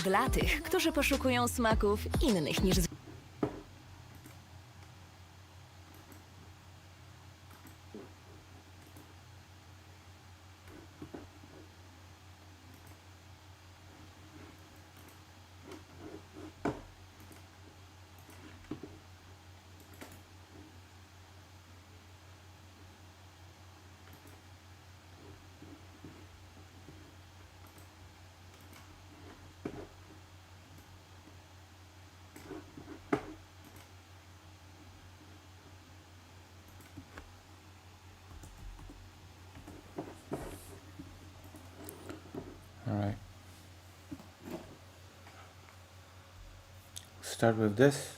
dla tych, którzy poszukują smaków innych niż All right. Start with this.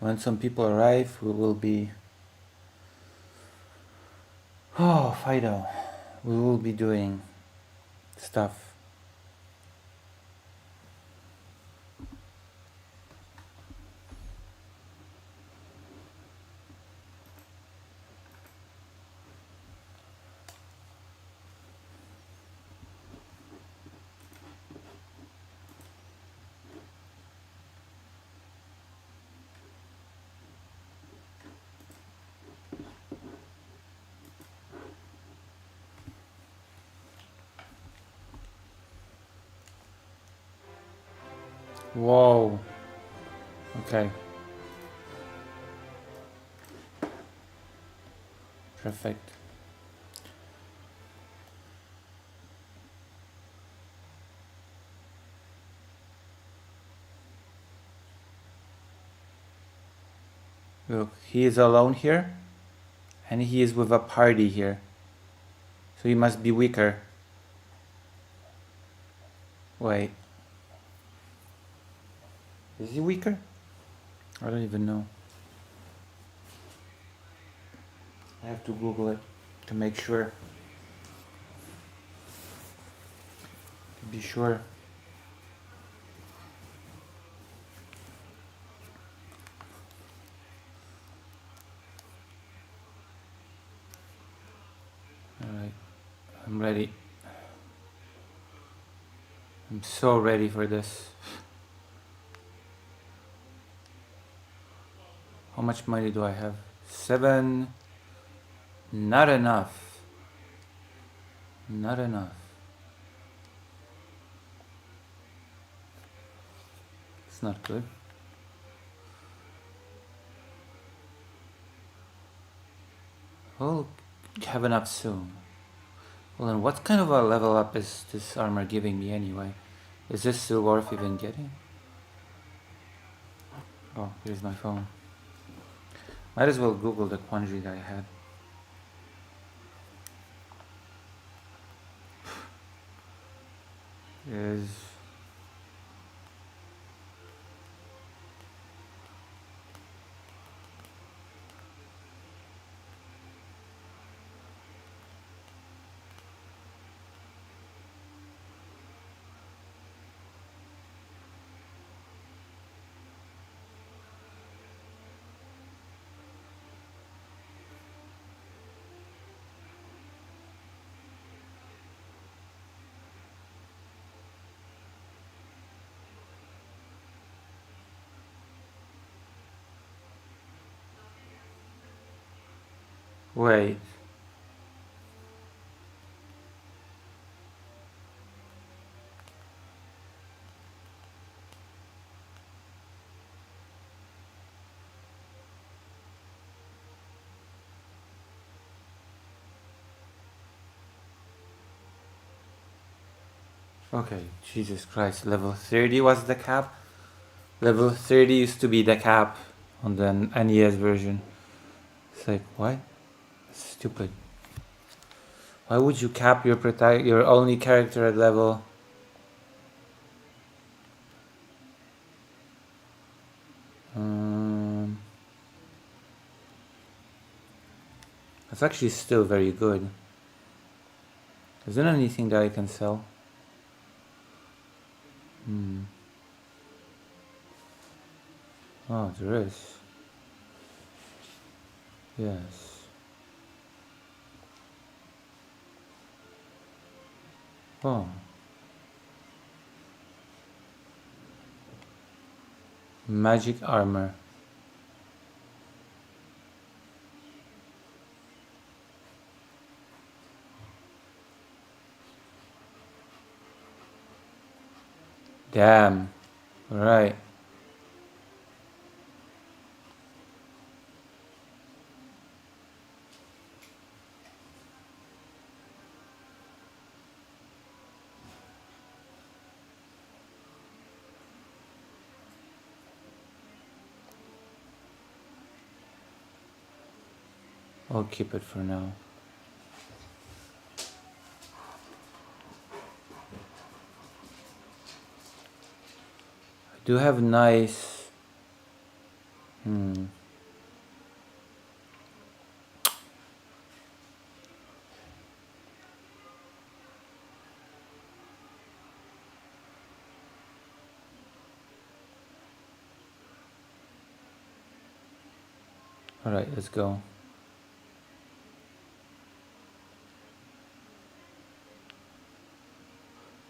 When some people arrive, we will be... Oh, Fido. We will be doing stuff. Whoa. Okay. Perfect. Look, he is alone here, and he is with a party here. So he must be weaker. Wait. Is he weaker? I don't even know. I have to Google it to make sure. To be sure. Alright. I'm ready. I'm so ready for this. How much money do I have? 7. Not enough. Not enough. It's not good. We'll have enough soon. Well then, what kind of a level up is this armor giving me anyway? Is this still worth even getting? Oh, here's my phone. Might as well Google the quandary that I had. Is... Wait. Okay, Jesus Christ, level 30 was the cap? Level 30 used to be the cap on the NES version. It's like, what? That's stupid. Why would you cap your only character at level... That's actually still very good. Is there anything that I can sell? Oh, there is. Yes. Oh. Magic armor. Damn. Right. I'll keep it for now. I do have nice... Alright, let's go.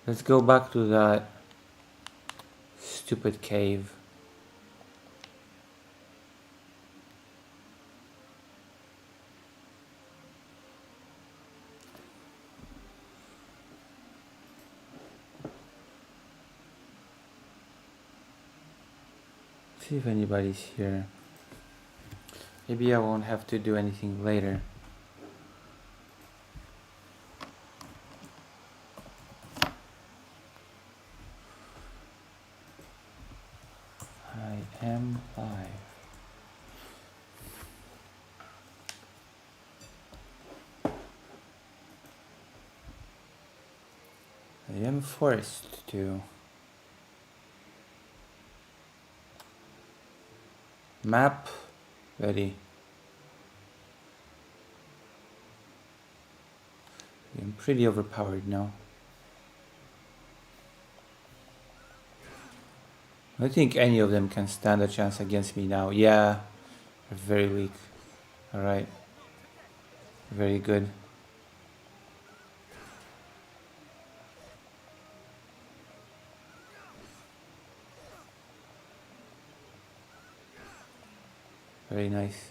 Let's go back to that stupid cave. See if anybody's here. Maybe I won't have to do anything later. I am live. I am forced to. Map ready. I'm pretty overpowered now. I don't think any of them can stand a chance against me now. Yeah, they're very weak. Alright. Very good. Very nice.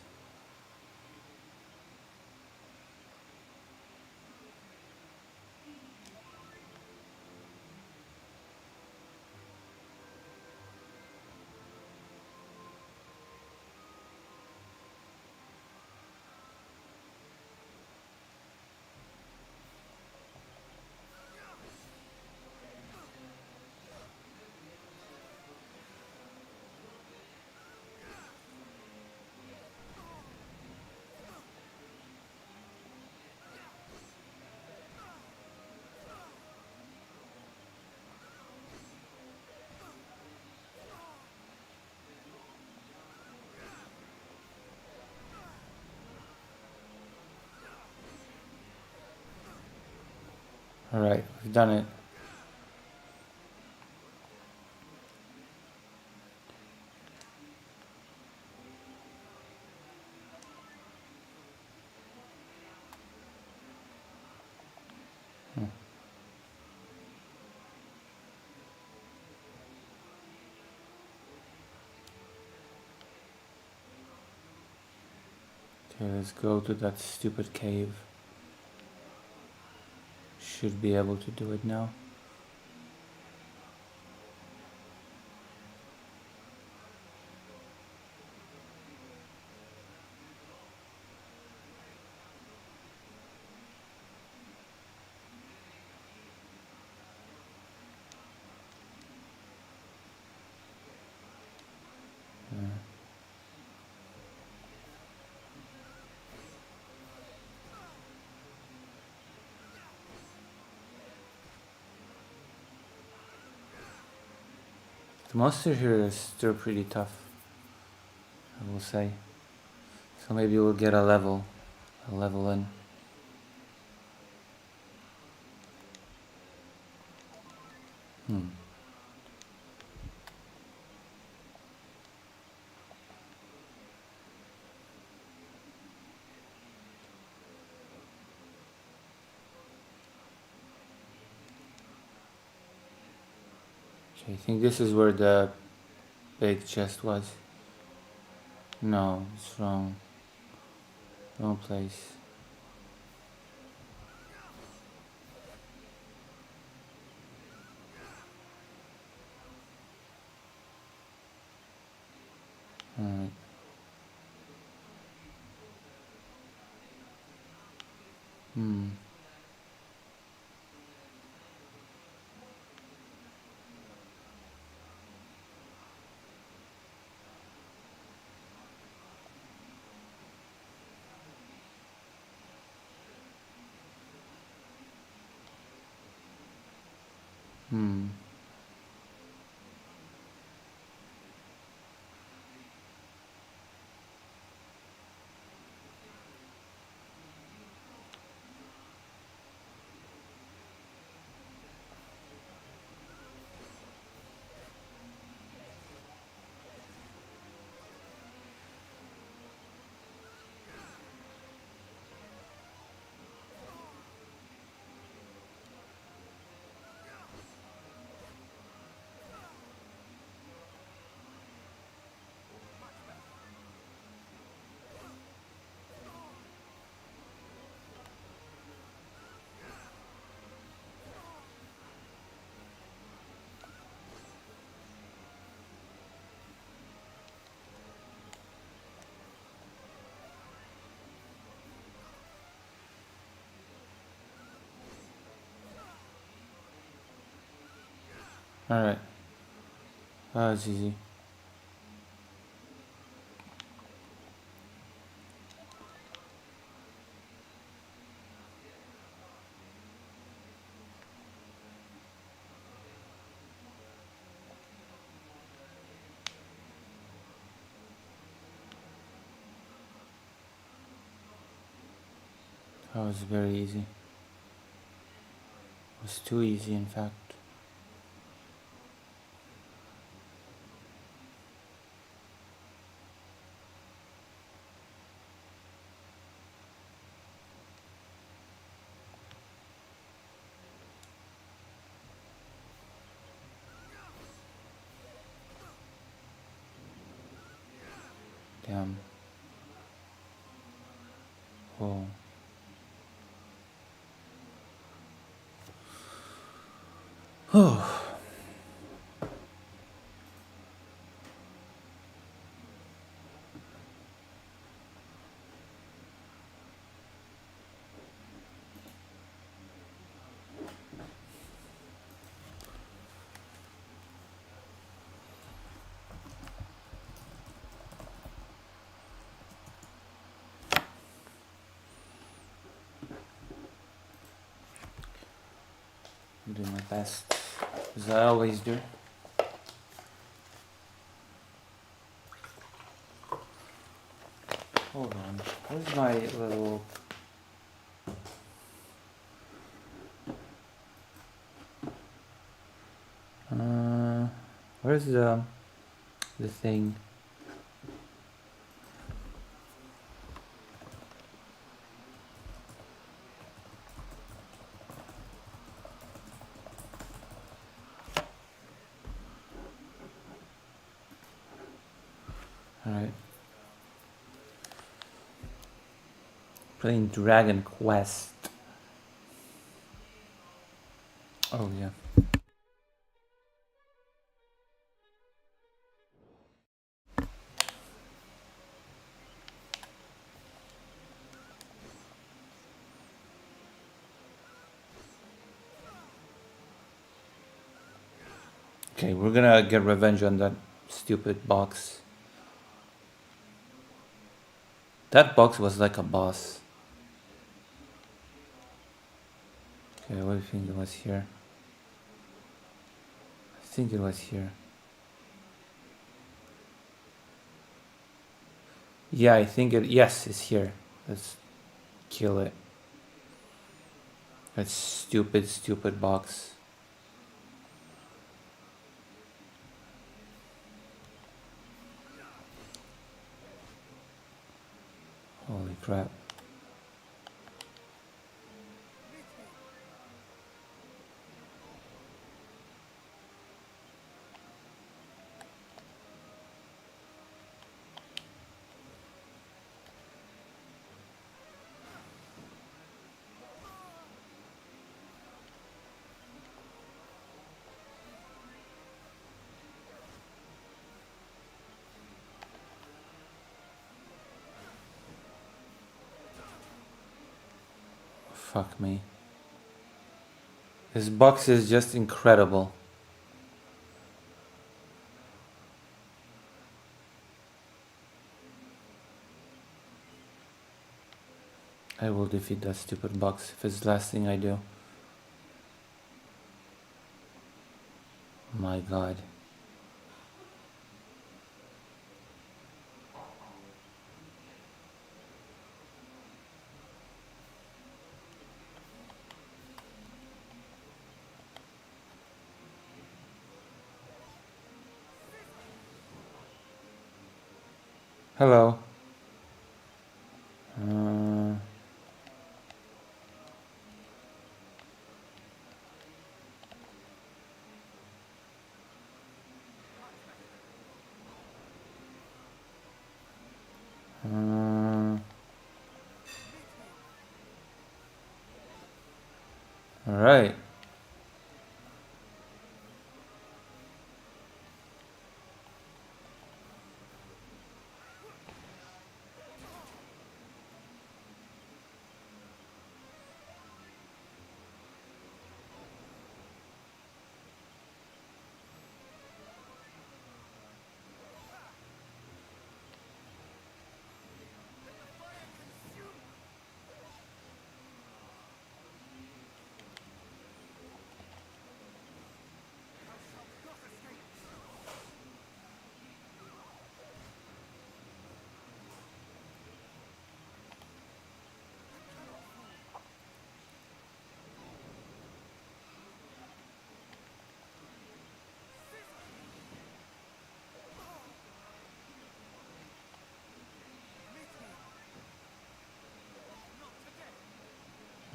Alright, we've done it. Okay, let's go to that stupid cave. Should be able to do it now. The monster here is still pretty tough, I will say. So maybe we'll get a level in. Okay, I think this is where the big chest was. No, it's wrong. Wrong place. Alright. Hmm. Hmm. Alright. That was easy. That was very easy. It was too easy, in fact. Damn. Whoa. I'm doing my best, as I always do. Hold on. Where's my little... where's the thing? Alright. Playing Dragon Quest. Oh yeah. Okay, we're gonna get revenge on that stupid box. That box was like a boss. Okay, what do you think it was here? I think it was here. Yeah, I think it... Yes, it's here. Let's kill it. That stupid box. Holy crap. Fuck me. This box is just incredible. I will defeat that stupid box if it's the last thing I do. My god. Hello. Alright.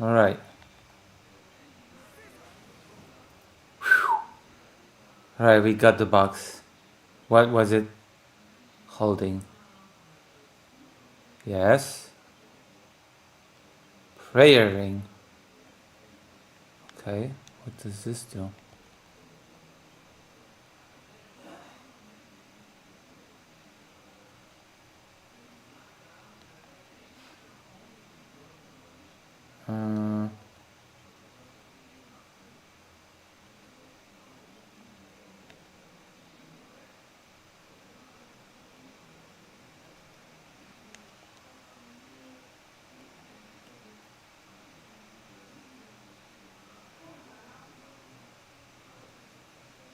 Alright. Alright, we got the box. What was it holding? Yes. Prayer ring. Okay, what does this do?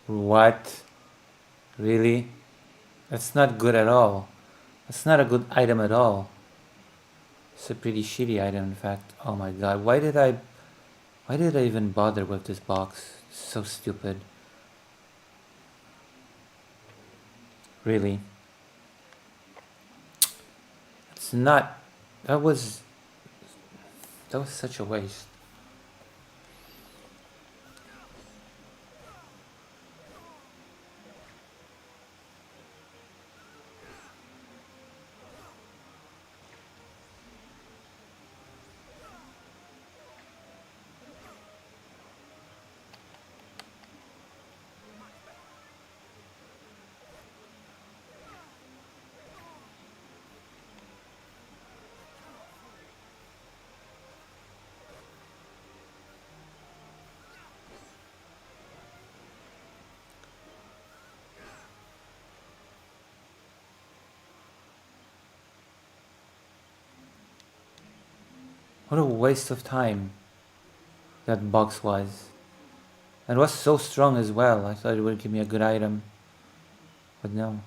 What? Really? That's not good at all. That's not a good item at all. It's a pretty shitty item, in fact. Oh my god, why did I even bother with this box? It's so stupid. Really. It's not. That was such a waste. What a waste of time that box was. It was so strong as well. I thought it would give me a good item. But no.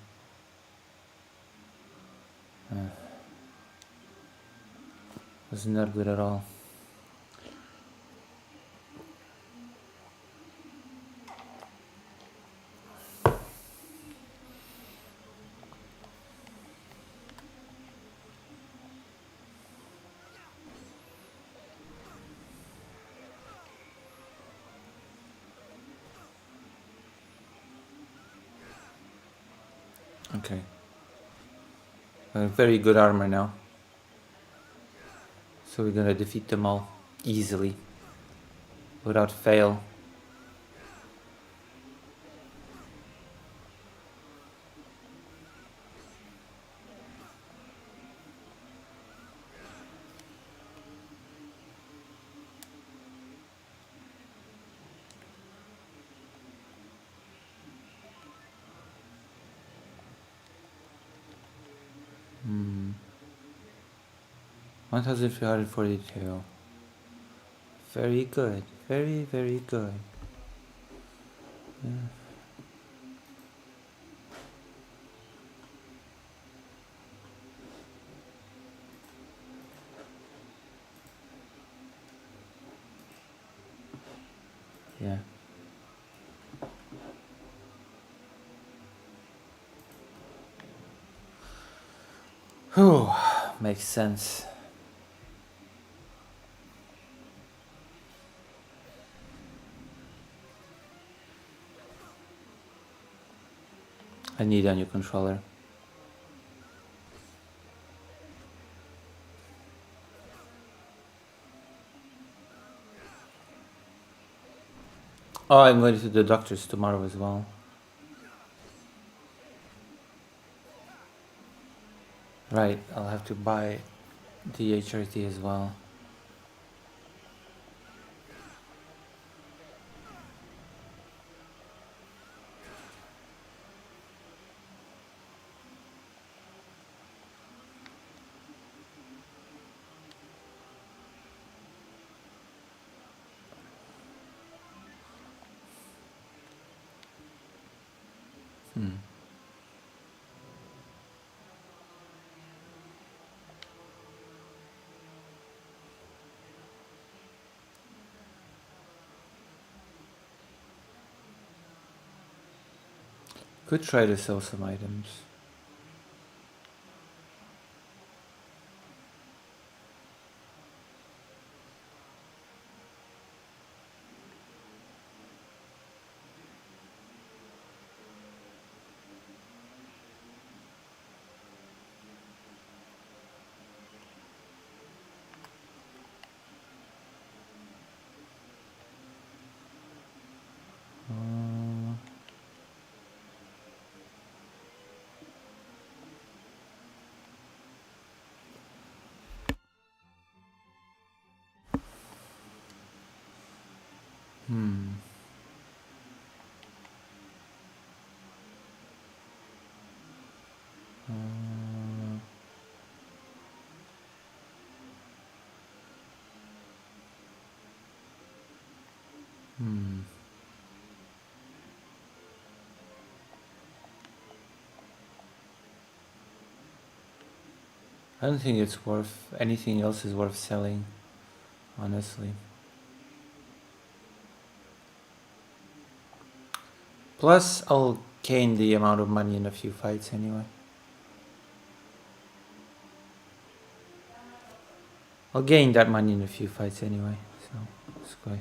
It was not good at all. Okay. Very good armor now. So we're gonna defeat them all easily. Without fail. 1342. Very good. Very, very good. Yeah. Yeah. Whew. Makes sense. I need a new controller. Oh, I'm going to the doctor's tomorrow as well. Right, I'll have to buy the HRT as well. Could try to sell some items. I don't think it's worth anything else is worth selling, honestly. Plus, I'll gain the amount of money in a few fights anyway. I'll gain that money in a few fights anyway, so it's good.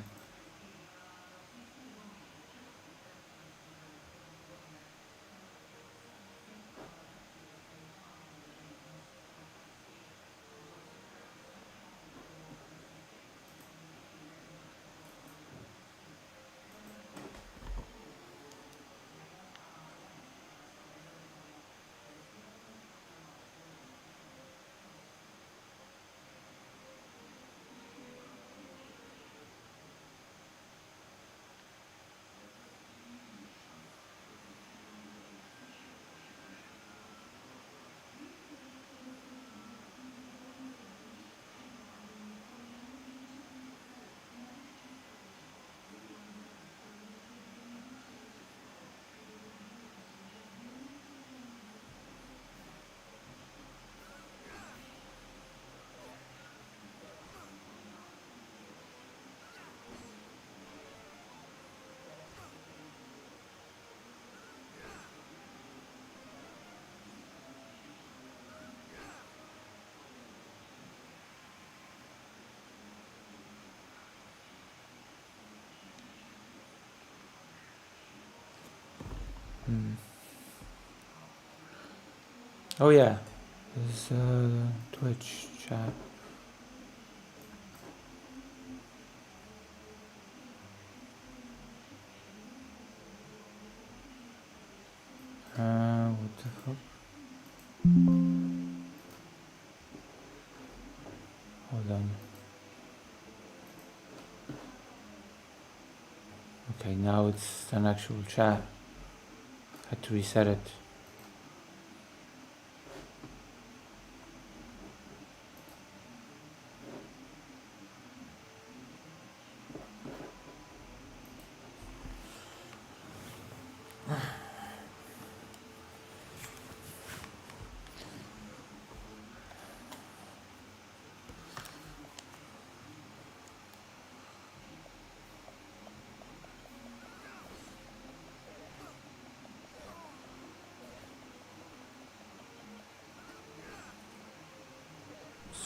Oh yeah, there's Twitch chat. What the fuck? Hold on. Okay, now it's an actual chat. Had to reset it.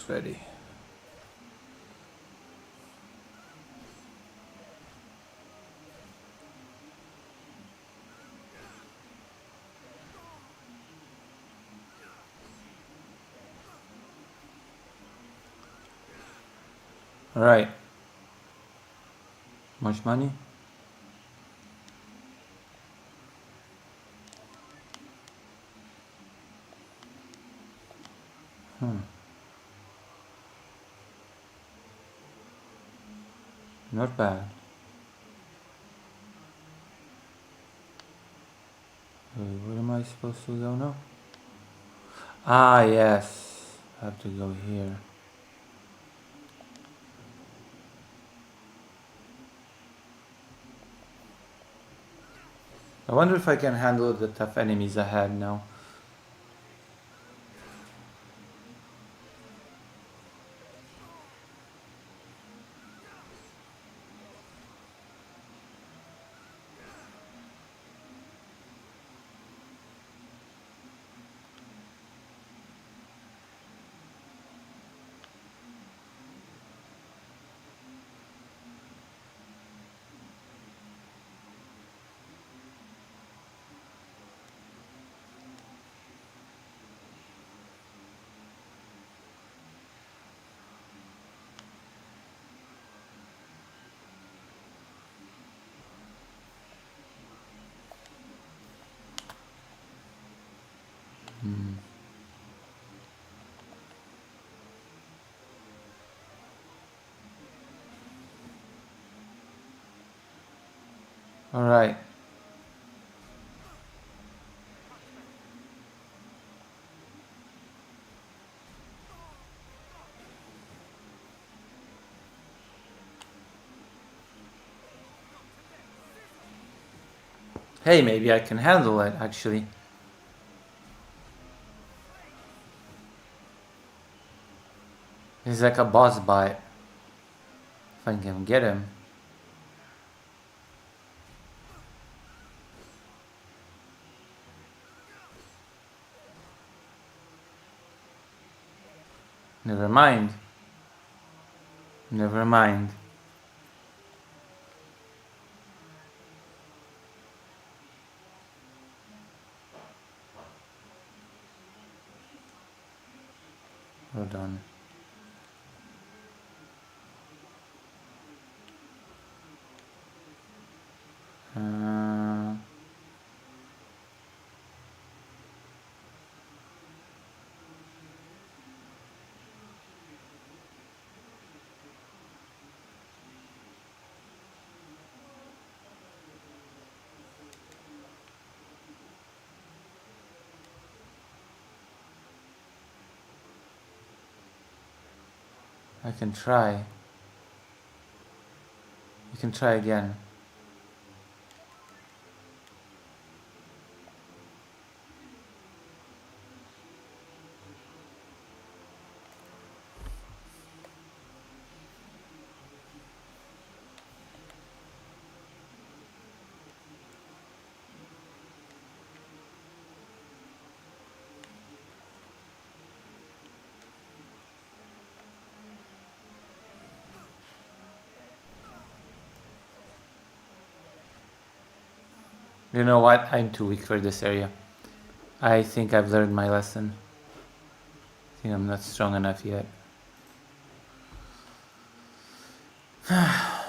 almost ready. Alright. Much money? Not bad. Wait, where am I supposed to go now? Ah, yes. I have to go here. I wonder if I can handle the tough enemies ahead now. Alright. Hey, maybe I can handle it actually. He's like a boss fight. If I can get him. Never mind. Never mind. Hold on. I can try. You can try again. You know what? I'm too weak for this area. I think I've learned my lesson. I think I'm not strong enough yet. I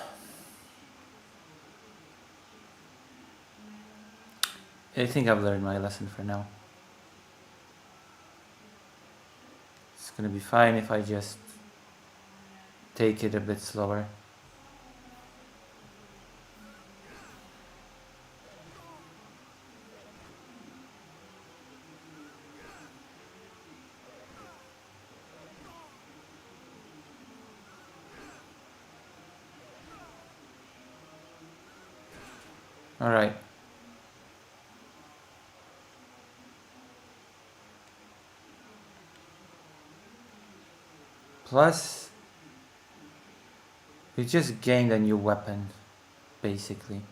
think I've learned my lesson for now. It's gonna be fine if I just take it a bit slower. Alright. Plus, we just gained a new weapon, basically.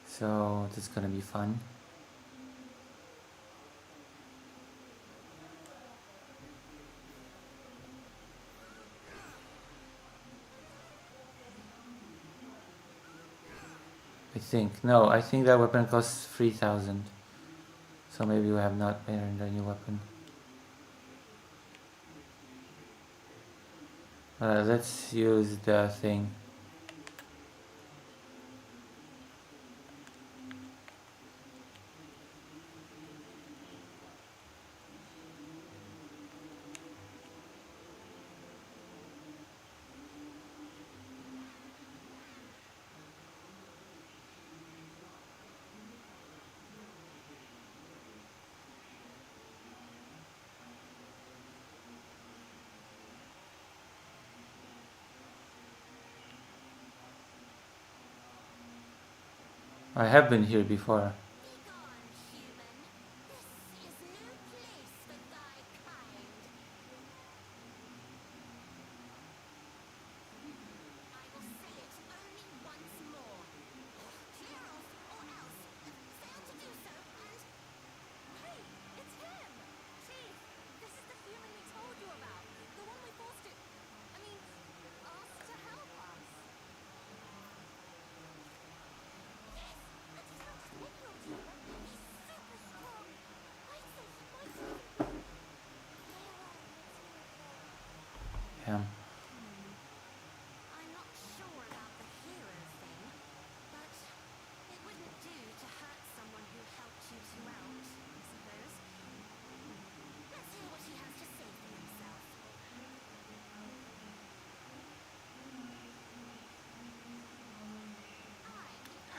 So that's gonna be fun. think. No, I think that weapon costs 3,000. So maybe we have not earned a new weapon. Let's use the thing. I have been here before. Begone, human. This is no place for thy kind. I will say it only once more. Clear off, or else. Fail to do so, and... Hey, it's him! Chief, this is the human we told you about. The one we forced to... I mean, asked to help us. Yes, and he's not just any old human. He's super strong. I'd say he might even... Yeah. I'm not sure about the hero thing, but it wouldn't do to hurt someone who helped you two out, I suppose. Let's hear what he has to say for himself.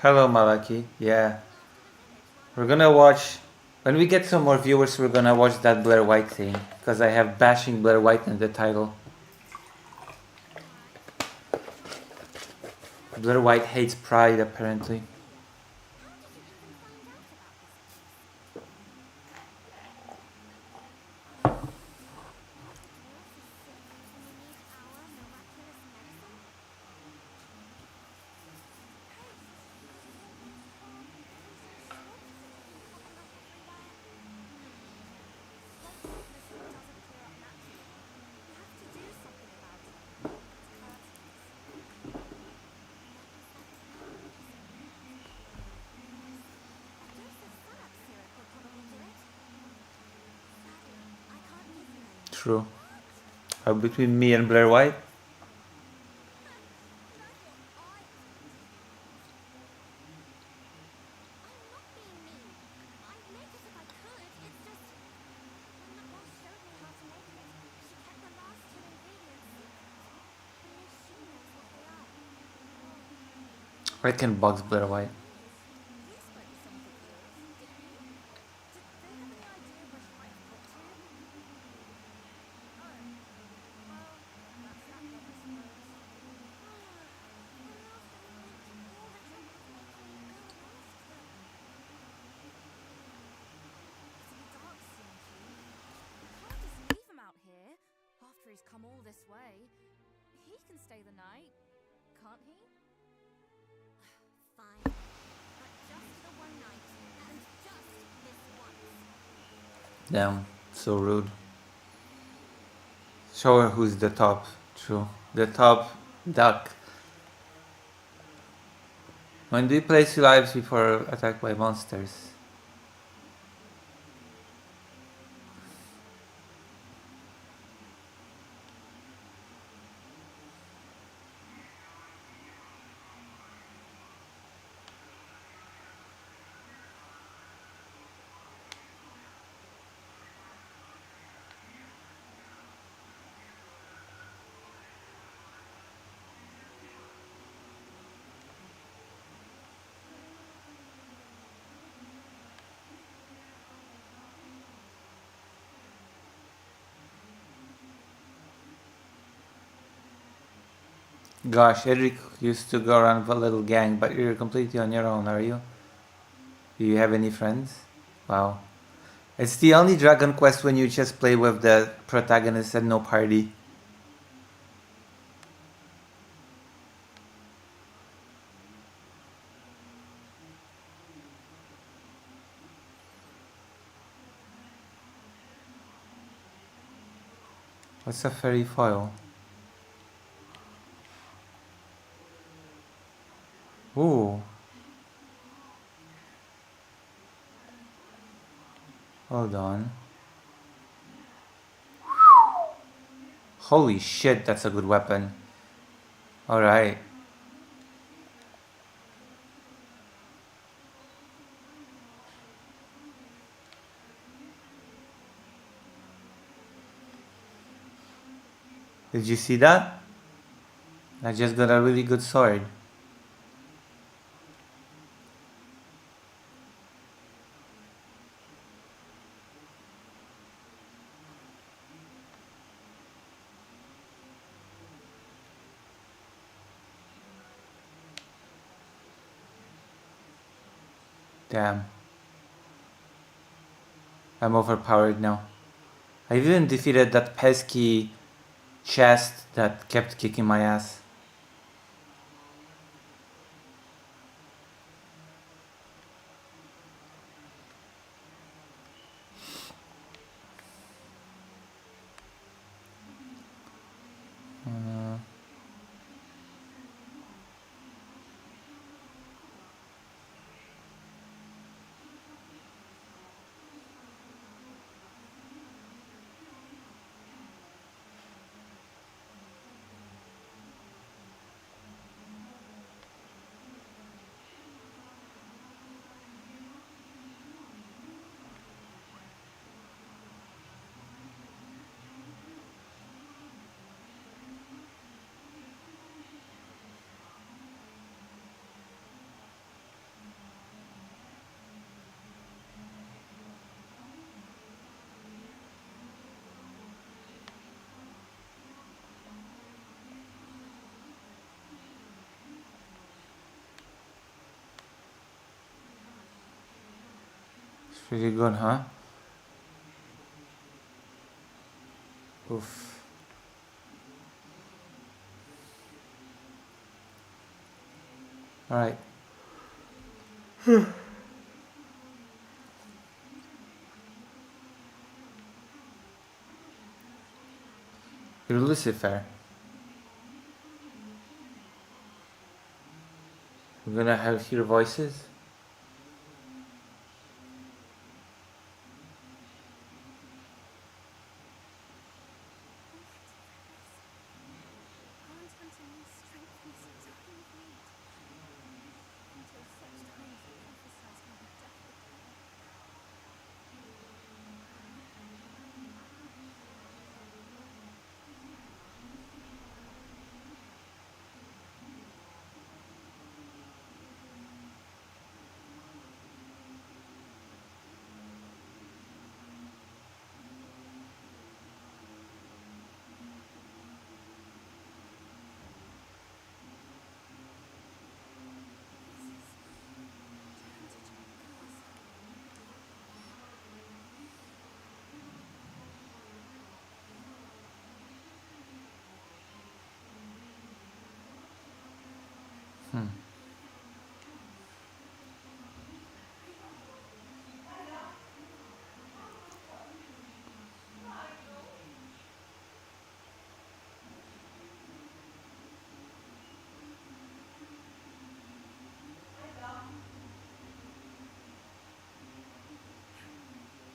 Hello, Malaki. Yeah. We're gonna watch... When we get some more viewers, we're gonna watch that Blaire White thing. Because I have bashing Blaire White in the title. Blaire White hates pride, apparently. How did you even find out about this, Chief? Wolf is sick and you need our miraculous medicine? Hey! Blood sickness doesn't clear up naturally. We have to do something about it. It's curtains. A dose of salak syrup will probably do it. Sadly, I can't give you any. True. Between me and Blaire White? I'm not being mean. I'd make it if I could. It's just when the boss showed me how to make it, she kept the last two ingredients secret. Only she knows what they are. I can box Blaire White. You spoke to some of the girls, didn't you? Did they have any idea where she might have got to? Oh, well, that's that then, I suppose. And after we went to all the trouble of making you go and ask them. It's in the dark soon, Chief. We can't just leave him out here after he's come all this way. He can stay the night, can't he? Fine. But just the one night, and just this once. Damn, so rude. Show her who's the top. True. The top duck. When do you place lives before attacked by monsters? Gosh, Eric used to go around with a little gang, but you're completely on your own, are you? Do you have any friends? Wow. It's the only Dragon Quest when you just play with the protagonist and no party. What's a fairy foil? Ooh. Hold on. Holy shit, that's a good weapon. Alright. Did you see that? I just got a really good sword. Damn. I'm overpowered now. I even defeated that pesky chest that kept kicking my ass. It's pretty good, huh? Oof. Alright. You're Lucifer. We're gonna hear voices. Grant unto me strength in this time of need, until such time as it prophesies my death again.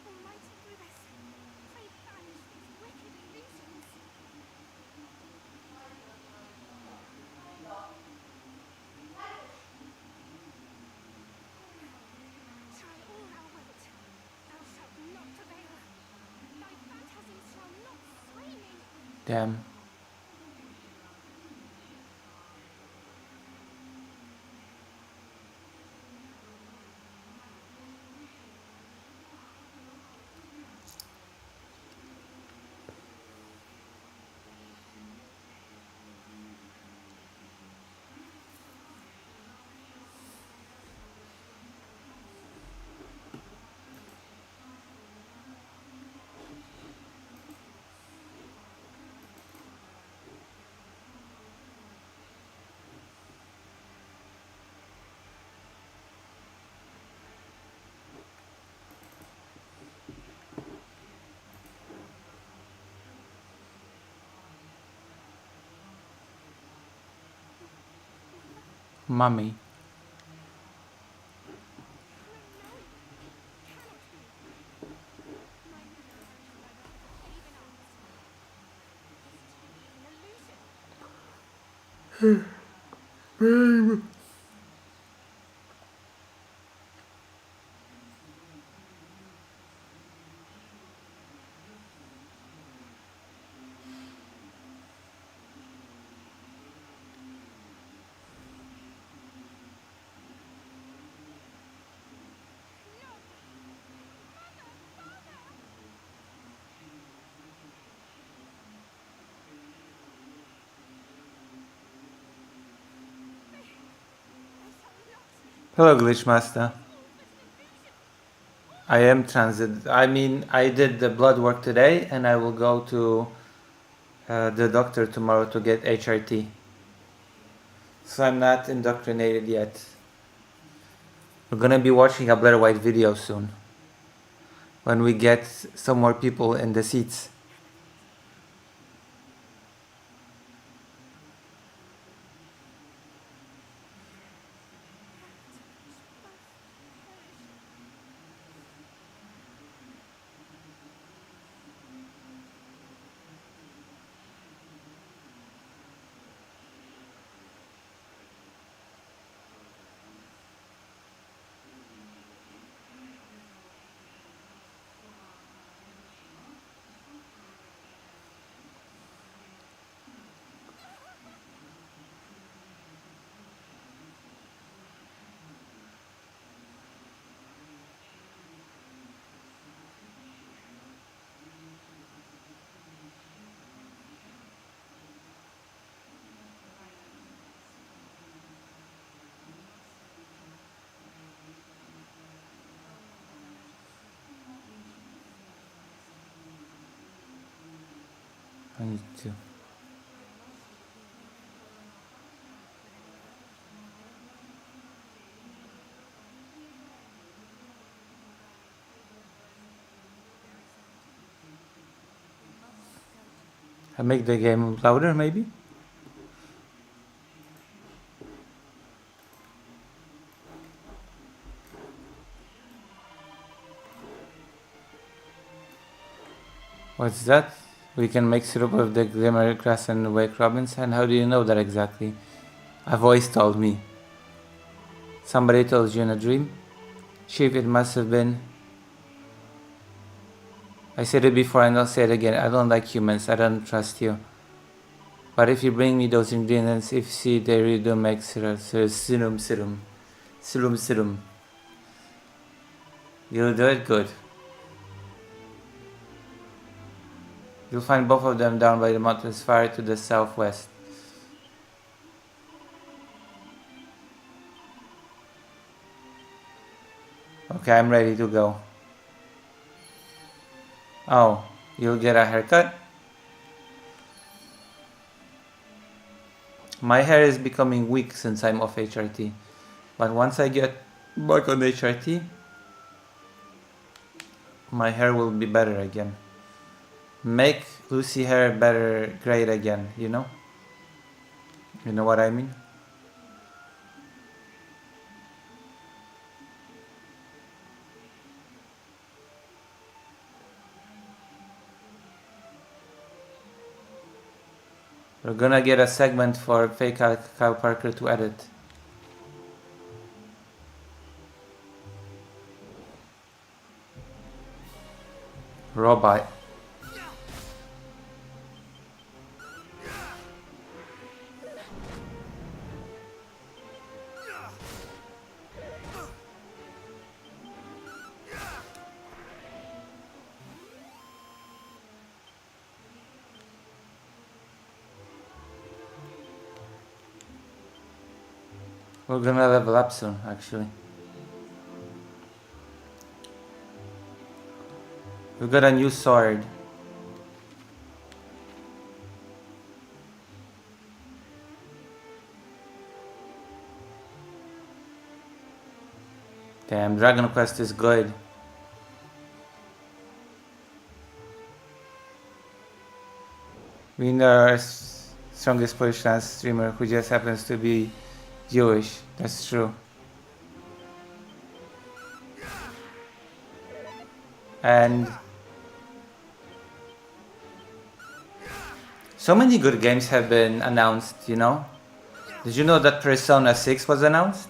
Almighty goodness, pray banish these wicked illusions. Try all thou wilt, thou shalt not prevail. Thy phantasms shall not sway me. Damn. Mummy. No, no, it cannot be. Hello, Glitchmaster. I am transit. I mean, I did the blood work today, and I will go to the doctor tomorrow to get HRT. So I'm not indoctrinated yet. We're gonna be watching a Blaire White video soon, when we get some more people in the seats. I need to. I make the game louder, maybe? What's that? We can make syrup of the glimmer grass and wake robins. And how do you know that exactly? A voice told me. Somebody told you in a dream? Chief, it must have been. I said it before and I'll say it again. I don't like humans. I don't trust you. But if you bring me those ingredients, if see they really do make syrup, serum, you'll do it good. You'll find both of them down by the mountains far to the southwest. Okay, I'm ready to go. Oh, you'll get a haircut? My hair is becoming weak since I'm off HRT. But once I get back on HRT, my hair will be better again. Make Lucy hair better, great again, you know? You know what I mean? We're gonna get a segment for fake Kyle Parker to edit. Robot. We're gonna level up soon, actually. We got a new sword. Damn, Dragon Quest is good. We know our strongest Polish dance streamer who just happens to be Jewish. That's true. And so many good games have been announced, you know? Did you know that Persona 6 was announced?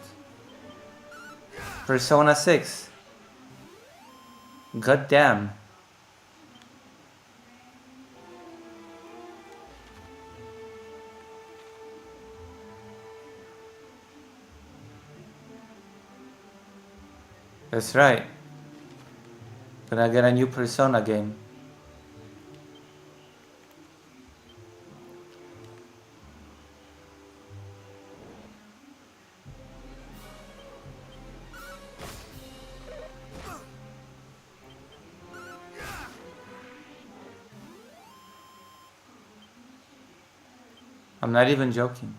Persona 6. God damn. That's right. Gonna get a new Persona game. I'm not even joking.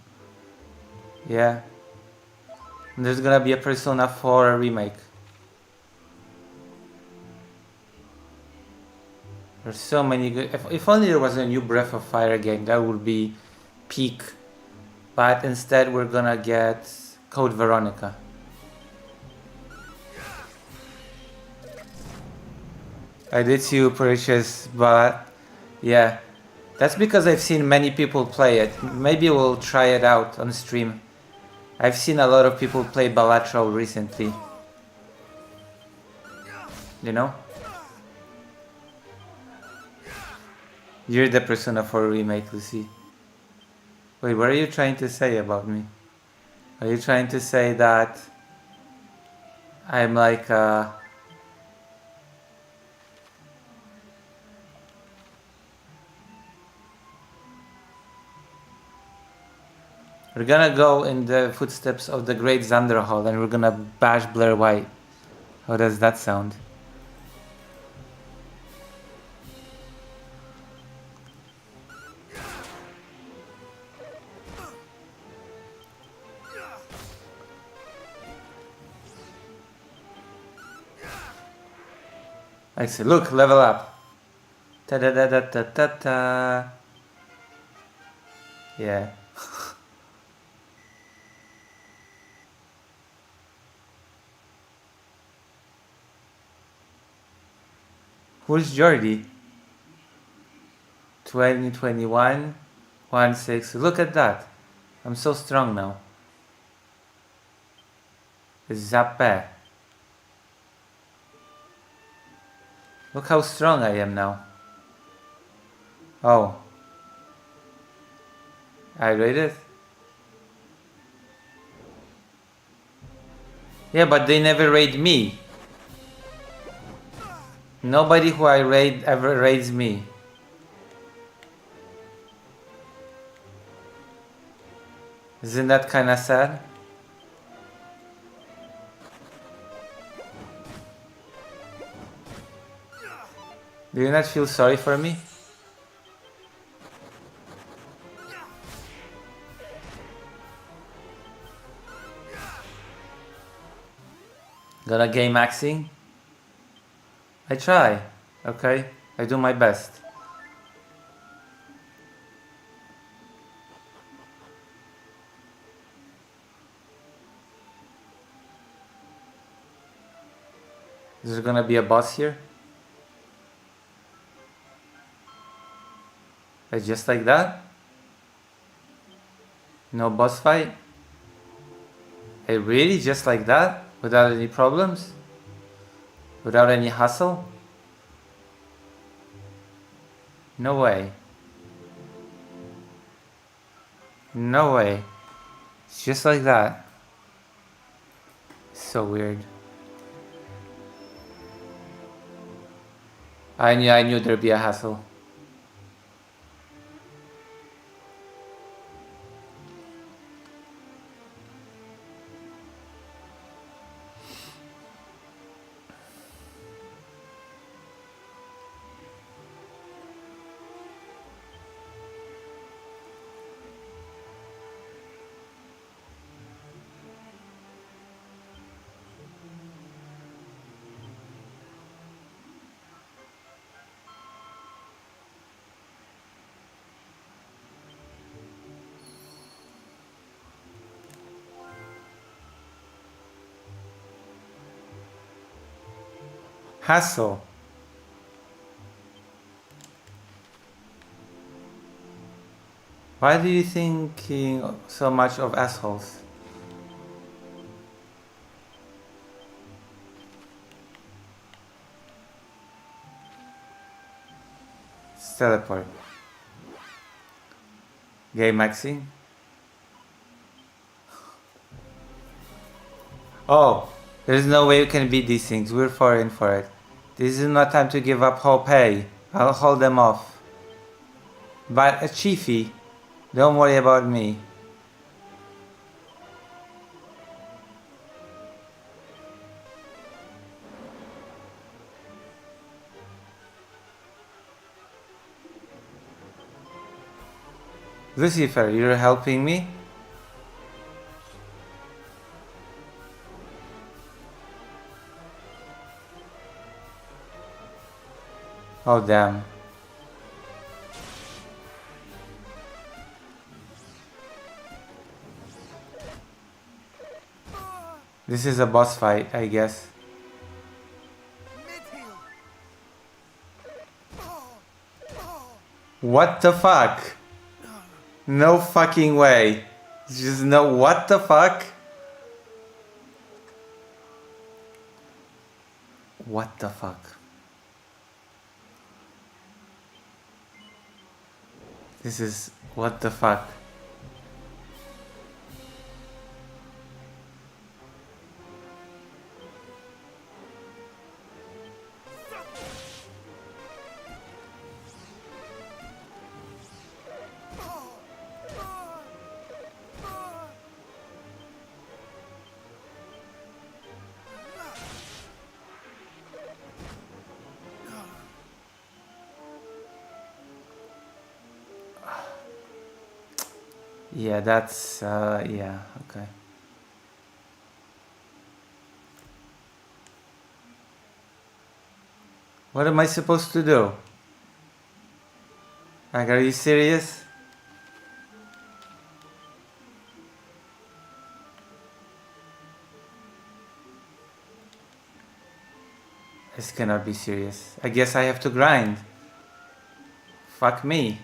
Yeah. And there's gonna be a Persona 4 remake. There's so many good. If only there was a new Breath of Fire game, that would be peak. But instead, we're gonna get Code Veronica. I did see you purchase, but yeah, that's because I've seen many people play it. Maybe we'll try it out on stream. I've seen a lot of people play Balatro recently. You know? You're the Persona 4 remake, Lucy. Wait, what are you trying to say about me? Are you trying to say that I'm like we're gonna go in the footsteps of the great Xanderhal and we're gonna bash Blaire White. How does that sound? I say, look, level up. Ta da da da da da da. Yeah. Who's Jordi? 2021 16. Look at that. I'm so strong now. Zappe. Look how strong I am now. Oh. I rated? Yeah, but they never raid me. Nobody who I raid ever raids me. Isn't that kinda sad? Do you not feel sorry for me? Gonna game maxing? I try, okay? I do my best. Is there gonna be a boss here? Like just like that? No boss fight? Hey, really? Just like that? Without any problems? Without any hustle? No way. No way. It's just like that. So weird. I knew there'd be a hassle. Hassle. Why do you think so much of assholes? Let's teleport. Game maxing? Oh, there's no way you can beat these things. We're far in for it. This is not time to give up hope. Hey, I'll hold them off. But a Chiefy, don't worry about me. Lucifer, you're helping me? Oh damn. This is a boss fight, I guess. What the fuck? No fucking way. Just no, what the fuck? What the fuck? This is, what the fuck? Yeah, that's, yeah, okay. What am I supposed to do? Like, are you serious? This cannot be serious. I guess I have to grind. Fuck me.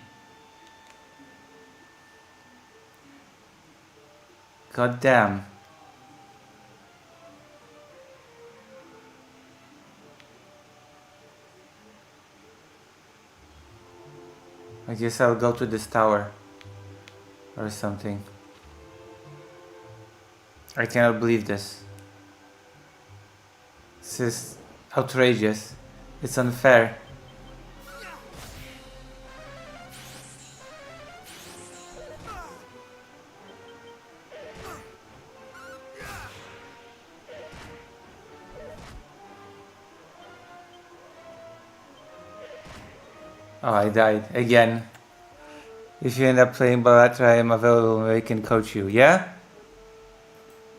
God damn. I guess I'll go to this tower or something. I cannot believe this. This is outrageous. It's unfair. Oh, I died again. If you end up playing Balatra, I am available. I can coach you. Yeah?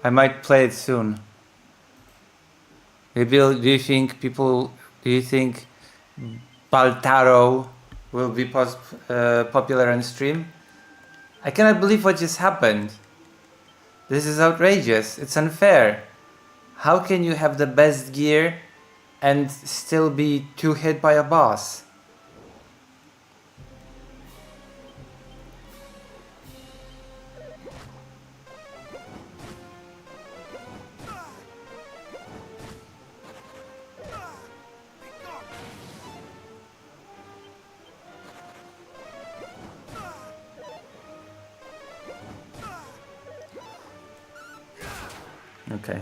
I might play it soon. Maybe, do you think Baltaro will be popular on stream? I cannot believe what just happened. This is outrageous. It's unfair. How can you have the best gear and still be 2 hit by a boss? Okay.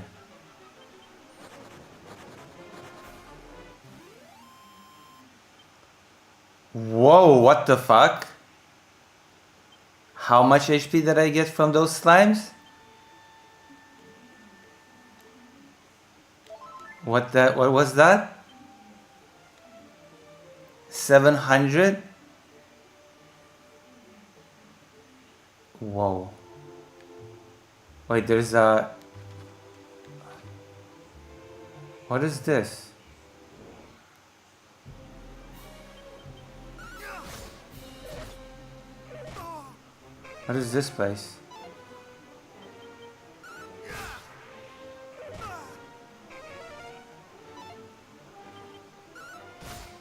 Whoa, what the fuck? How much HP did I get from those slimes? What was that? 700? Whoa. Wait, there's a... What is this? What is this place?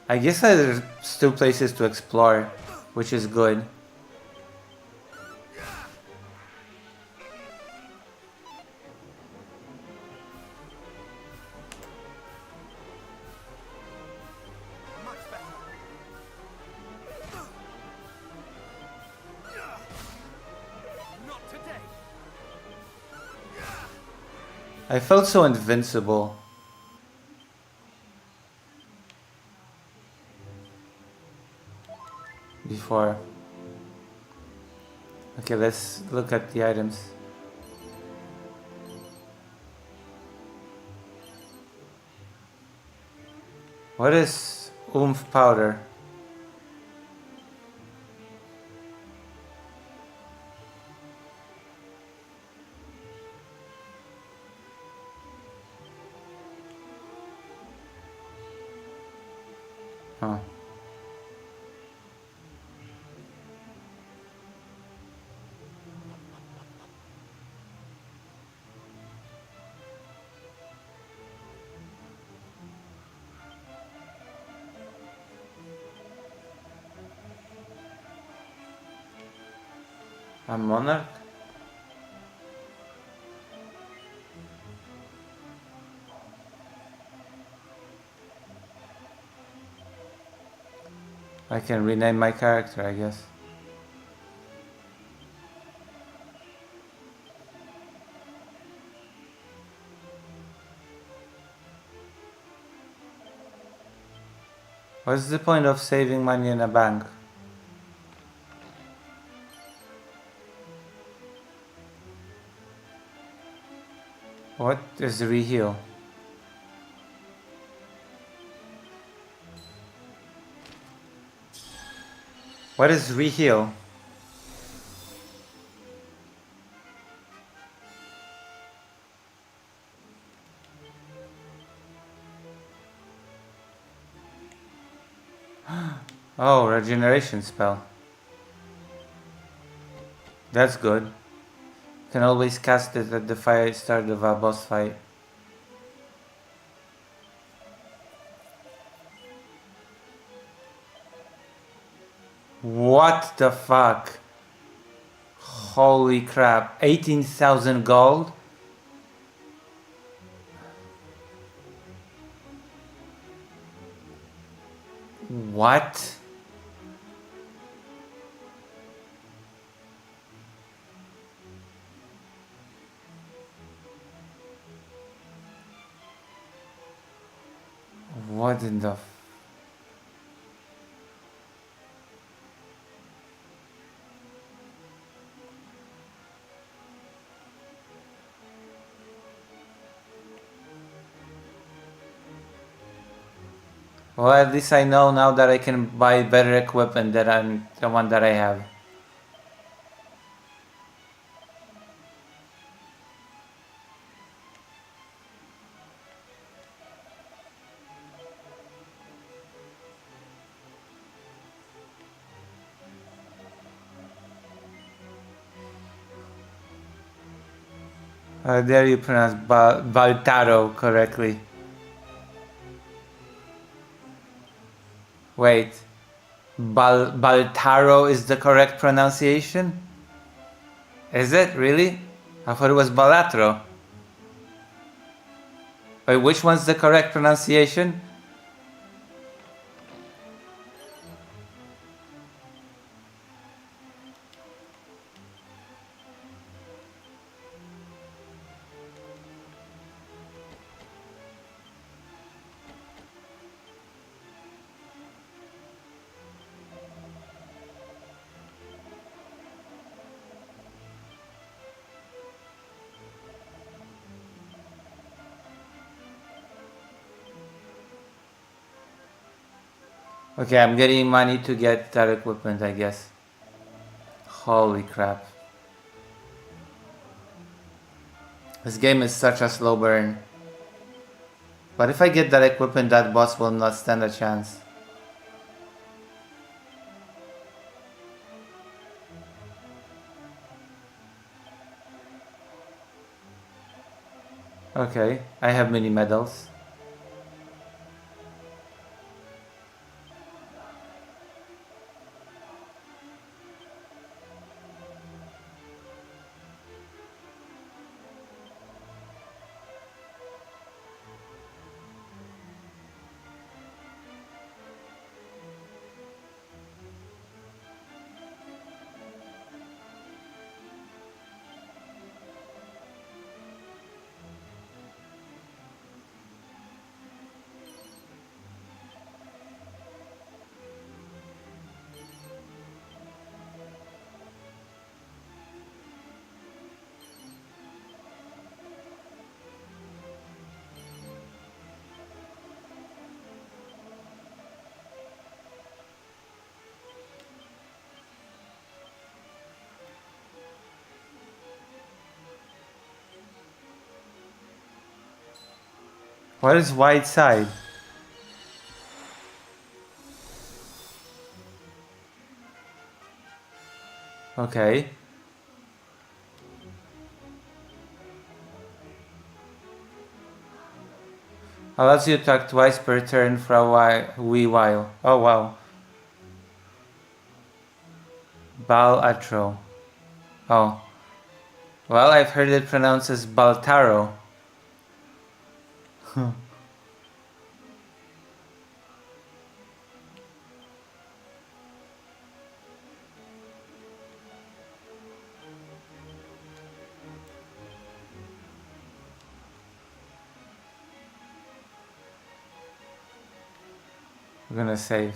I guess there's still places to explore, which is good. I felt so invincible. Before. Okay, let's look at the items. What is oomph powder? Huh. A monarch? I can rename my character, I guess. What's the point of saving money in a bank? What is reheal? What is reheal? Oh, regeneration spell. That's good. Can always cast it at the start of a boss fight. What the fuck? Holy crap. 18,000 gold? What? What in the... Well, at least I know now that I can buy better equipment than the one that I have. There you pronounce Baltaro correctly. Wait. Baltaro is the correct pronunciation? Is it? Really? I thought it was Balatro. Wait, which one's the correct pronunciation? Okay, I'm getting money to get that equipment, I guess. Holy crap. This game is such a slow burn. But if I get that equipment, that boss will not stand a chance. Okay, I have mini medals. What is white side? Okay. Allows you to attack twice per turn for a wee while. Oh wow. Bal Atro. Oh. Well, I've heard it pronounced as Baltaro. We're gonna save.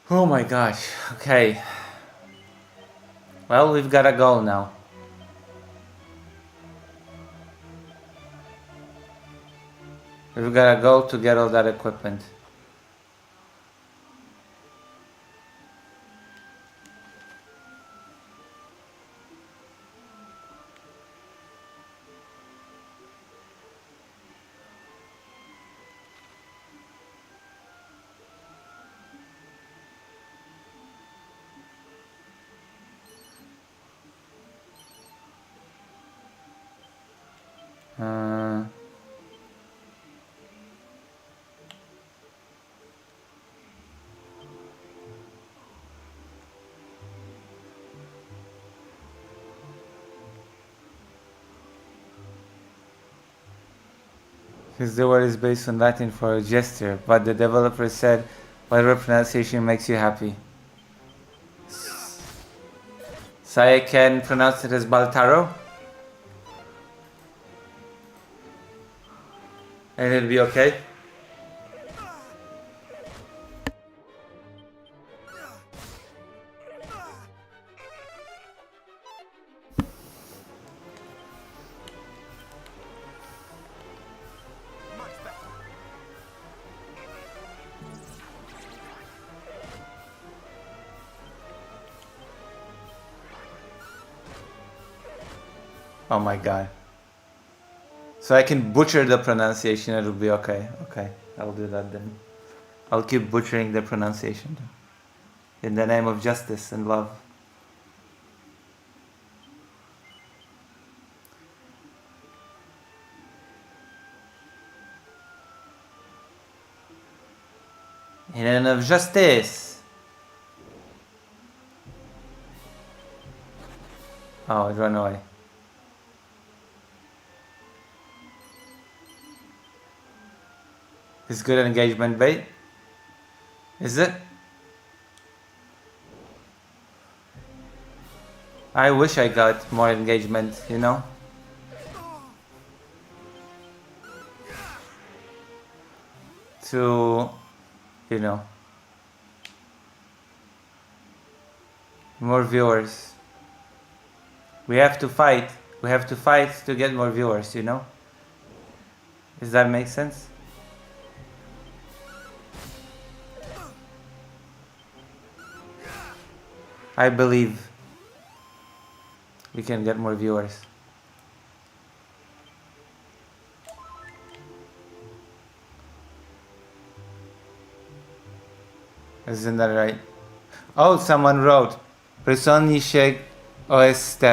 Oh my gosh. Okay. Well, we've got a goal now. We've got a goal to get all that equipment. Uh, Because the word is based on Latin for a gesture, but the developer said whatever pronunciation makes you happy. So I can pronounce it as Baltaro? And it'll be okay? Oh my god. So I can butcher the pronunciation, it'll be okay. Okay, I'll do that then. I'll keep butchering the pronunciation. In the name of justice and love. In the name of justice! Oh, it ran away. It's good engagement bait. Is it? I wish I got more engagement, you know? To, you know, more viewers. We have to fight. We have to fight to get more viewers, you know? Does that make sense? I believe we can get more viewers. Isn't that right? Oh, someone wrote Personifique OST.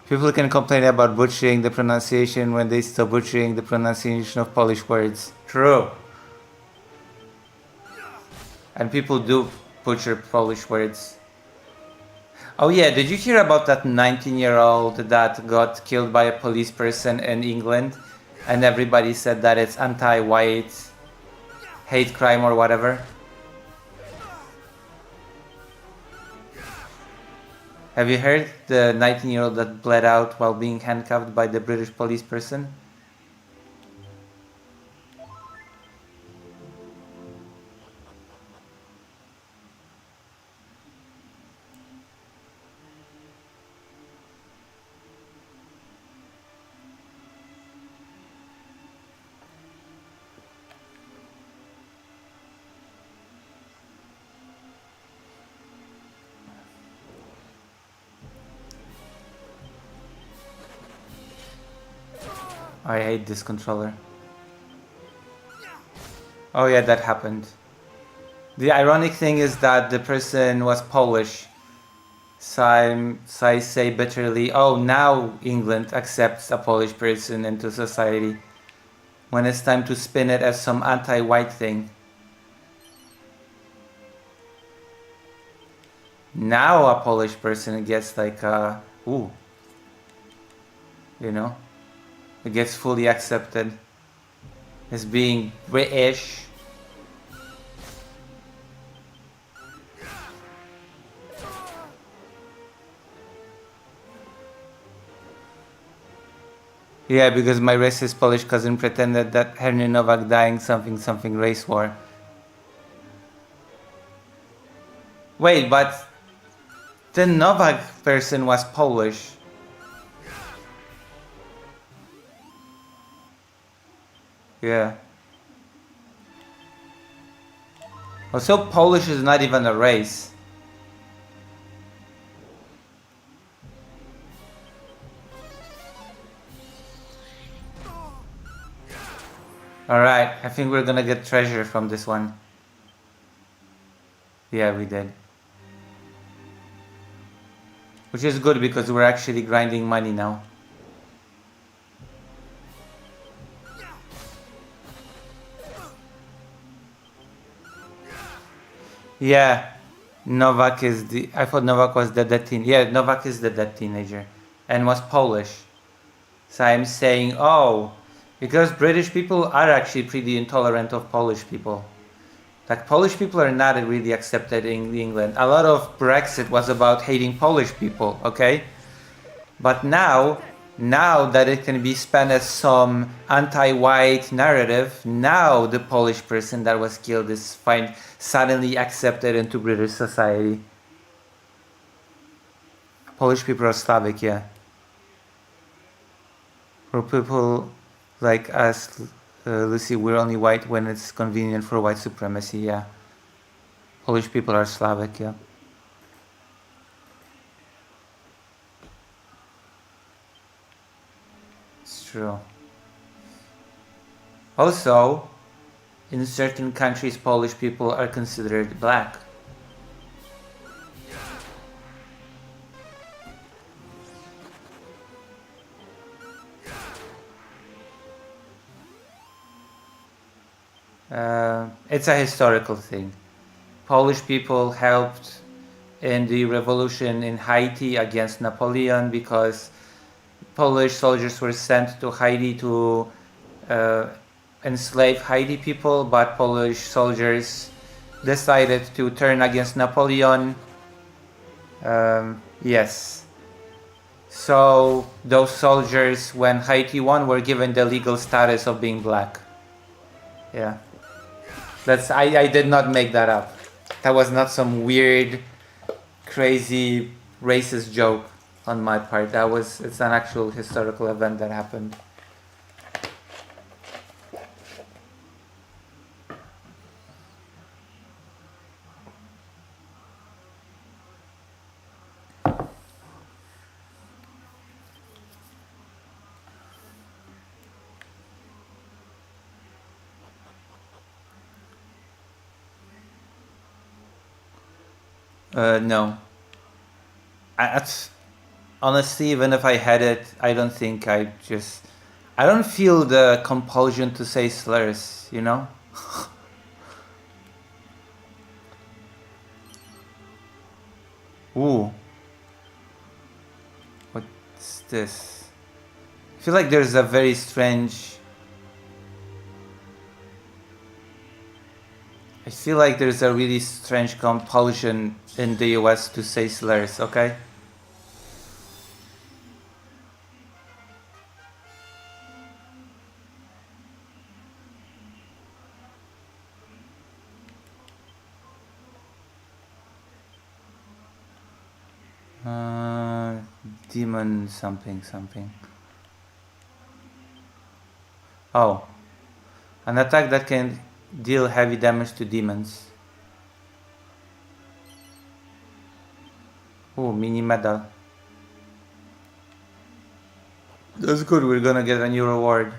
People can complain about butchering the pronunciation when they stop butchering the pronunciation of Polish words. True. And people do butcher Polish words. Oh yeah, did you hear about that 19-year-old that got killed by a police person in England? And everybody said that it's anti-white hate crime or whatever. Have you heard the 19-year-old that bled out while being handcuffed by the British police person? I hate this controller. Oh yeah, that happened. The ironic thing is that the person was Polish. So I say bitterly, oh, now England accepts a Polish person into society. When it's time to spin it as some anti-white thing. Now a Polish person gets like ooh, you know, it gets fully accepted as being British. Yeah, because my racist Polish cousin pretended that Henry Nowak dying something race war. Wait, but the Nowak person was Polish. Yeah. Also, Polish is not even a race. Alright, I think we're gonna get treasure from this one. Yeah, we did. Which is good because we're actually grinding money now. Yeah, Novak is the... I thought Novak was the dead teen... Yeah, Novak is the dead teenager. And was Polish. So I'm saying, oh, because British people are actually pretty intolerant of Polish people. Like, Polish people are not really accepted in England. A lot of Brexit was about hating Polish people, okay? But now that it can be spun as some anti-white narrative, now the Polish person that was killed is suddenly accepted into British society. Polish people are Slavic, yeah. For people like us, Lucy, we're only white when it's convenient for white supremacy, yeah. Polish people are Slavic, yeah. It's true. Also, in certain countries, Polish people are considered black. It's a historical thing. Polish people helped in the revolution in Haiti against Napoleon because Polish soldiers were sent to Haiti to enslave Haiti people, but Polish soldiers decided to turn against Napoleon. Yes. So those soldiers, when Haiti won, were given the legal status of being black. Yeah. I did not make that up. That was not some weird, crazy, racist joke on my part. It's an actual historical event that happened. No. Honestly, even if I had it, I don't think I don't feel the compulsion to say slurs, you know? Ooh. What's this? I feel like there's a very strange... I feel like there's a really strange compulsion in the US to say slurs, okay? Demon something. Oh. An attack that can deal heavy damage to demons. Oh, mini medal. That's good, we're gonna get a new reward.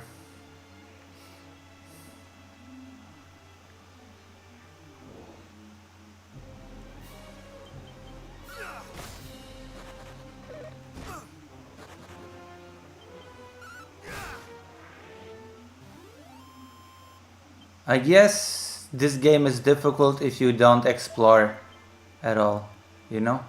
I guess this game is difficult if you don't explore at all, you know?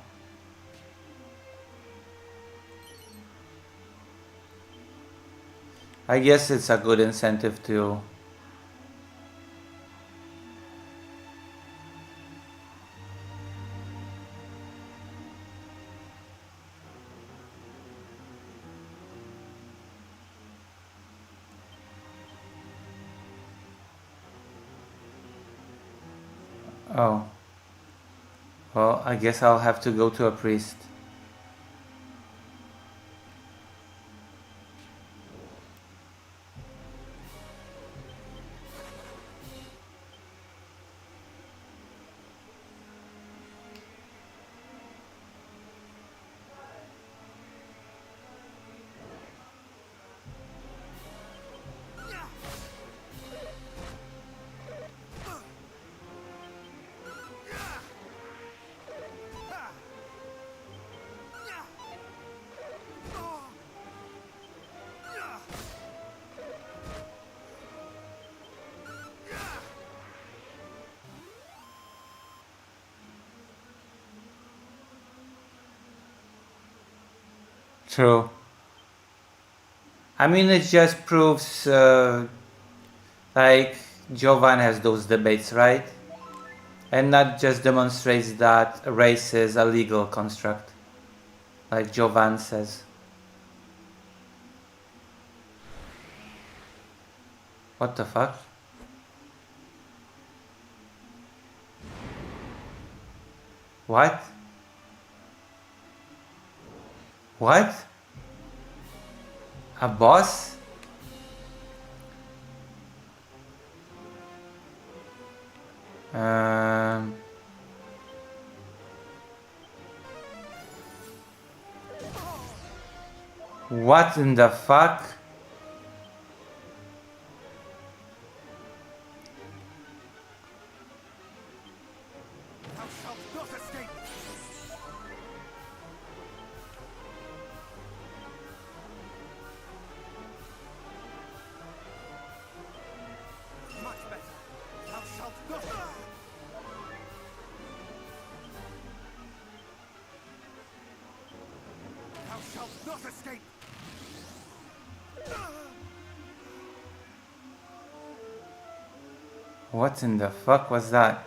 I guess it's a good incentive to... Oh. Well, I guess I'll have to go to a priest. True. I mean, it just proves, like, Jovan has those debates, right? And not just demonstrates that race is a legal construct, like Jovan says. What the fuck? What? What? A boss? What in the fuck? Thou shalt not escape! Much better. Thou shalt not... Thou shalt not escape! What in the fuck was that?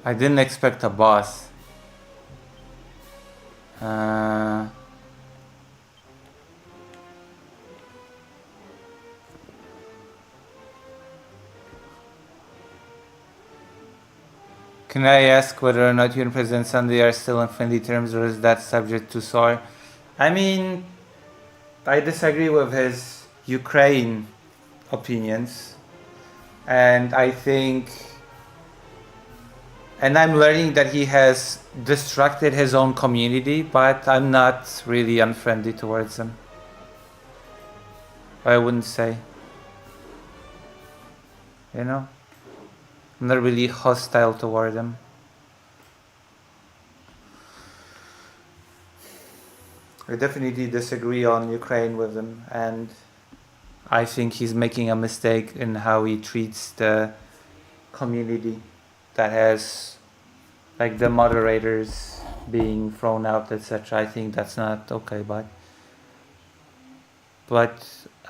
I didn't expect a boss. Can I ask whether or not you and President Sunday are still on friendly terms, or is that subject to SOAR? I mean, I disagree with his Ukraine opinions, and I think, and I'm learning that he has distracted his own community, but I'm not really unfriendly towards him. I wouldn't say, you know? I'm not really hostile toward him. I definitely disagree on Ukraine with him, and I think he's making a mistake in how he treats the community that has, like, the moderators being thrown out, etc. I think that's not okay, but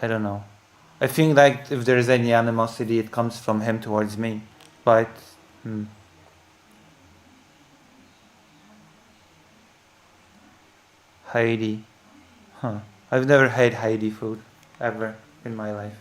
I don't know. I think, like, if there's any animosity, it comes from him towards me, but Heidi, I've never had Heidi food ever in my life.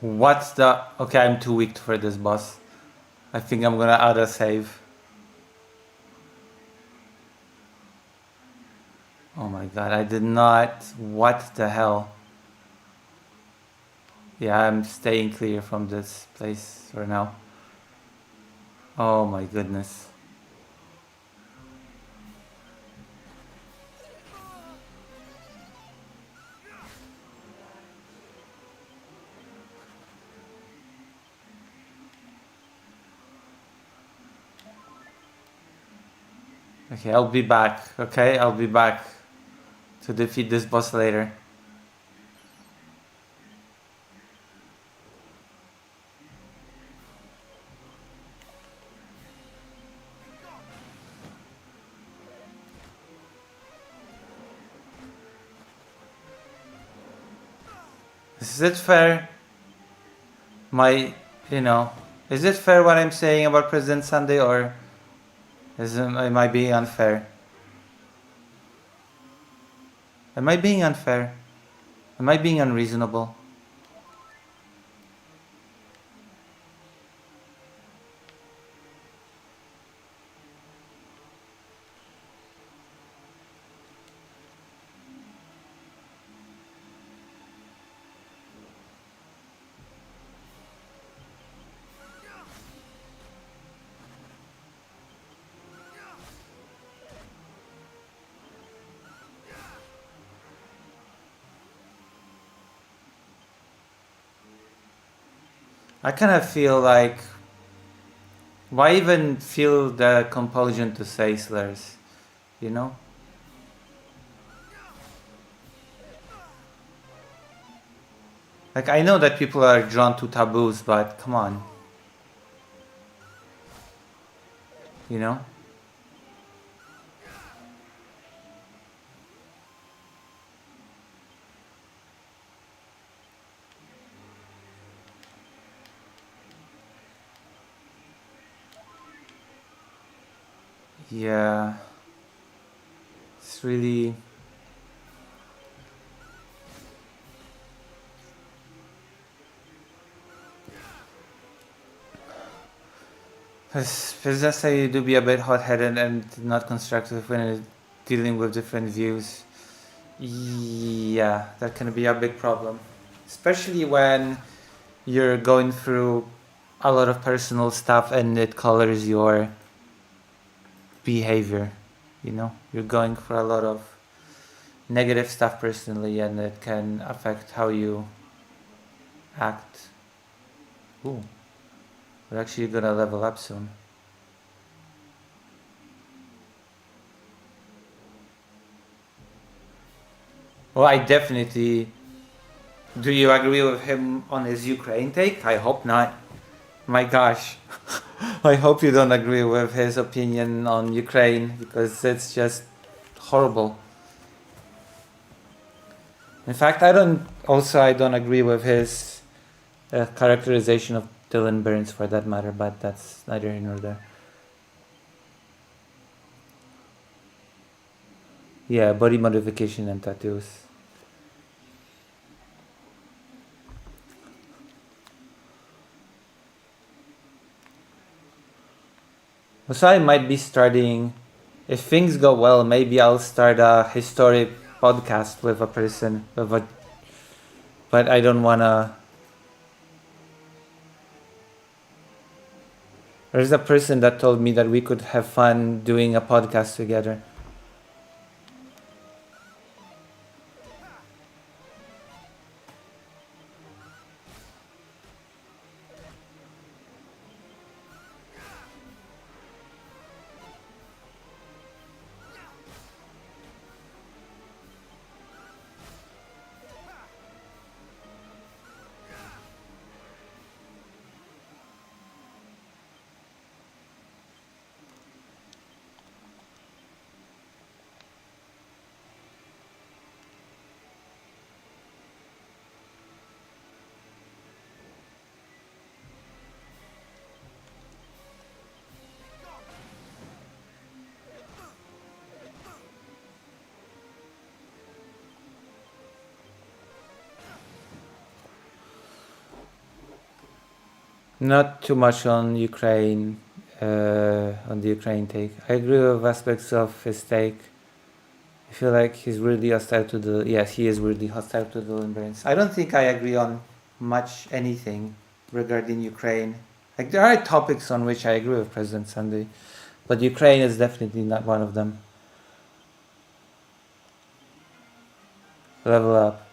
What's the... Okay, I'm too weak for this boss. I think I'm gonna auto save. Oh my god, I did not... What the hell? Yeah, I'm staying clear from this place for now. Oh my goodness. Okay, I'll be back. Okay, I'll be back to defeat this boss later. Is it fair? Is it fair what I'm saying about President Sunday, or am I being unfair? Am I being unfair? Am I being unreasonable? I kind of feel like, why even feel the compulsion to say slurs, you know? Like, I know that people are drawn to taboos, but come on. You know? Yeah. It's really... Possessed you do be a bit hot-headed and not constructive when dealing with different views. Yeah, that can be a big problem. Especially when you're going through a lot of personal stuff and it colors your behavior. You know, you're going for a lot of negative stuff personally, and it can affect how you act. Ooh, we're actually gonna level up soon. Well, I definitely... Do you agree with him on his Ukraine take? I hope not. My gosh. I hope you don't agree with his opinion on Ukraine, because it's just horrible. In fact, I don't agree with his characterization of Dylan Burns for that matter, but that's neither here nor there. Yeah, body modification and tattoos. So I might be starting, if things go well, maybe I'll start a history podcast with a person, but I don't wanna... There's a person that told me that we could have fun doing a podcast together. Not too much on Ukraine, on the Ukraine take. I agree with aspects of his take. I feel like he's really hostile to the. Yes, he is really hostile to the liberals. I don't think I agree on much anything regarding Ukraine. Like there are topics on which I agree with President Sunday, but Ukraine is definitely not one of them. Level up.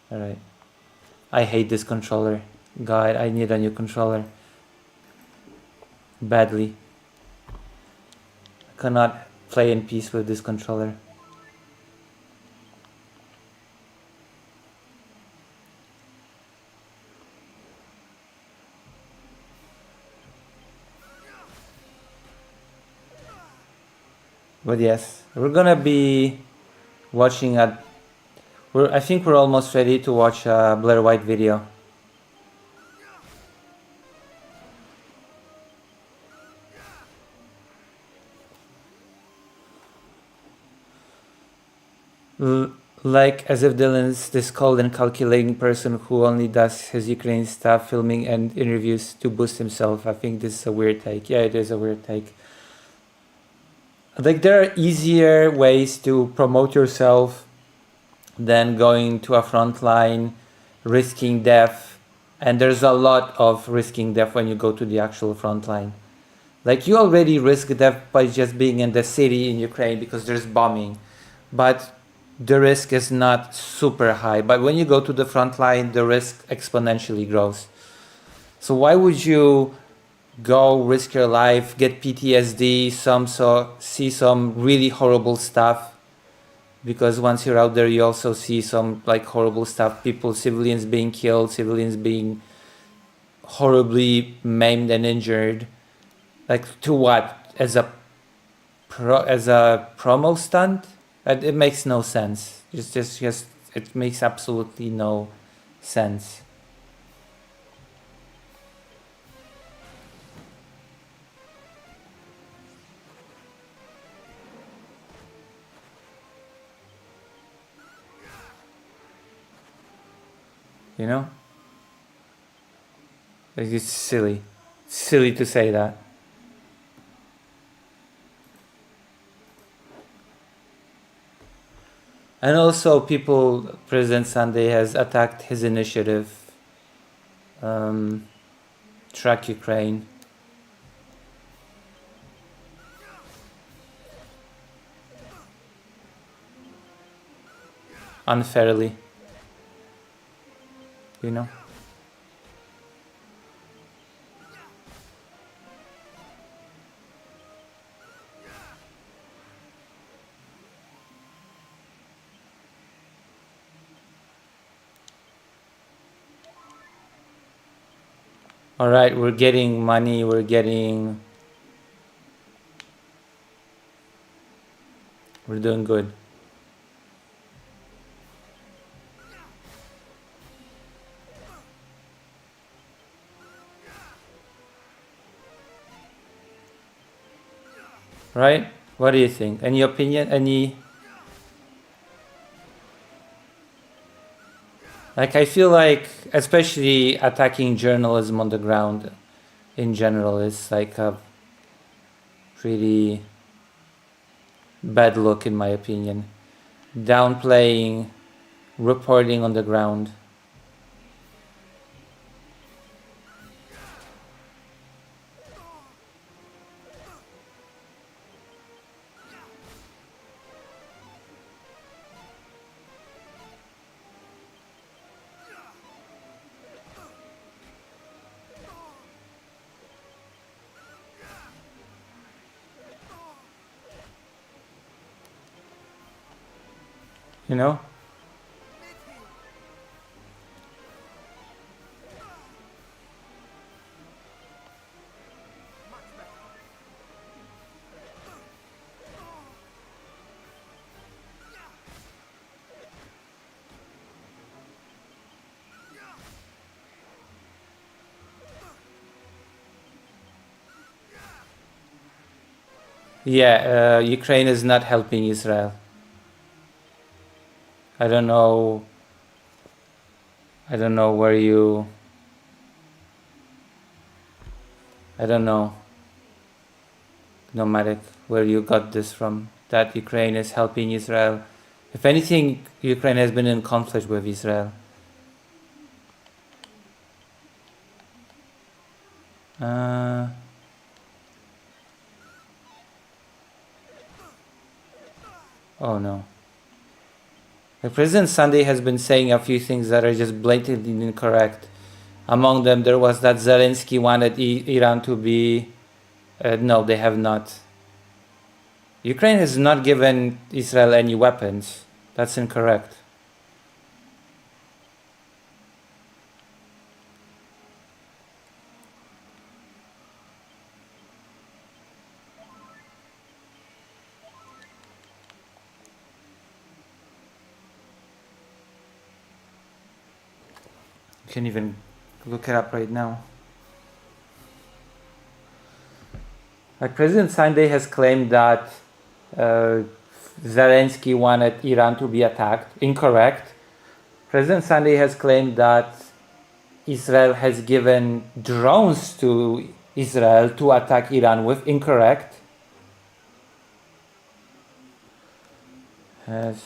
Alright. I hate this controller. God, I need a new controller. Badly. I cannot play in peace with this controller. But yes, we're gonna be watching a. I think we're almost ready to watch a Blaire White video. Like as if Dylan's this cold and calculating person who only does his Ukraine stuff, filming and interviews to boost himself. I think this is a weird take. Yeah, it is a weird take. Like there are easier ways to promote yourself than going to a front line, risking death, and there's a lot of risking death when you go to the actual front line. Like you already risk death by just being in the city in Ukraine because there's bombing, but the risk is not super high. But when you go to the front line, the risk exponentially grows. So why would you go risk your life, get PTSD, see some really horrible stuff? Because once you're out there, you also see some like horrible stuff. Civilians being killed, civilians being horribly maimed and injured. Like to what? As a promo stunt? It makes no sense. It makes absolutely no sense. You know? Like it's silly. It's silly to say that. And also President Sunday has attacked his initiative, Track Ukraine. Unfairly. You know? Alright, we're getting money, we're doing good. Right? What do you think? Any opinion? Like I feel like especially attacking journalism on the ground in general is like a pretty bad look in my opinion. Downplaying reporting on the ground. You know? Yeah, Ukraine is not helping Israel. I don't know I don't know where you... I don't know, Nomadic, where you got this from, that Ukraine is helping Israel. If anything, Ukraine has been in conflict with Israel. Oh no. President Sunday has been saying a few things that are just blatantly incorrect. Among them, there was that Zelensky wanted Iran to be... no, they have not. Ukraine has not given Israel any weapons. That's incorrect. You can even look it up right now. President Sunday has claimed that Zelensky wanted Iran to be attacked. Incorrect. President Sunday has claimed that Israel has given drones to Israel to attack Iran with. Incorrect. Has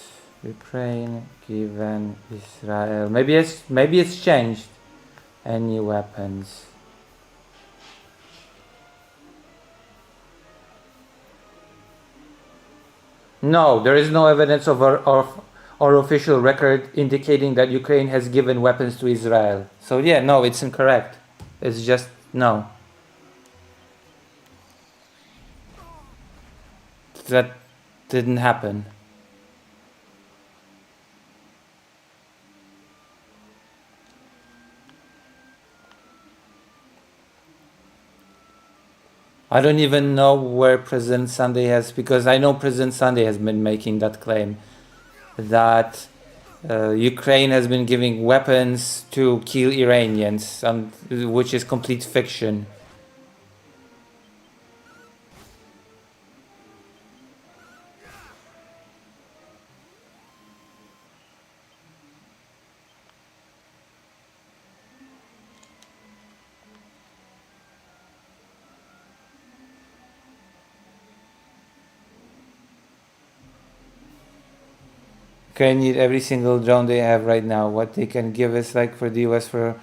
Ukraine given Israel... Maybe it's changed. Any weapons? No, there is no evidence or official record indicating that Ukraine has given weapons to Israel. So yeah, no, it's incorrect. It's just no. That didn't happen. I don't even know where President Sunday has, because I know President Sunday has been making that claim that Ukraine has been giving weapons to kill Iranians, which is complete fiction. Ukraine need every single drone they have right now. What they can give us, like for the US, for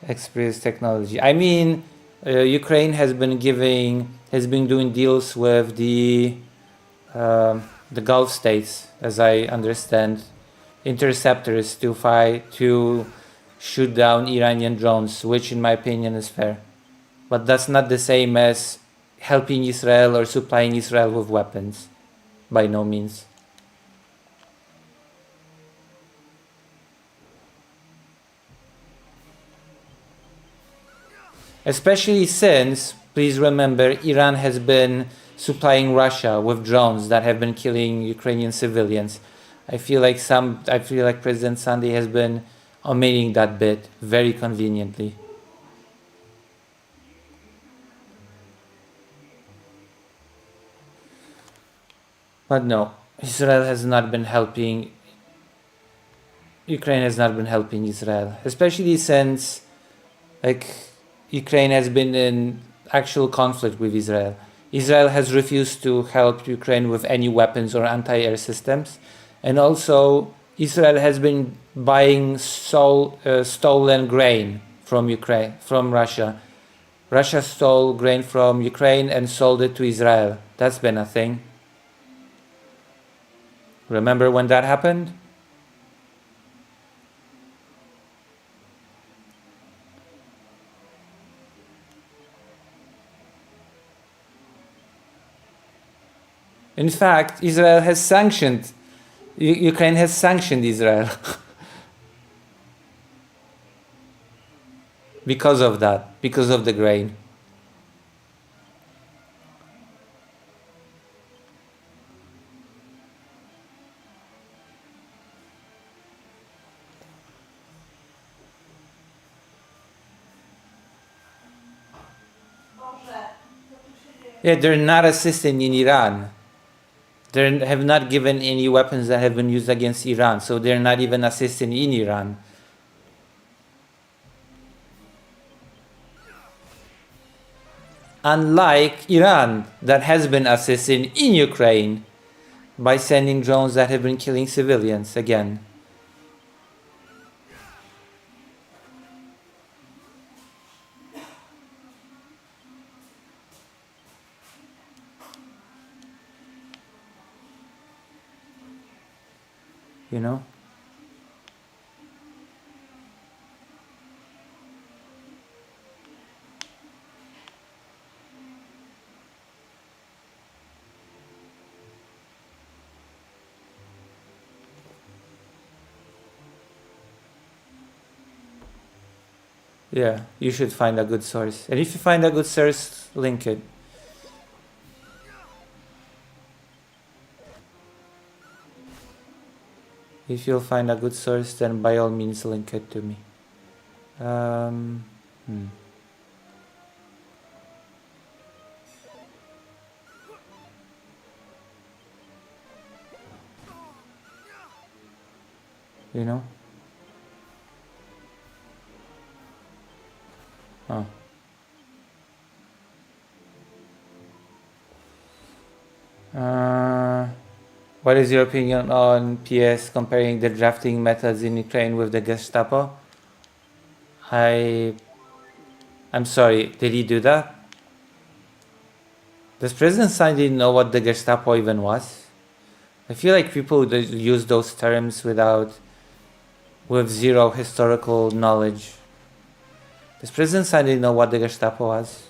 express technology. I mean, Ukraine has been doing deals with the Gulf states, as I understand, interceptors to shoot down Iranian drones, which in my opinion is fair. But that's not the same as helping Israel or supplying Israel with weapons, by no means. Especially since, please remember, Iran has been supplying Russia with drones that have been killing Ukrainian civilians. I feel like President Sunday has been omitting that bit very conveniently. But no, Israel has not been helping. Ukraine has not been helping Israel, especially since, Ukraine has been in actual conflict with Israel. Israel has refused to help Ukraine with any weapons or anti-air systems. And also, Israel has been buying stolen grain from Russia. Russia stole grain from Ukraine and sold it to Israel. That's been a thing. Remember when that happened? In fact, Israel has sanctioned, Ukraine has sanctioned Israel because of that, because of the grain. Yeah, they're not assisting in Iran. They have not given any weapons that have been used against Iran, so they're not even assisting in Iran. Unlike Iran, that has been assisting in Ukraine by sending drones that have been killing civilians again. You know? Yeah, you should find a good source. And if you find a good source, link it. If you'll find a good source, then by all means link it to me. Hmm. You know? Oh. What is your opinion on PS comparing the drafting methods in Ukraine with the Gestapo? I'm sorry, did he do that? Does President Sandi know what the Gestapo even was? I feel like people use those terms with zero historical knowledge. Does President Sandi know what the Gestapo was?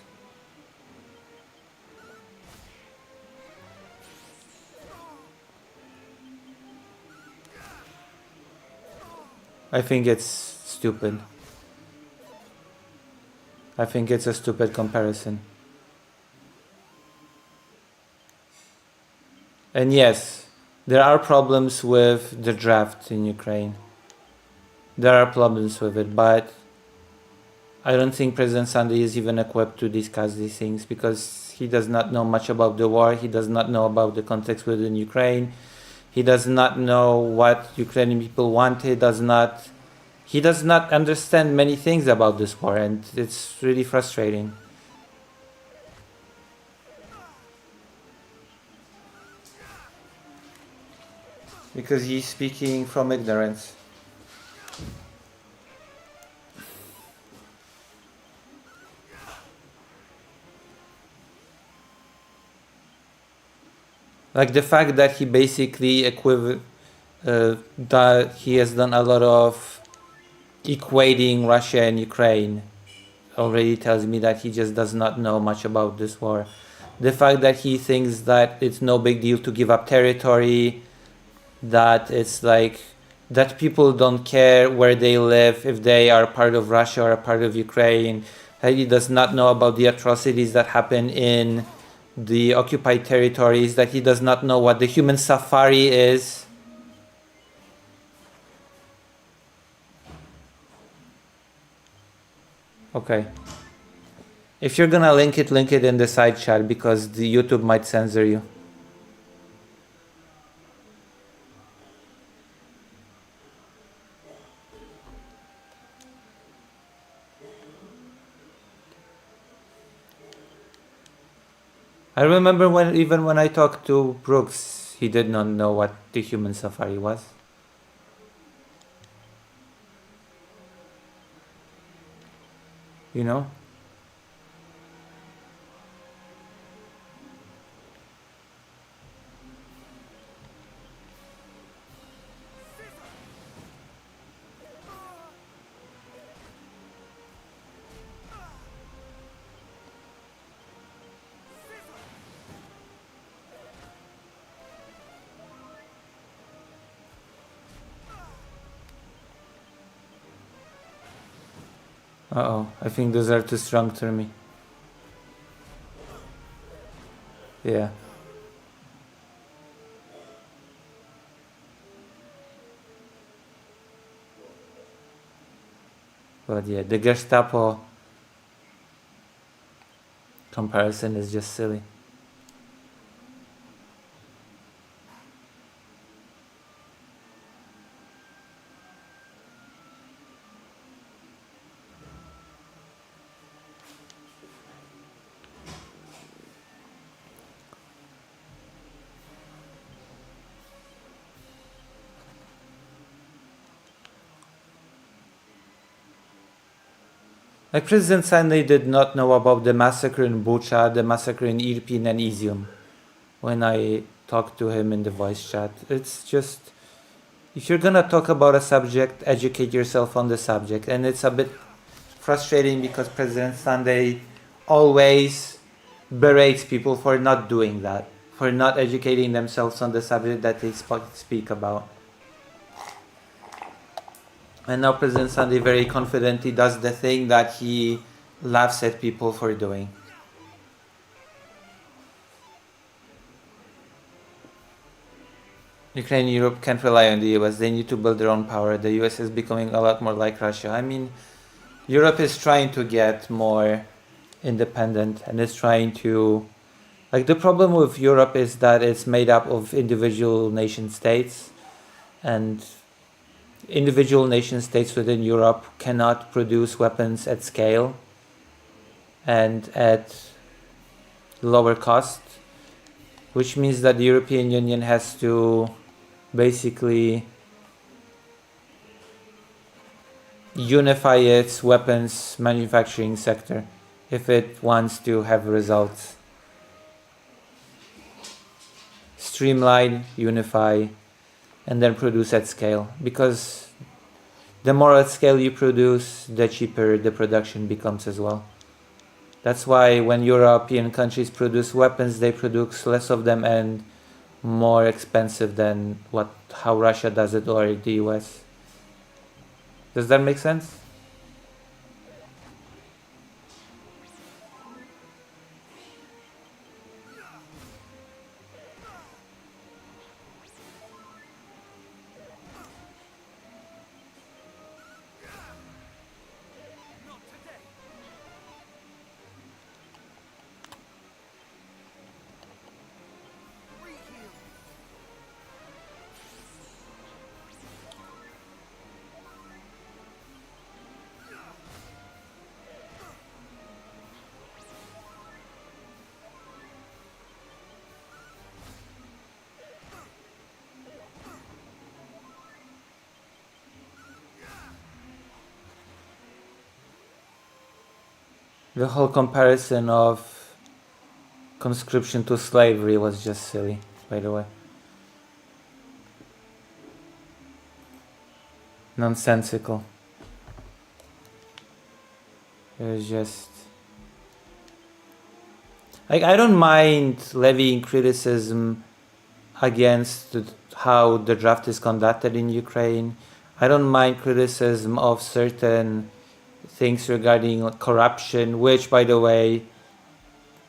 I think it's stupid. I think it's a stupid comparison. And yes, there are problems with the draft in Ukraine. There are problems with it, but I don't think President Sandi is even equipped to discuss these things because he does not know much about the war. He does not know about the context within Ukraine. He does not know what Ukrainian people want. He does not understand many things about this war, and it's really frustrating. Because he's speaking from ignorance. Like the fact that he basically that he has done a lot of equating Russia and Ukraine already tells me that he just does not know much about this war. The fact that he thinks that it's no big deal to give up territory, that it's like that people don't care where they live if they are part of Russia or a part of Ukraine, that he does not know about the atrocities that happen in the occupied territories, that he does not know what the human safari is. Okay. If you're gonna link it in the side chat because the YouTube might censor you. I remember when I talked to Brooks, he did not know what the human safari was. You know? Uh-oh, I think those are too strong for me. Yeah. But yeah, the Gestapo comparison is just silly. Like President Sunday did not know about the massacre in Bucha, the massacre in Irpin and Izium when I talked to him in the voice chat. It's just, if you're gonna talk about a subject, educate yourself on the subject. And it's a bit frustrating because President Sunday always berates people for not doing that, for not educating themselves on the subject that they speak about. And now President Sunday very confidently does the thing that he laughs at people for doing. Ukraine and Europe can't rely on the US. They need to build their own power. The US is becoming a lot more like Russia. I mean, Europe is trying to get more independent and is trying to... Like, the problem with Europe is that it's made up of individual nation states, and individual nation states within Europe cannot produce weapons at scale and at lower cost, which means that the European Union has to basically unify its weapons manufacturing sector if it wants to have results. Streamline, unify, and then produce at scale, because the more at scale you produce, the cheaper the production becomes as well. That's why when European countries produce weapons, they produce less of them and more expensive than how Russia does it or the US. Does that make sense? Not today. Reheal. The whole comparison of conscription to slavery was just silly, by the way. Nonsensical. It was just... Like, I don't mind levying criticism against how the draft is conducted in Ukraine. I don't mind criticism of certain things regarding corruption, which, by the way,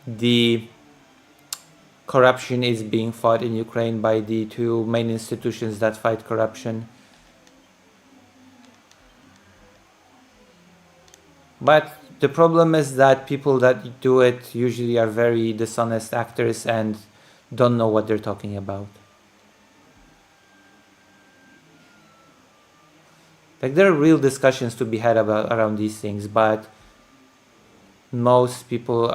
the corruption is being fought in Ukraine by the two main institutions that fight corruption. But the problem is that people that do it usually are very dishonest actors and don't know what they're talking about. Like, there are real discussions to be had around these things, but most people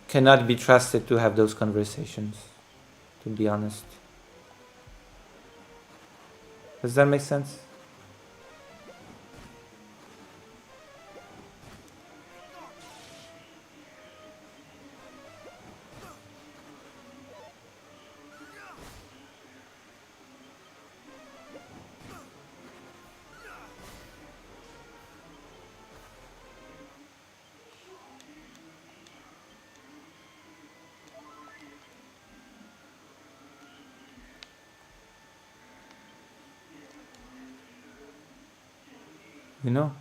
cannot be trusted to have those conversations, to be honest. Does that make sense? You know?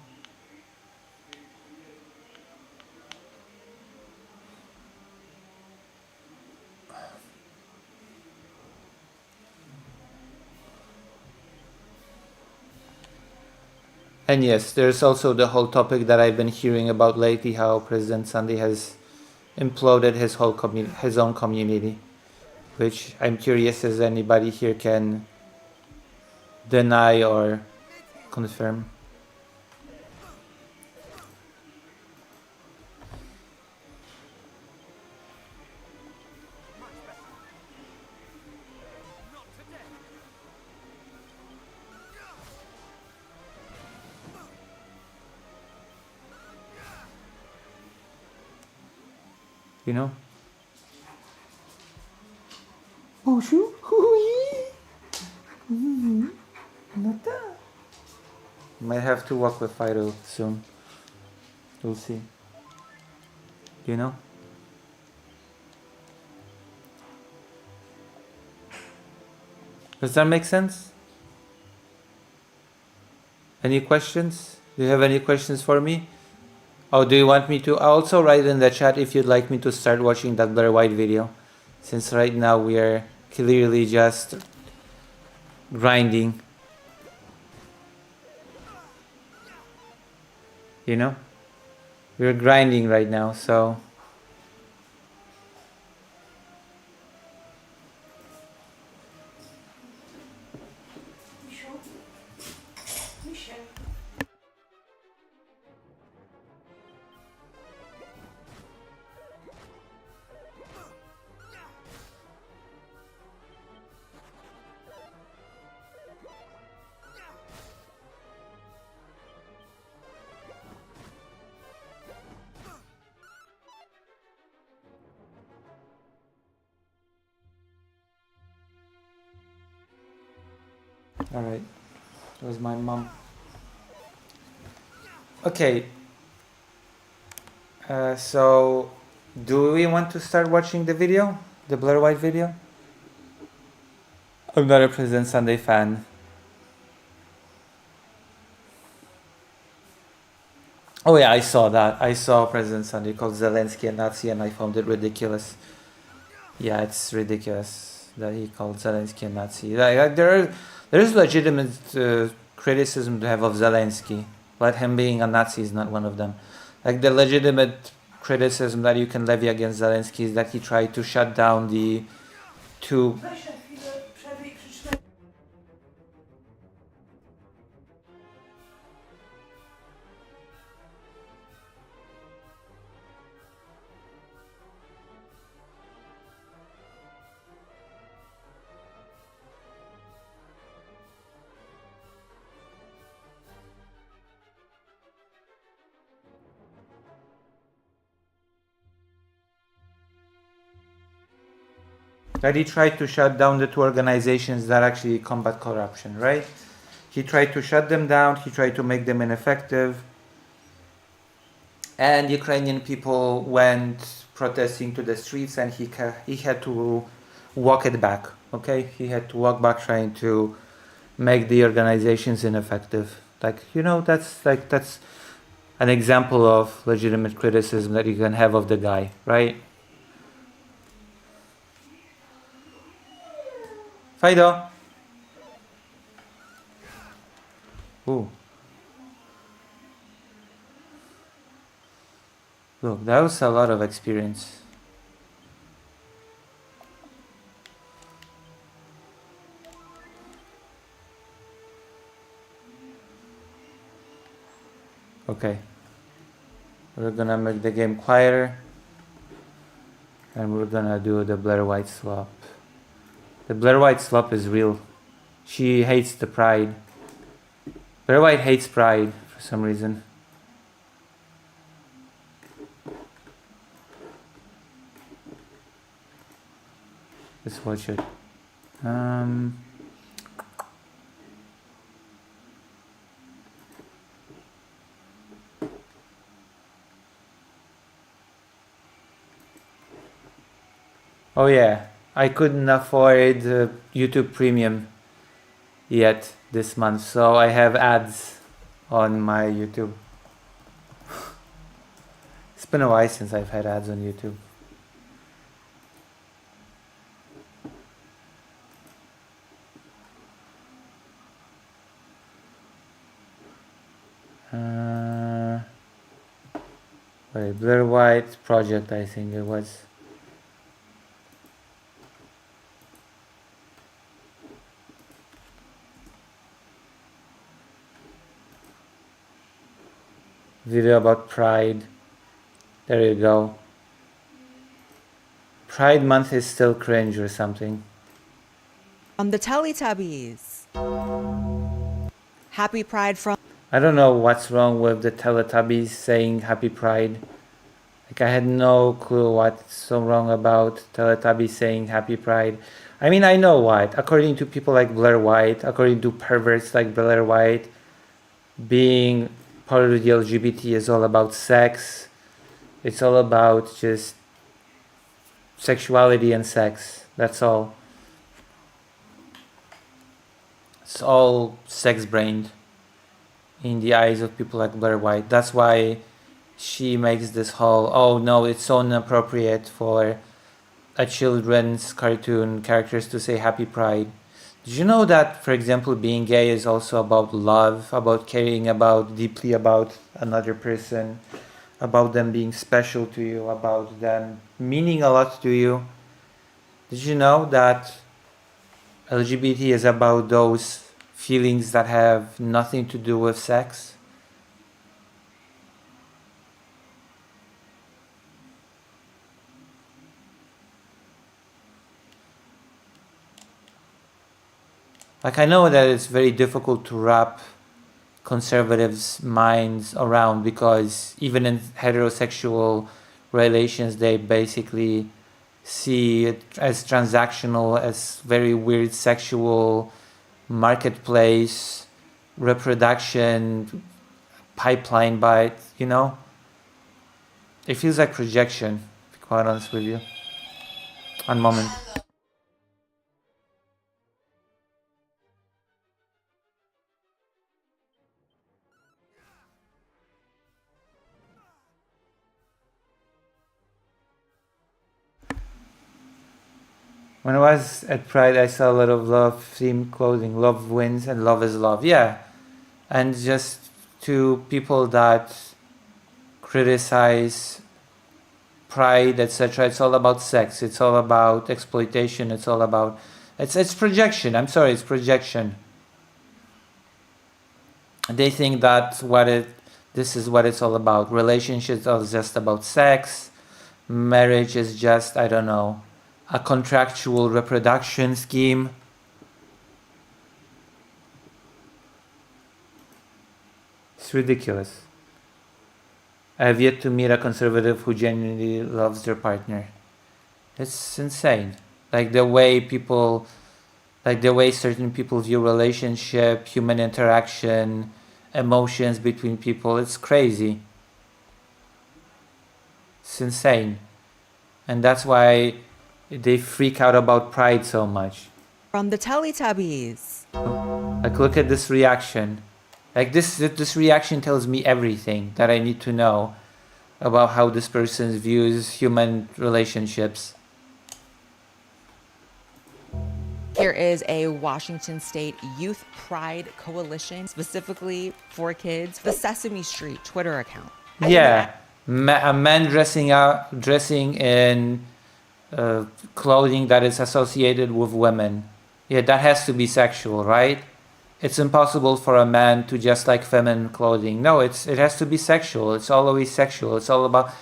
And yes, there's also the whole topic that I've been hearing about lately, how President Sunday has imploded his own community, which I'm curious if anybody here can deny or confirm. Not today. You know? Bonjour. Might have to walk with Fido soon. We'll see. You know? Does that make sense? Any questions? Do you have any questions for me? Oh, do you want me to also write in the chat if you'd like me to start watching that Blaire White video? Since right now we are clearly just grinding. You know? We're grinding right now, so... Alright, that was my mom. Okay, so do we want to start watching the video? The Blaire White video? I'm not a President Sunday fan. Oh yeah, I saw that. I saw President Sunday called Zelensky a Nazi and I found it ridiculous. Yeah, it's ridiculous that he called Zelensky a Nazi. Like there's legitimate criticism to have of Zelensky, but him being a Nazi is not one of them. Like the legitimate criticism that you can levy against Zelensky is that he tried to shut down the two... that he tried to shut down the two organizations that actually combat corruption, right? He tried to shut them down, he tried to make them ineffective, and Ukrainian people went protesting to the streets and he had to walk it back, okay? He had to walk back trying to make the organizations ineffective. Like, you know, that's an example of legitimate criticism that you can have of the guy, right? Fido. Ooh. Look, that was a lot of experience. Okay. We're gonna make the game quieter. And we're gonna do the Blaire White swap. The Blaire White swap is real. She hates the pride. Blaire White hates pride for some reason. Let's watch it. Oh yeah, I couldn't afford YouTube Premium yet this month, so I have ads on my YouTube. It's been a while since I've had ads on YouTube. Wait, Blaire White project, I think it was. Video about Pride. There you go. Pride Month is still cringe or something. The Teletubbies. Happy Pride from... I don't know what's wrong with the Teletubbies saying Happy Pride. Like I had no clue what's so wrong about Teletubbies saying Happy Pride. I mean, I know what. According to people like Blaire White, according to perverts like Blaire White, being part of the LGBT is all about sex. It's all about just sexuality and sex. That's all. It's all sex-brained in the eyes of people like Blaire White. That's why she makes this whole, oh no, it's so inappropriate for a children's cartoon characters to say Happy Pride. Did you know that, for example, being gay is also about love, about caring about deeply about another person, about them being special to you, about them meaning a lot to you? Did you know that LGBT is about those feelings that have nothing to do with sex? Like, I know that it's very difficult to wrap conservatives' minds around, because even in heterosexual relations, they basically see it as transactional, as very weird sexual marketplace, reproduction, pipeline bite, you know? It feels like projection, to be quite honest with you. One moment. When I was at Pride, I saw a lot of love-themed clothing. Love wins and love is love. Yeah. And just to people that criticize Pride, etc., it's all about sex. It's all about exploitation. It's all about... It's projection. I'm sorry, it's projection. They think that this is what it's all about. Relationships are just about sex. Marriage is just, I don't know, a contractual reproduction scheme. It's ridiculous. I have yet to meet a conservative who genuinely loves their partner. It's insane. Like the way certain people view relationship, human interaction, emotions between people, it's crazy. It's insane. And that's why they freak out about Pride so much. From the Teletubbies. Like, look at this reaction. Like, this reaction tells me everything that I need to know about how this person views human relationships. Here is a Washington State Youth Pride Coalition, specifically for kids, the Sesame Street Twitter account. Yeah, a man dressing in clothing that is associated with women. Yeah, that has to be sexual, right? It's impossible for a man to just like feminine clothing. No, it has to be sexual. It's always sexual. It's all about,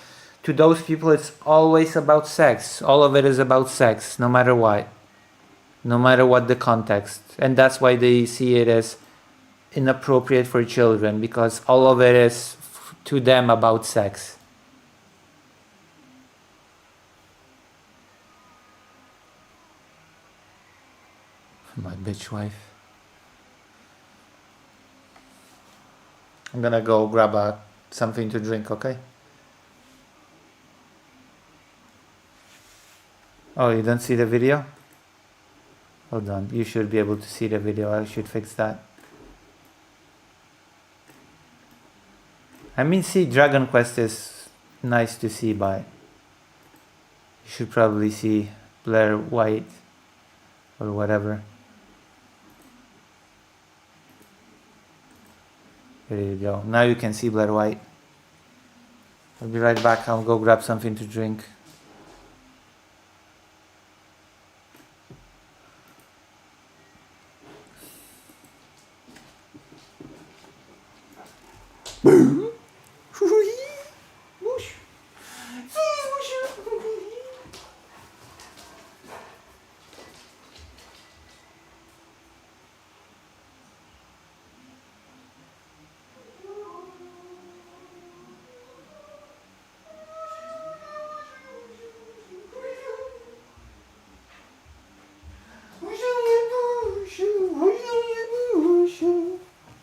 to those people, it's always about sex. All of it is about sex, no matter what. No matter what the context. And that's why they see it as inappropriate for children, because all of it is to them about sex. My bitch wife. I'm gonna go grab something to drink, okay? Oh, you don't see the video? Hold on, you should be able to see the video. I should fix that. I mean, see, Dragon Quest is nice to see, but you should probably see Blaire White or whatever. There you go. Now you can see Blaire White. I'll be right back. I'll go grab something to drink.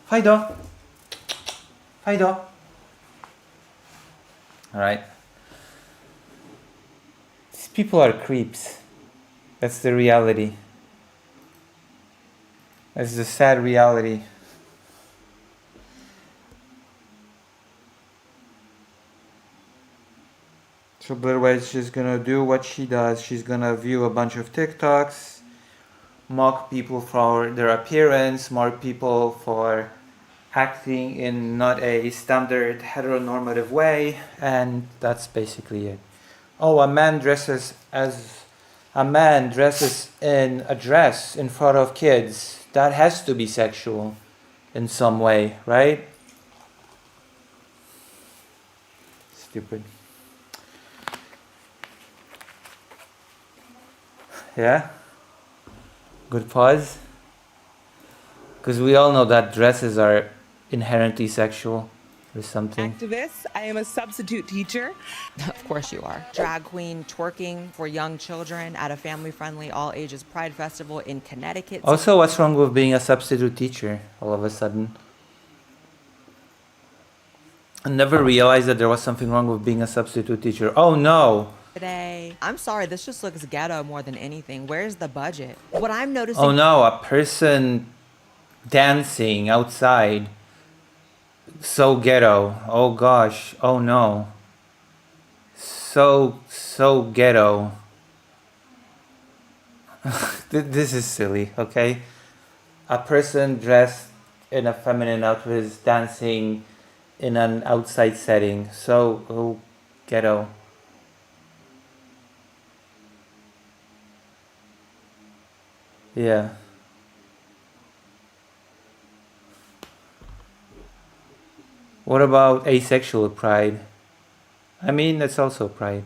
Fido. Fido. Alright. These people are creeps. That's the reality. That's the sad reality. So Blaire White's just gonna do what she does. She's gonna view a bunch of TikToks, mock people for their appearance, mock people for acting in not a standard heteronormative way, and that's basically it. Oh, a man dresses in a dress in front of kids. That has to be sexual in some way, right? Stupid. Yeah? Good pause? Because we all know that dresses are inherently sexual or something. Activist. I am a substitute teacher. Of course you are. Drag queen twerking for young children at a family-friendly all-ages pride festival in Connecticut. Also, what's wrong with being a substitute teacher all of a sudden? I never realized that there was something wrong with being a substitute teacher. Oh no! Today. I'm sorry, this just looks ghetto more than anything. Where's the budget? What I'm noticing. Oh no, a person dancing outside. So ghetto. Oh gosh. Oh no. So ghetto. This is silly, okay? A person dressed in a feminine outfit is dancing in an outside setting. So ghetto. Yeah. What about asexual pride? I mean, that's also pride.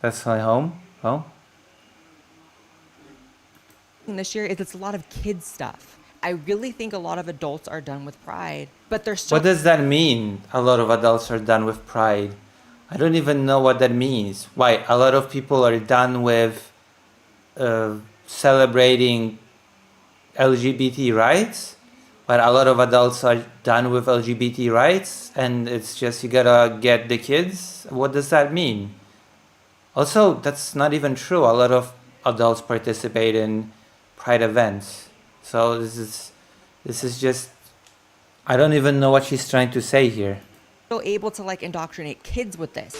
That's my home. Oh? This year is it's a lot of kids stuff. I really think a lot of adults are done with pride, but they're still. What does that mean? A lot of adults are done with pride. I don't even know what that means. Why? A lot of people are done with celebrating LGBT rights, but a lot of adults are done with LGBT rights, and it's just you gotta get the kids. What does that mean? Also, that's not even true. A lot of adults participate in pride events. So this is just, I don't even know what she's trying to say here. Still able to like indoctrinate kids with this.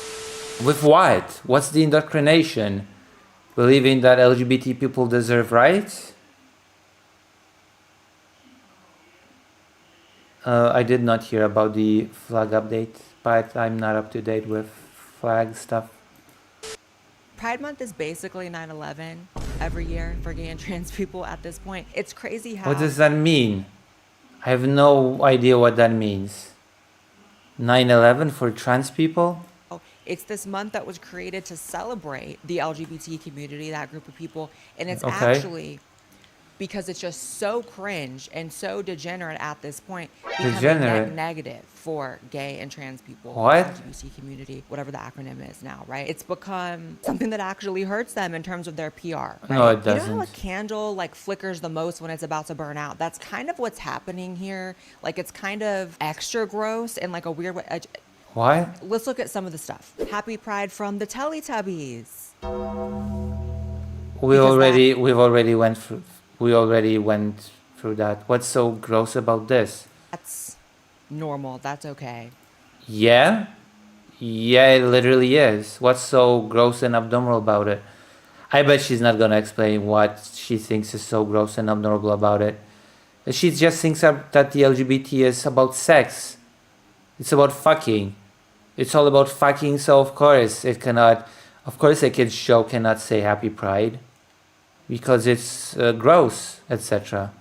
With what? What's the indoctrination? Believing that LGBT people deserve rights? I did not hear about the flag update, but I'm not up to date with flag stuff. Pride Month is basically 9/11 every year for gay and trans people at this point. It's crazy how. What does that mean? I have no idea what that means. 9/11 for trans people? It's this month that was created to celebrate the LGBT community, that group of people. And it's Okay. actually because it's just so cringe and so degenerate at this point, becoming Degenerate? negative for gay and trans people. What? LGBT community, whatever the acronym is now, right? It's become something that actually hurts them in terms of their PR. Right? No, it You know how a doesn't. candle like flickers the most when it's about to burn out? That's kind of what's happening here. Like it's kind of extra gross and like a weird way. What? Let's look at some of the stuff. Happy Pride from the Teletubbies. We already went through that. What's so gross about this? That's normal. That's okay. Yeah? Yeah, it literally is. What's so gross and abnormal about it? I bet she's not gonna explain what she thinks is so gross and abnormal about it. She just thinks that the LGBT is about sex. It's about fucking. It's all about fucking, so of course a kid's show cannot say Happy Pride. Because it's gross, etc.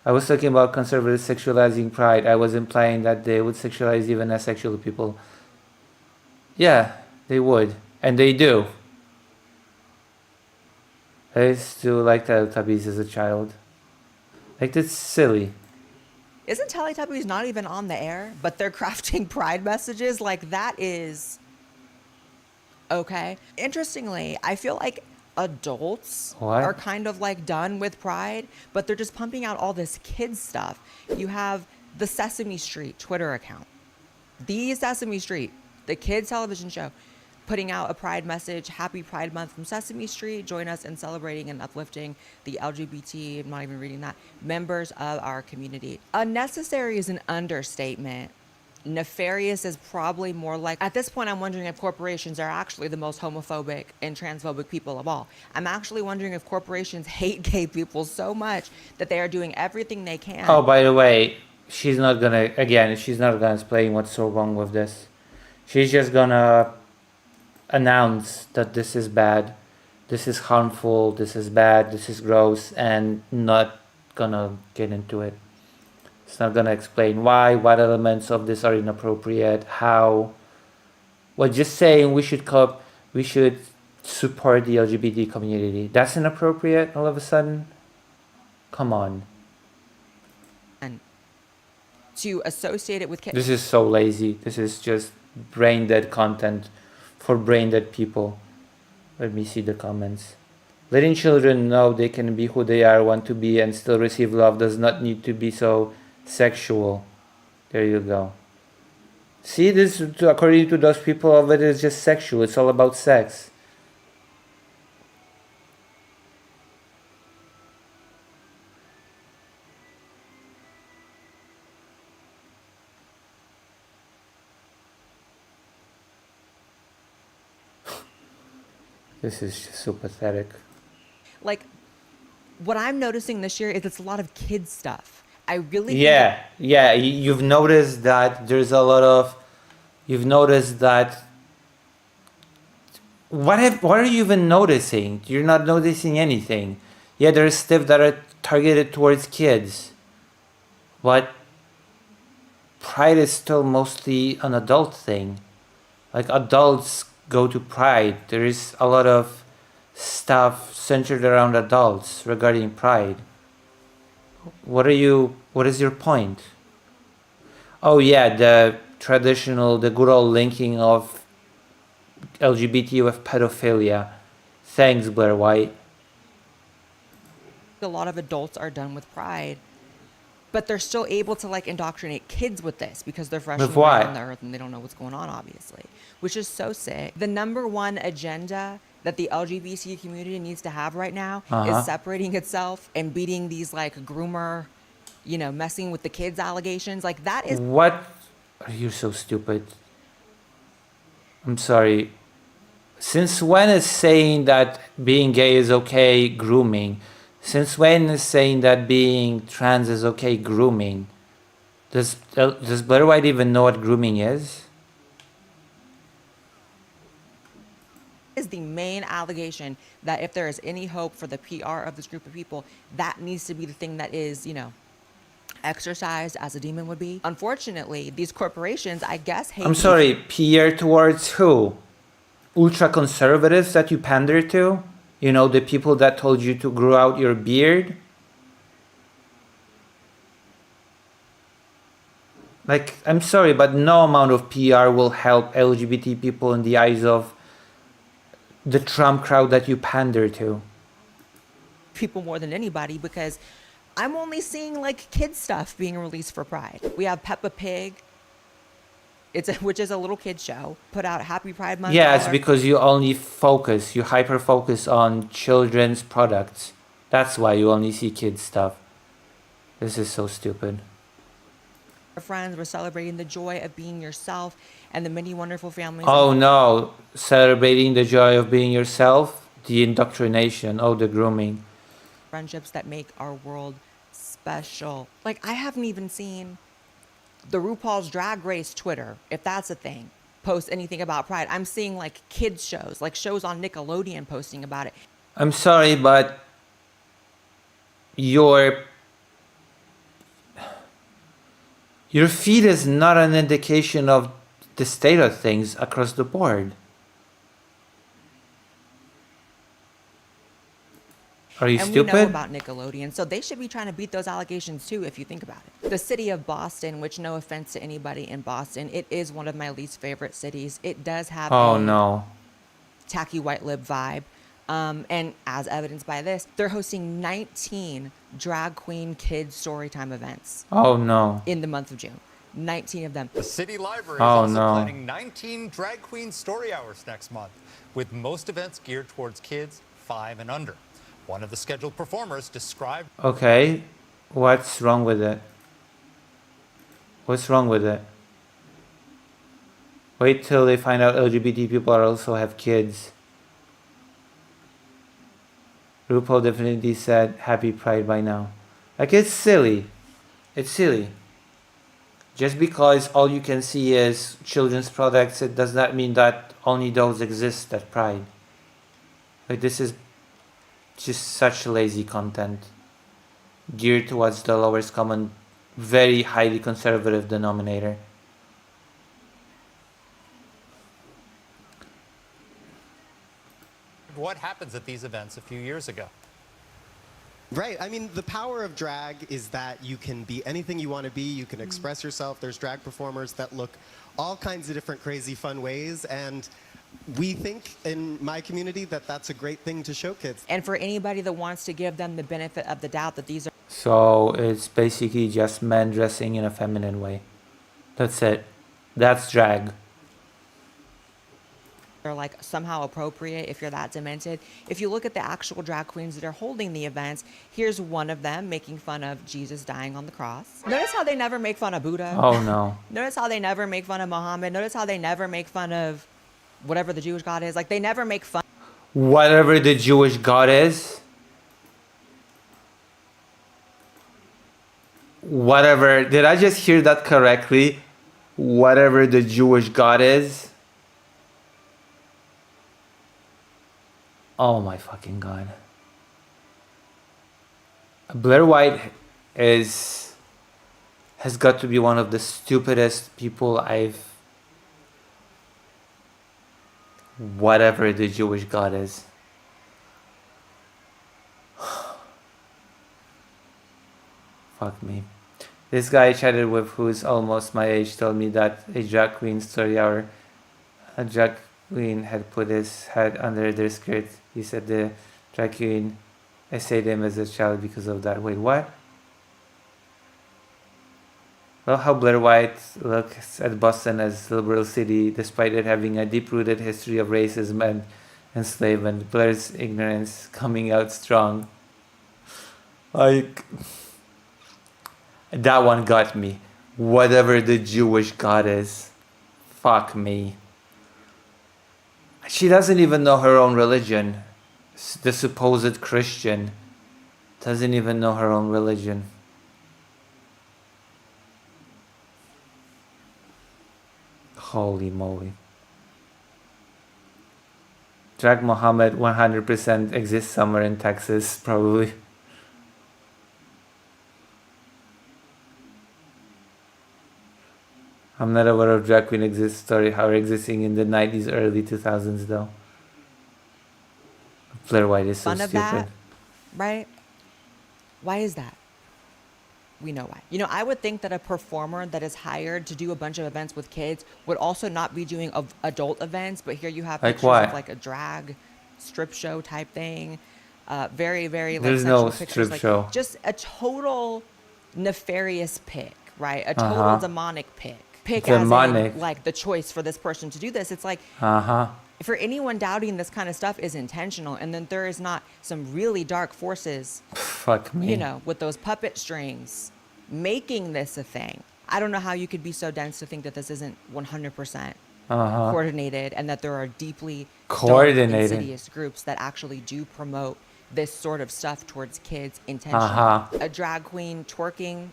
I was talking about conservatives sexualizing pride. I was implying that they would sexualize even asexual people. Yeah, they would. And they do. I used to like Teletubbies as a child. Like, that's silly. Isn't Teletubbies not even on the air, but they're crafting pride messages? Like, that is okay. Interestingly, I feel like adults What? are kind of like done with Pride, but they're just pumping out all this kids stuff. You have the Sesame Street Twitter account, the Sesame Street, the kids television show, putting out a Pride message. Happy Pride Month from Sesame Street. Join us in celebrating and uplifting the LGBT, I'm not even reading that, members of our community. Unnecessary is an understatement. Nefarious is probably more like, at this point, I'm wondering if corporations are actually the most homophobic and transphobic people of all. I'm actually wondering if corporations hate gay people so much that they are doing everything they can. Oh, by the way, she's not gonna explain what's so wrong with this. She's just gonna announce that this is bad, this is harmful, this is bad, this is gross, and not gonna get into it. It's not gonna explain why, what elements of this are inappropriate, how. Well, just saying we should support the LGBT community. That's inappropriate all of a sudden? Come on. And to associate it with kids. This is so lazy. This is just brain dead content for brain dead people. Let me see the comments. Letting children know they can be who they are, want to be, and still receive love does not need to be so sexual. There you go. See, this, according to those people of it, is just sexual. It's all about sex. This is just so pathetic. Like, what I'm noticing this year is it's a lot of kids stuff. I really think Yeah. You've noticed that there's a lot of. You've noticed that. What are you even noticing? You're not noticing anything. Yeah, there's stuff that are targeted towards kids, but Pride is still mostly an adult thing. Like, adults go to Pride. There is a lot of stuff centered around adults regarding Pride. What is your point? Oh yeah, the good old linking of LGBT with pedophilia. Thanks, Blaire White. a lot of adults are done with Pride, but they're still able to like indoctrinate kids with this because they're fresh With and what? on the earth and they don't know what's going on, obviously, which is so sick. The number one agenda that the LGBT community needs to have right now is separating itself and beating these like groomer, messing with the kids allegations. Like that is What? Are you so stupid? I'm sorry. Since when is saying that being gay is okay grooming? Since when is saying that being trans is okay grooming? Does Blaire White even know what grooming is? the main allegation that if there is any hope for the PR of this group of people, that needs to be the thing that is, exercised as a demon would be. Unfortunately, these corporations, I guess, hate. I'm sorry, PR towards who? Ultra conservatives that you pander to? The people that told you to grow out your beard? Like, I'm sorry, but no amount of PR will help LGBT people in the eyes of the Trump crowd that you pander to. people more than anybody because I'm only seeing like kids stuff being released for Pride. We have Peppa Pig, which is a little kid show, put out Happy Pride Month. Yeah, it's because you hyper focus on children's products. That's why you only see kids stuff. This is so stupid. Our friends were celebrating the joy of being yourself and the many wonderful families. Oh no, celebrating the joy of being yourself, the indoctrination, the grooming. Friendships that make our world special. Like I haven't even seen the RuPaul's Drag Race Twitter, if that's a thing, post anything about Pride. I'm seeing like kids shows, like shows on Nickelodeon posting about it. I'm sorry, but your feed is not an indication of the state of things across the board. Are you stupid? We know about Nickelodeon, so they should be trying to beat those allegations too, if you think about it. The city of Boston, which no offense to anybody in Boston, it is one of my least favorite cities. It does have no. tacky white lib vibe. And as evidenced by this, they're hosting 19 drag queen kids storytime events Oh no. in the month of June. 19 of them. The City Library is Oh, also no. planning 19 drag queen story hours next month, with most events geared towards kids 5 and under. One of the scheduled performers described Okay. What's wrong with it? What's wrong with it? Wait till they find out LGBT people also have kids. RuPaul definitely said happy Pride by now. Like, it's silly. It's silly. Just because all you can see is children's products, it does not mean that only those exist at Pride. Like, this is just such lazy content geared towards the lowest common, very highly conservative denominator. what happens at these events a few years ago. Right. I mean, the power of drag is that you can be anything you want to be. You can express yourself. There's drag performers that look all kinds of different crazy fun ways. And we think in my community that that's a great thing to show kids. And for anybody that wants to give them the benefit of the doubt that these are So it's basically just men dressing in a feminine way. That's it. That's drag. like somehow appropriate if you're that demented. If you look at the actual drag queens that are holding the events, here's one of them making fun of Jesus dying on the cross. Notice how they never make fun of Buddha. Oh no. Notice how they never make fun of Muhammad. Notice how they never make fun of whatever the Jewish God is. Like, they never make fun. Whatever the Jewish God is. Whatever. Did I just hear that correctly? Whatever the Jewish God is. Oh my fucking God. Blaire White has got to be one of the stupidest people whatever the Jewish God is. Fuck me. This guy I chatted with, who's almost my age, told me that a drag queen story hour, a drag queen had put his head under their skirt. He said the drag queen essayed him as a child because of that. Wait, what? Well, how Blaire White looks at Boston as a liberal city, despite it having a deep-rooted history of racism and enslavement. Blaire's ignorance coming out strong. Like, that one got me. Whatever the Jewish God is. Fuck me. She doesn't even know her own religion. The supposed Christian doesn't even know her own religion. Holy moly. Drag Muhammad 100% exists somewhere in Texas, probably. I'm not aware of drag queen story how existing in the 90s, early 2000s though. Blaire White is so Fun of stupid. that, right? Why is that? We know why. You know, I would think that a performer that is hired to do a bunch of events with kids would also not be doing adult events, but here you have Like pictures what? of like a drag strip show type thing. Very, very like There's sexual no pictures. strip like, show. Just a total nefarious pick, right? A total demonic pick. Pick Demonic. as in, like, the choice for this person to do this. It's like, Uh-huh. for anyone doubting this kind of stuff is intentional, and then there is not some really dark forces, Fuck me. you know, with those puppet strings making this a thing. I don't know how you could be so dense to think that this isn't 100% coordinated, and that there are deeply dark, Coordinated. insidious groups that actually do promote this sort of stuff towards kids intentionally. A drag queen twerking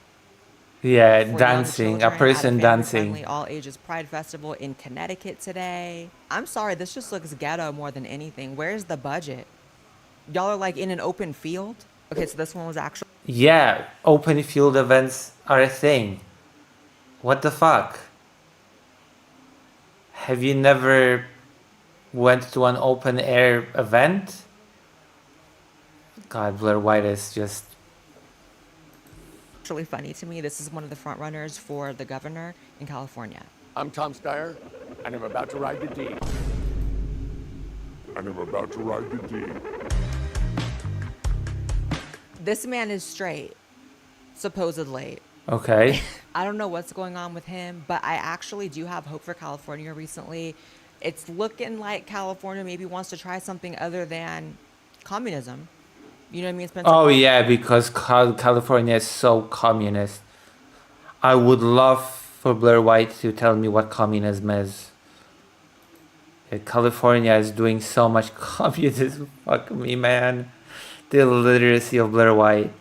Yeah, for young dancing. A children at person dancing. family-friendly all ages Pride Festival in Connecticut today. I'm sorry, this just looks ghetto more than anything. Where's the budget? Y'all are like in an open field? Okay, so this one was actually Yeah, open field events are a thing. What the fuck? Have you never went to an open air event? God, Blaire White is just... funny to me. This is one of the front runners for the governor in California. I'm Tom Steyer, and I'm about to ride the D. and am about to ride the D. This man is straight, supposedly. Okay. I don't know what's going on with him, but I actually do have hope for California recently. It's looking like California maybe wants to try something other than communism. You know what I mean, Spencer? Oh yeah, because California is so communist. I would love for Blaire White to tell me what communism is. Yeah, California is doing so much communism. Fuck me, man. The illiteracy of Blaire White.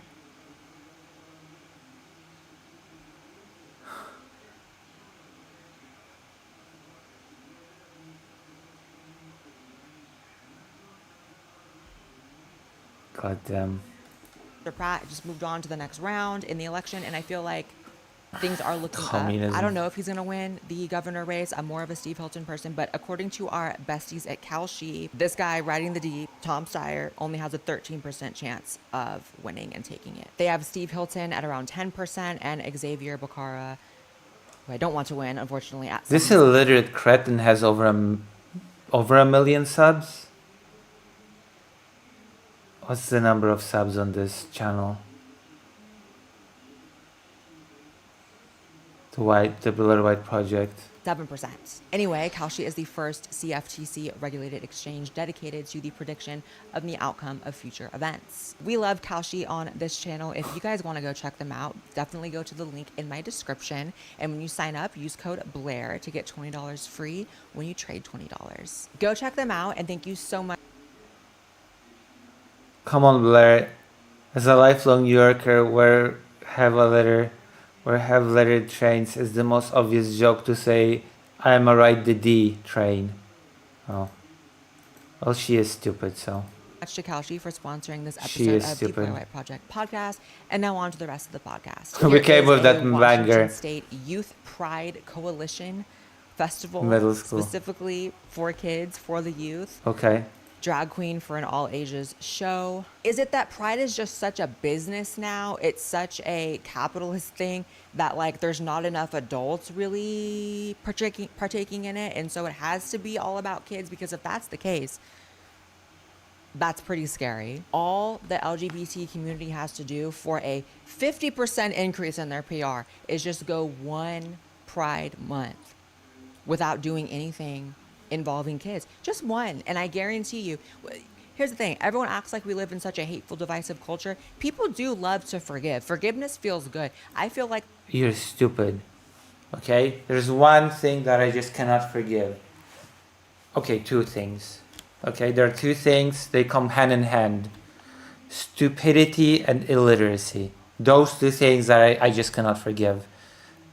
God damn. Pratt just moved on to the next round in the election, and I feel like things are looking up. Communism. I don't know if he's going to win the governor race. I'm more of a Steve Hilton person, but according to our besties at Calshi, this guy riding the D, Tom Steyer, only has a 13% chance of winning and taking it. They have Steve Hilton at around 10% and Xavier Becerra, who I don't want to win, unfortunately, at This 7%. illiterate cretin has over a million subs. What's the number of subs on this channel? The Blaire White project. 7%. Anyway, Kalshi is the first CFTC regulated exchange dedicated to the prediction of the outcome of future events. We love Kalshi on this channel. If you guys want to go check them out, definitely go to the link in my description. And when you sign up, use code Blaire to get $20 free when you trade $20. Go check them out, and thank you so much. Come on, Blaire. As a lifelong New Yorker, where have lettered trains is the most obvious joke to say, I'm a ride the D train. Oh. Well, she is stupid, so. To Kalshi for sponsoring this She episode is of the stupid. Blaire White Project podcast. And now on to the rest of the podcast. We Here came is with a that Washington banger. State Youth Pride Coalition festival, Middle school. specifically for kids, for the youth. Okay. Drag queen for an all ages show. Is it that Pride is just such a business now? It's such a capitalist thing that like there's not enough adults really partaking in it, and so it has to be all about kids, because if that's the case, that's pretty scary. All the LGBT community has to do for a 50% increase in their PR is just go one Pride month without doing anything involving kids. Just one. And I guarantee you, here's the thing. Everyone acts like we live in such a hateful, divisive culture. People do love to forgive. Forgiveness feels good. I feel like You're stupid. Okay? There's one thing that I just cannot forgive. Okay, two things. Okay, there are two things. They come hand in hand. Stupidity and illiteracy. Those two things that I just cannot forgive.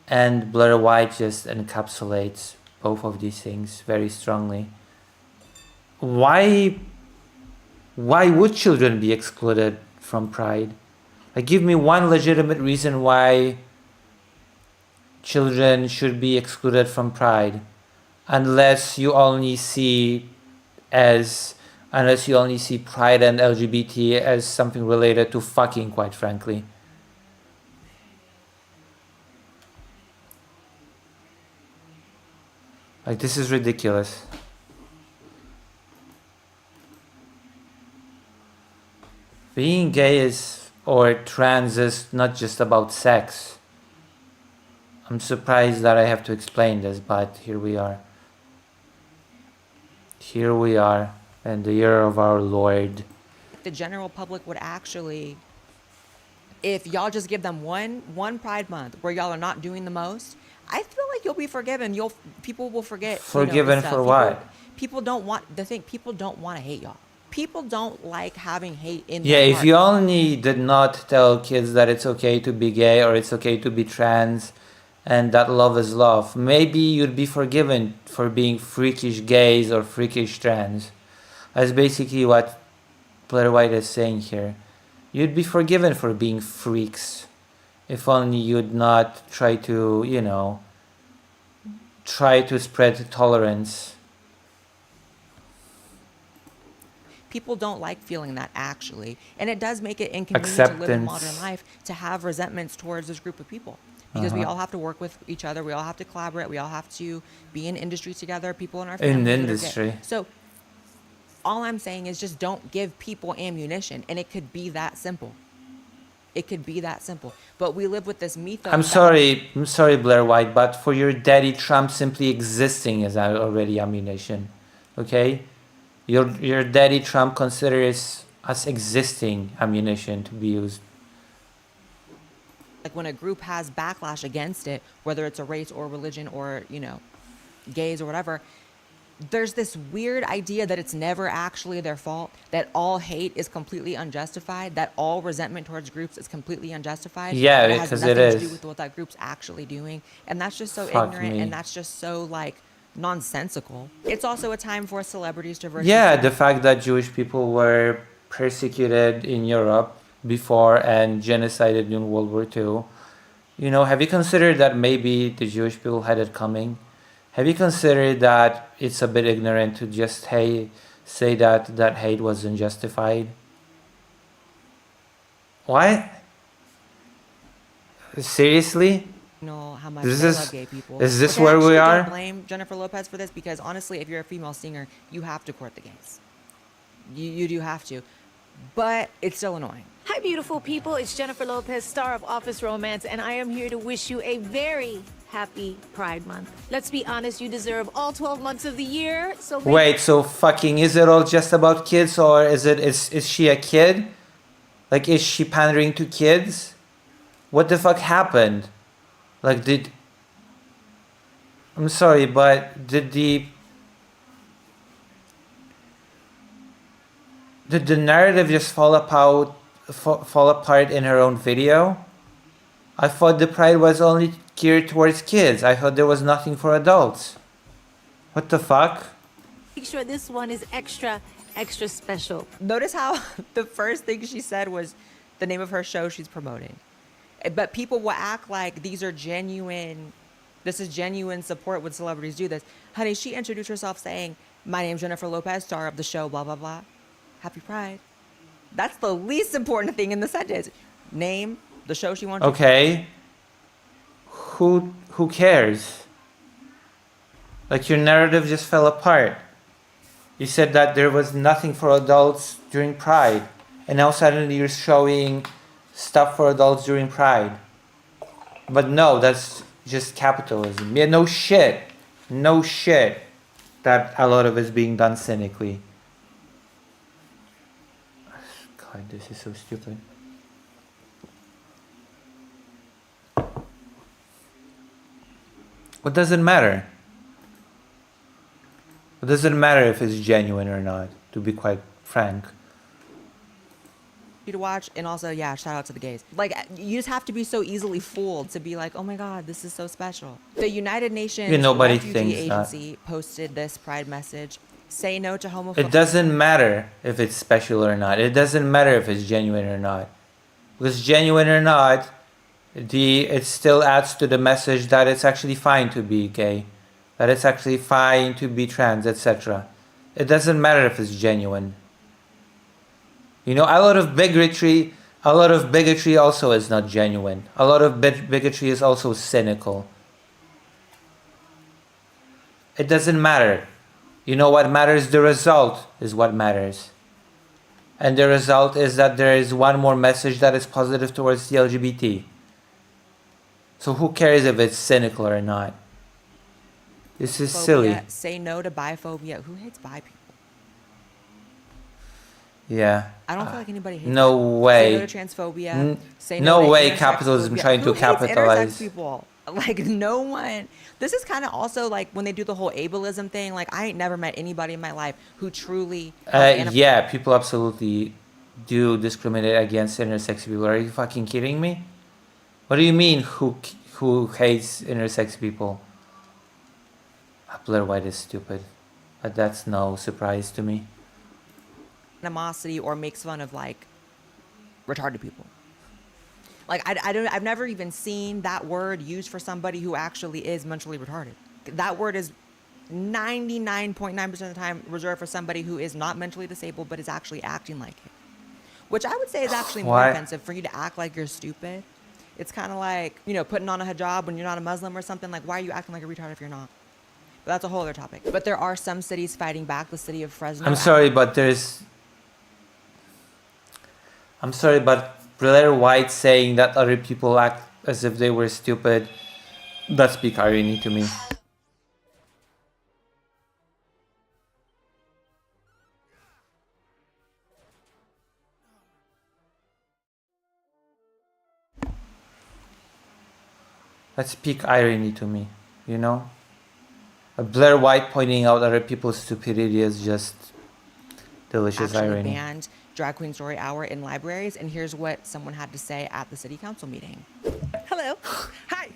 And Blaire White just encapsulates both of these things very strongly. Why would children be excluded from Pride? Like, give me one legitimate reason why children should be excluded from Pride, unless you only see Pride and LGBT as something related to fucking, quite frankly. Like, this is ridiculous. Being gay or trans is not just about sex. I'm surprised that I have to explain this, but here we are. Here we are in the year of our Lord. the general public would actually, if y'all just give them one Pride Month where y'all are not doing the most, I feel like you'll be forgiven. People will forget. Forgiven this stuff. for what? People don't want people don't want to hate y'all. People don't like having hate in Yeah, their if heart. you only did not tell kids that it's okay to be gay or it's okay to be trans and that love is love, maybe you'd be forgiven for being freakish gays or freakish trans. That's basically what Blaire White is saying here. You'd be forgiven for being freaks if only you'd not try to, try to spread tolerance. People don't like feeling that, actually. And it does make it inconvenient to live in modern Acceptance. life to have resentments towards this group of people. Because we all have to work with each other. We all have to collaborate. We all have to be in industry together. People in our family. In that are gay. industry. So All I'm saying is just don't give people ammunition, and it could be that simple. It could be that simple. But we live with this mythos. I'm sorry, Blaire White, but for your daddy, Trump simply existing is already ammunition. Okay? Your daddy, Trump, considers us existing ammunition to be used. Like when a group has backlash against it, whether it's a race or religion or, you know, gays or whatever, there's this weird idea that it's never actually their fault, that all hate is completely unjustified, that all resentment towards groups is completely unjustified. Yeah, that because has it nothing to do is. with what that group's actually doing. And that's just so Fuck ignorant, me. and that's just so, like, nonsensical. It's also a time for celebrities to versus. Yeah, the fact that Jewish people were persecuted in Europe before and genocided in World War II. You know, have you considered that maybe the Jewish people had it coming? Have you considered that it's a bit ignorant to just say that that hate was unjustified? What? Seriously? Know how much Is they this- love gay people. is this Which I where we actually are? don't blame Jennifer Lopez for this, because honestly, if you're a female singer, you have to court the gays. You do have to, but it's still annoying. Hi, beautiful people. It's Jennifer Lopez, star of Office Romance, and I am here to wish you a very happy Pride Month. Let's be honest, you deserve all 12 months of the year. So Wait, so fucking is it all just about kids, or is she a kid? Like, is she pandering to kids? What the fuck happened? Like, I'm sorry, but did the narrative just fall apart in her own video? I thought the Pride was only geared towards kids. I thought there was nothing for adults. What the fuck? make sure this one is extra special. Notice how the first thing she said was the name of her show she's promoting. But people will act like these are genuine, this is genuine support when celebrities do this. Honey, she introduced herself saying, "My name's Jennifer Lopez, star of the show, blah, blah, blah. Happy Pride." That's the least important thing in the sentence. Name, the show she wants. Okay. Who cares? Like, your narrative just fell apart. You said that there was nothing for adults during Pride, and now suddenly you're showing stuff for adults during Pride. But no, that's just capitalism. Yeah, no shit that a lot of it's being done cynically. God, this is so stupid. What does it matter? It doesn't matter if it's genuine or not, to be quite frank. You to watch, and also, yeah, shout out to the gays. Like, you just have to be so easily fooled to be like, oh my God, this is so special. The United Nations nobody Refugee thinks that. Agency posted this Pride message: "Say no to homophobia." It doesn't matter if it's special or not. It doesn't matter if it's genuine or not. Because genuine or not, it still adds to the message that it's actually fine to be gay, that it's actually fine to be trans, etc. It doesn't matter if it's genuine. You know, a lot of bigotry also is not genuine. A lot of bigotry is also cynical. It doesn't matter. You know what matters? The result is what matters. And the result is that there is one more message that is positive towards the LGBT. So who cares if it's cynical or not? This is silly. Say no to biphobia. Who hates bi people? Yeah. I don't feel like anybody hates No that. way. Say no to transphobia. Say no to way intersex capitalism phobia. trying to Who hates capitalize. intersex people? Like, no one. This is kind of also like when they do the whole ableism thing. Like, I ain't never met anybody in my life who truly. Yeah, people absolutely do discriminate against intersex people. Are you fucking kidding me? What do you mean, who hates intersex people? Blaire White is stupid. But that's no surprise to me. Animosity or makes fun of like retarded people. Like, I've never even seen that word used for somebody who actually is mentally retarded. That word is 99.9% of the time reserved for somebody who is not mentally disabled but is actually acting like it. Which I would say is actually more What? offensive. For you to act like you're stupid, it's kind of like, you know, putting on a hijab when you're not a Muslim or something. Like, why are you acting like a retard if you're not? But that's a whole other topic. But there are some cities fighting back. The city of Fresno. I'm sorry, but Blaire White saying that other people act as if they were stupid, that's peak irony to me. That's peak irony to me, you know? Blaire White pointing out other people's stupidity is just delicious Actually irony. banned Drag Queen Story Hour in libraries, and here's what someone had to say at the city council meeting. Hello. Hi.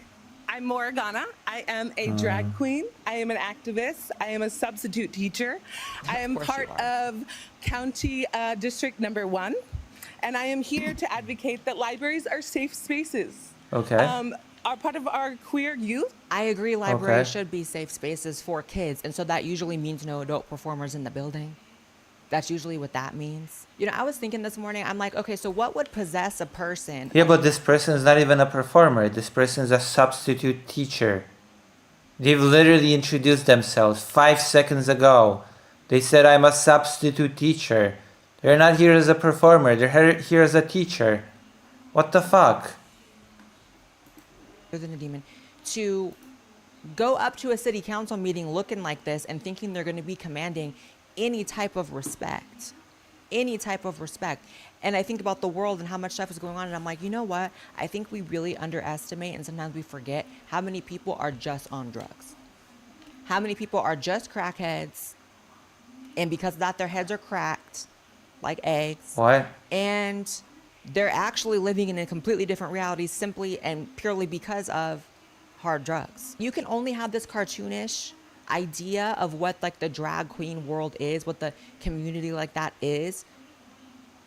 I'm Morgana. I am a drag queen. I am an activist. I am a substitute teacher. I am course you part are. of County District Number 1. And I am here to advocate that libraries are safe spaces. Okay. Are part of our queer youth. I agree libraries Okay. should be safe spaces for kids, and so that usually means no adult performers in the building. That's usually what that means. You know, I was thinking this morning, I'm like, okay, so what would possess a person? Yeah, but this person is not even a performer. This person is a substitute teacher. They've literally introduced themselves 5 seconds ago. They said, I'm a substitute teacher. They're not here as a performer. They're here as a teacher. What the fuck? Than a demon, to go up to a city council meeting looking like this and thinking they're going to be commanding any type of respect. And I think about the world and how much stuff is going on, and I'm like, you know what? I think we really underestimate and sometimes we forget how many people are just on drugs. How many people are just crackheads, and because of that, their heads are cracked like eggs. What? And they're actually living in a completely different reality simply and purely because of hard drugs. You can only have this cartoonish idea of what like the drag queen world is, what the community like that is,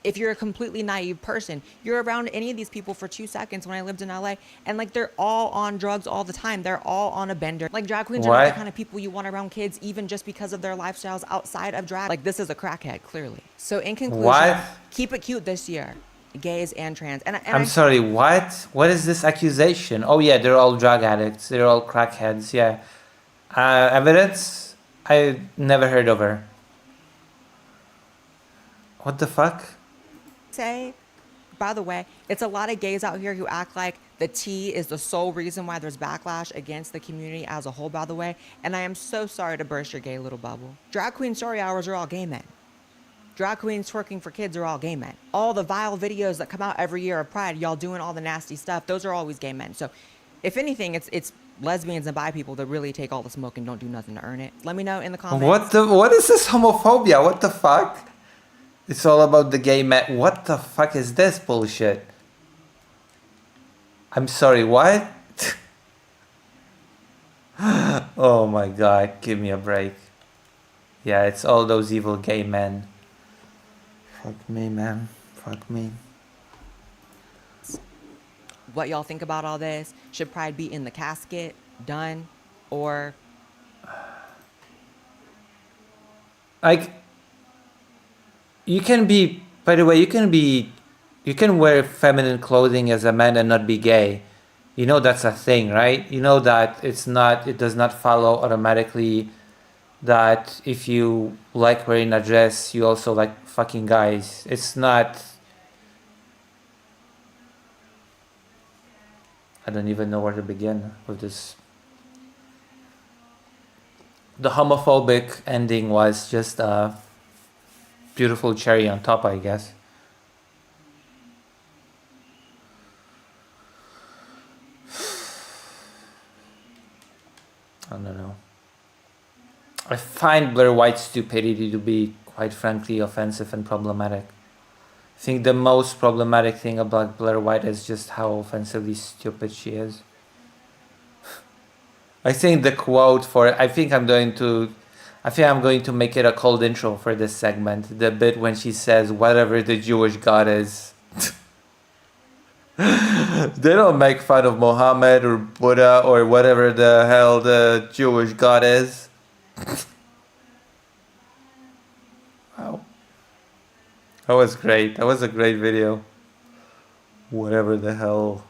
if you're a completely naive person. You're around any of these people for 2 seconds when I lived in LA, and like they're all on drugs all the time. They're all on a bender. Like drag queens are not the kind of people you want around kids, even just because of their lifestyles outside of drag. Like this is a crackhead, clearly. So in conclusion, What? keep it cute this year. Gays and trans. I'm sorry, what? What is this accusation? Oh yeah, they're all drug addicts. They're all crackheads, yeah. Evidence? I never heard of her. What the fuck? Say, by the way, it's a lot of gays out here who act like the tea is the sole reason why there's backlash against the community as a whole, by the way. And I am so sorry to burst your gay little bubble. Drag queen story hours are all gay men. Drag queens twerking for kids are all gay men. All the vile videos that come out every year of Pride, y'all doing all the nasty stuff, those are always gay men. So if anything, it's lesbians and bi people that really take all the smoke and don't do nothing to earn it. Let me know in the comments. What is this homophobia? What the fuck? It's all about the gay man. What the fuck is this bullshit? I'm sorry, what? Oh my god, give me a break. Yeah, it's all those evil gay men. Fuck me, man. Fuck me. What y'all think about all this? Should Pride be in the casket, done, or... Like, you can be, by the way, you can wear feminine clothing as a man and not be gay. You know that's a thing, right? You know that it does not follow automatically that if you like wearing a dress, you also like fucking guys. It's not... I don't even know where to begin with this. The homophobic ending was just a beautiful cherry on top, I guess. I don't know. I find Blaire White's stupidity to be, quite frankly, offensive and problematic. I think the most problematic thing about Blaire White is just how offensively stupid she is. I think the quote for I think I'm going to make it a cold intro for this segment. The bit when she says whatever the Jewish God is. They don't make fun of Mohammed or Buddha or whatever the hell the Jewish God is. Wow. That was great. That was a great video. Whatever the hell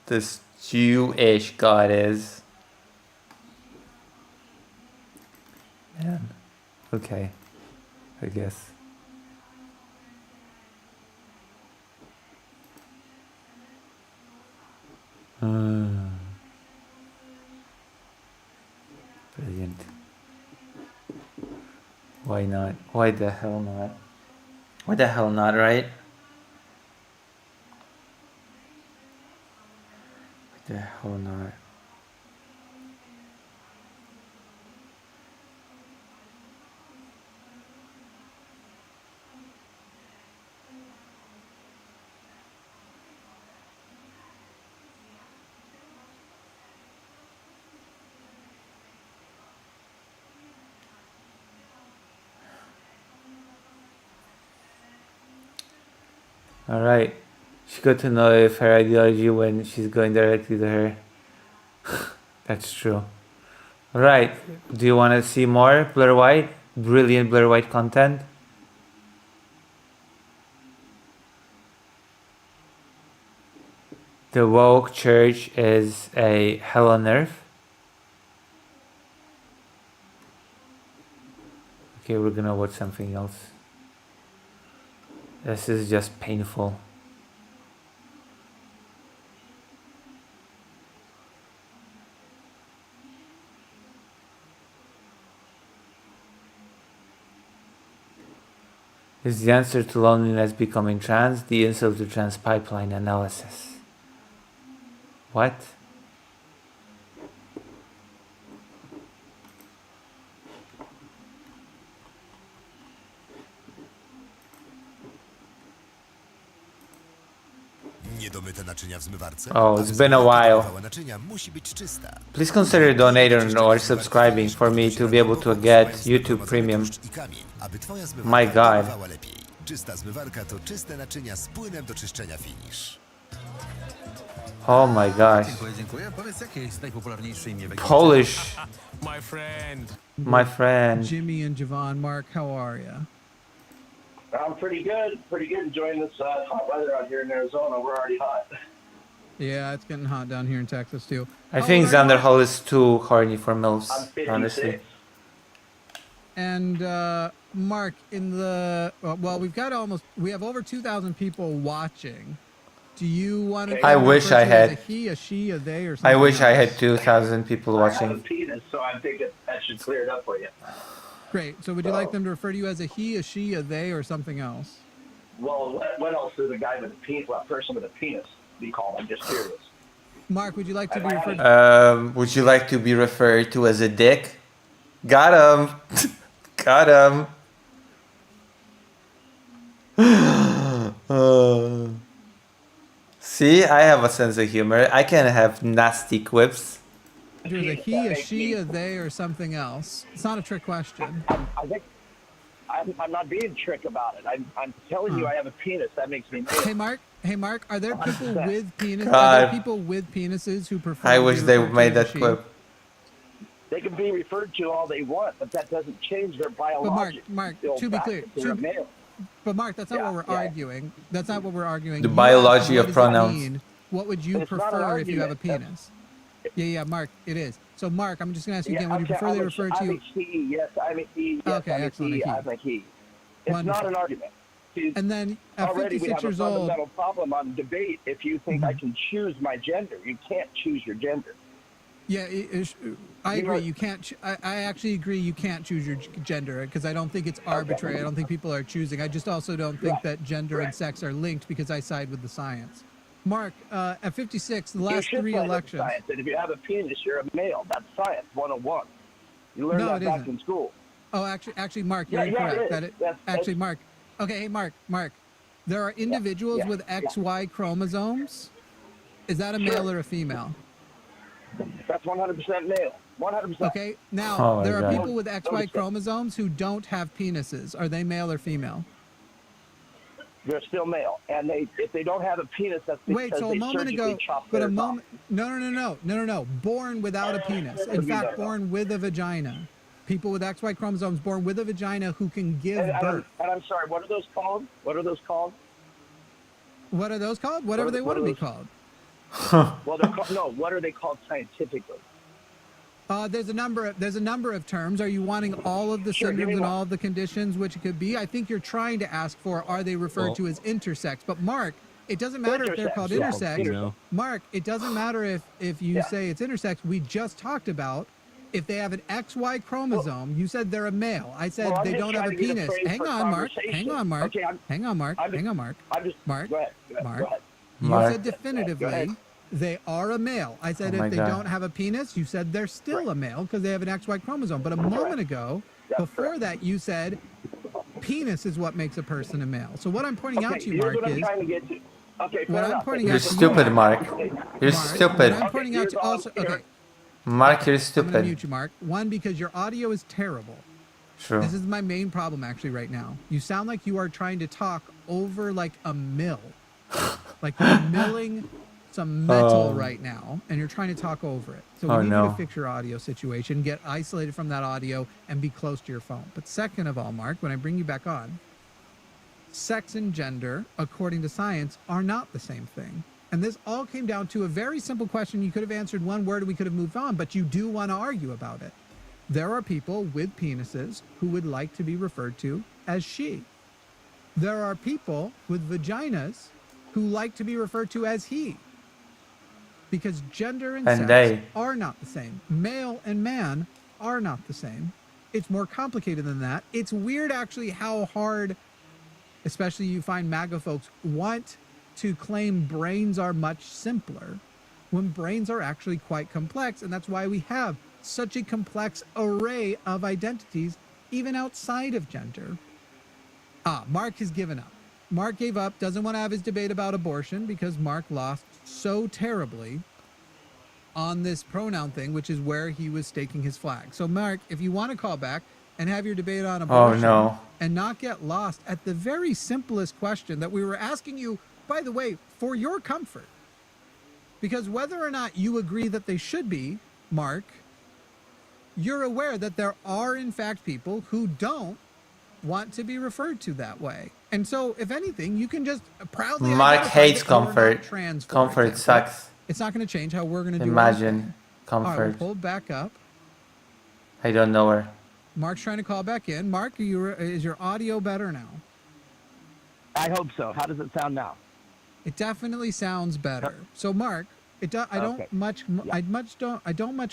this Jewish God is. Okay, I guess. Brilliant. Why not? Why the hell not? Why the hell not, right? Why the hell not? Alright. She got to know if her ideology when she's going directly to her. That's true. Alright. Do you want to see more Blaire White? Brilliant Blaire White content? The woke church is a hell on earth. Okay, we're gonna watch something else. This is just painful. Is the answer to loneliness becoming trans? The insult to trans pipeline analysis. What? Niedomyte naczynia w zmywarce. Oh, it's Aby been a zmywarka while. zmywała naczynia, musi być czysta. Please consider donating or subscribing for me to be able to get YouTube Premium. I kamień, aby twoja My zmywarka God. działała lepiej. Czysta zmywarka to czyste naczynia z płynem do czyszczenia finish. Oh my gosh. Dziękuję, dziękuję. Powiedz, jakie jest najpopularniejsze imię w Egipcie? Polish. My friend. My friend. Jimmy and Javon, Mark, how are you? I'm pretty good. Pretty good enjoying this hot weather out here in Arizona. We're already hot. Yeah, it's getting hot down here in Texas too. I think Xander Hall is too horny for MILFs, I'm 56. honestly. And Mark, in the well, we have over 2,000 people watching. Do you want to? I wish I had. A he, a she, a they, or something? I wish I had else? 2,000 people I have a watching. penis, so I think that should clear it up for you. Great. So would you like them to refer to you as a he, a she, a they, or something else? Well, what else is a guy with a penis, well, a person with a penis be called? I'm just curious. Mark, would you like to be referred? Would you like to be referred to as a dick? Got him. Got him. See, I have a sense of humor. I can have nasty quips. There's a he, a she, a they, or something else. It's not a trick question. I think I'm not being trick about it. I'm telling you I have a penis. That makes me male. Hey Mark, are there people with penises? Are God. there people with penises who prefer? I to be wish they referred to made as a that she? quip. They can be referred to all they want, but that doesn't change their But biology. Mark, to be clear, they're a male. but Mark, that's not Yeah, what we're yeah. arguing. That's not what we're arguing. The You biology asked, of what does it pronouns. mean? What would you It's not an prefer if you have a argument. penis? Yeah, Mark, it is. So Mark, I'm just gonna ask you Yeah, again. Would you okay, prefer they I'm refer to I'm you? a he, yes, I'm a he, yes, Okay, I'm excellent, a he, a he. I'm a he. It's Wonderful. not an argument. See, And then at already we 56 have a years old, fundamental problem on debate if you think I can choose my gender. You can't choose your gender. yeah, I You agree. know- You can't. I actually agree. You can't choose your gender because I don't think it's arbitrary. I don't think people are choosing. I just also don't think Right. that gender and Right. sex are linked because I side with the science. Mark, at 56, the You last should three side with elections. Science. And if you have a penis, you're a male. That's science 101. You learned No, that it back isn't. in school. Oh, actually, Mark, you're Yeah, yeah, incorrect. it is. That it, That's- actually, Mark. Okay, hey, Mark. There are individuals yeah, with yeah. XY chromosomes. Is that a male Sure. or a female? That's 100% male. 100%. Okay. Now Oh my there are God. people with XY chromosomes who don't have penises. Are they male or female? They're still male. And if they don't have a penis, that's because Wait, so a they moment surgically ago, chopped but a theirs off. moment, no. Born without a penis. In fact, born with a vagina. People with XY chromosomes born with a vagina who can give birth. And I'm sorry, what are those called? What are those called? What are those called? Whatever they what want to are be those- called. Well, they're called, no, what are they called scientifically? There's a number of terms. Are you wanting all of the syndromes and all of the conditions which it could be? I think you're trying to ask for, are they referred to as intersex? But Mark, it doesn't matter if they're called intersex. Mark, it doesn't matter if you say it's intersex. We just talked about if they have an XY chromosome. You said they're a male. I said they don't have a penis. Hang on, Mark. Hang on, Mark. Hang on, Mark. Hang on, Mark. Mark. Mark. You said definitively they are a male. I said if they don't have a penis, you said they're still a male because they have an XY chromosome. But a moment ago, before that, you said penis is what makes a person a male. So what I'm pointing out to you, Mark, is what I'm pointing out. You're stupid, Mark. You're stupid. What I'm pointing out to also. Okay. Mark, you're I'm stupid. gonna mute you, Mark. One, because your audio is terrible. True. This is my main problem actually right now. You sound like you are trying to talk over like a mill. Like you're milling some metal right now, and you're trying to talk over it. So we need you to fix your audio situation, get isolated from that audio, and be close to your phone. But second of all, Mark, when I bring you back on, sex and gender, according to science, are not the same thing. And this all came down to a very simple question. You could have answered one word and we could have moved on, but you do want to argue about it. There are people with penises who would like to be referred to as she. There are people with vaginas who like to be referred to as he. Because gender and sex are not the same. Male and man are not the same. It's more complicated than that. It's weird actually how hard, especially you find MAGA folks, want to claim brains are much simpler when brains are actually quite complex. And that's why we have such a complex array of identities, even outside of gender. Mark has given up. Mark gave up, doesn't want to have his debate about abortion because Mark lost so terribly on this pronoun thing, which is where he was staking his flag. So Mark, if you want to call back and have your debate on abortion and not get lost at the very simplest question that we were asking you, by the way, for your comfort, because whether or not you agree that they should be, Mark, you're aware that there are in fact people who don't want to be referred to that way. And so, if anything, you can just proudly. Mark hates comfort. Comfort sucks. It's not going to change how we're going to do it. Imagine comfort. All right, we'll pull it back up. I don't know her. Mark's trying to call back in. Mark, is your audio better now? I hope so. How does it sound now? It definitely sounds better. So, Mark, I don't much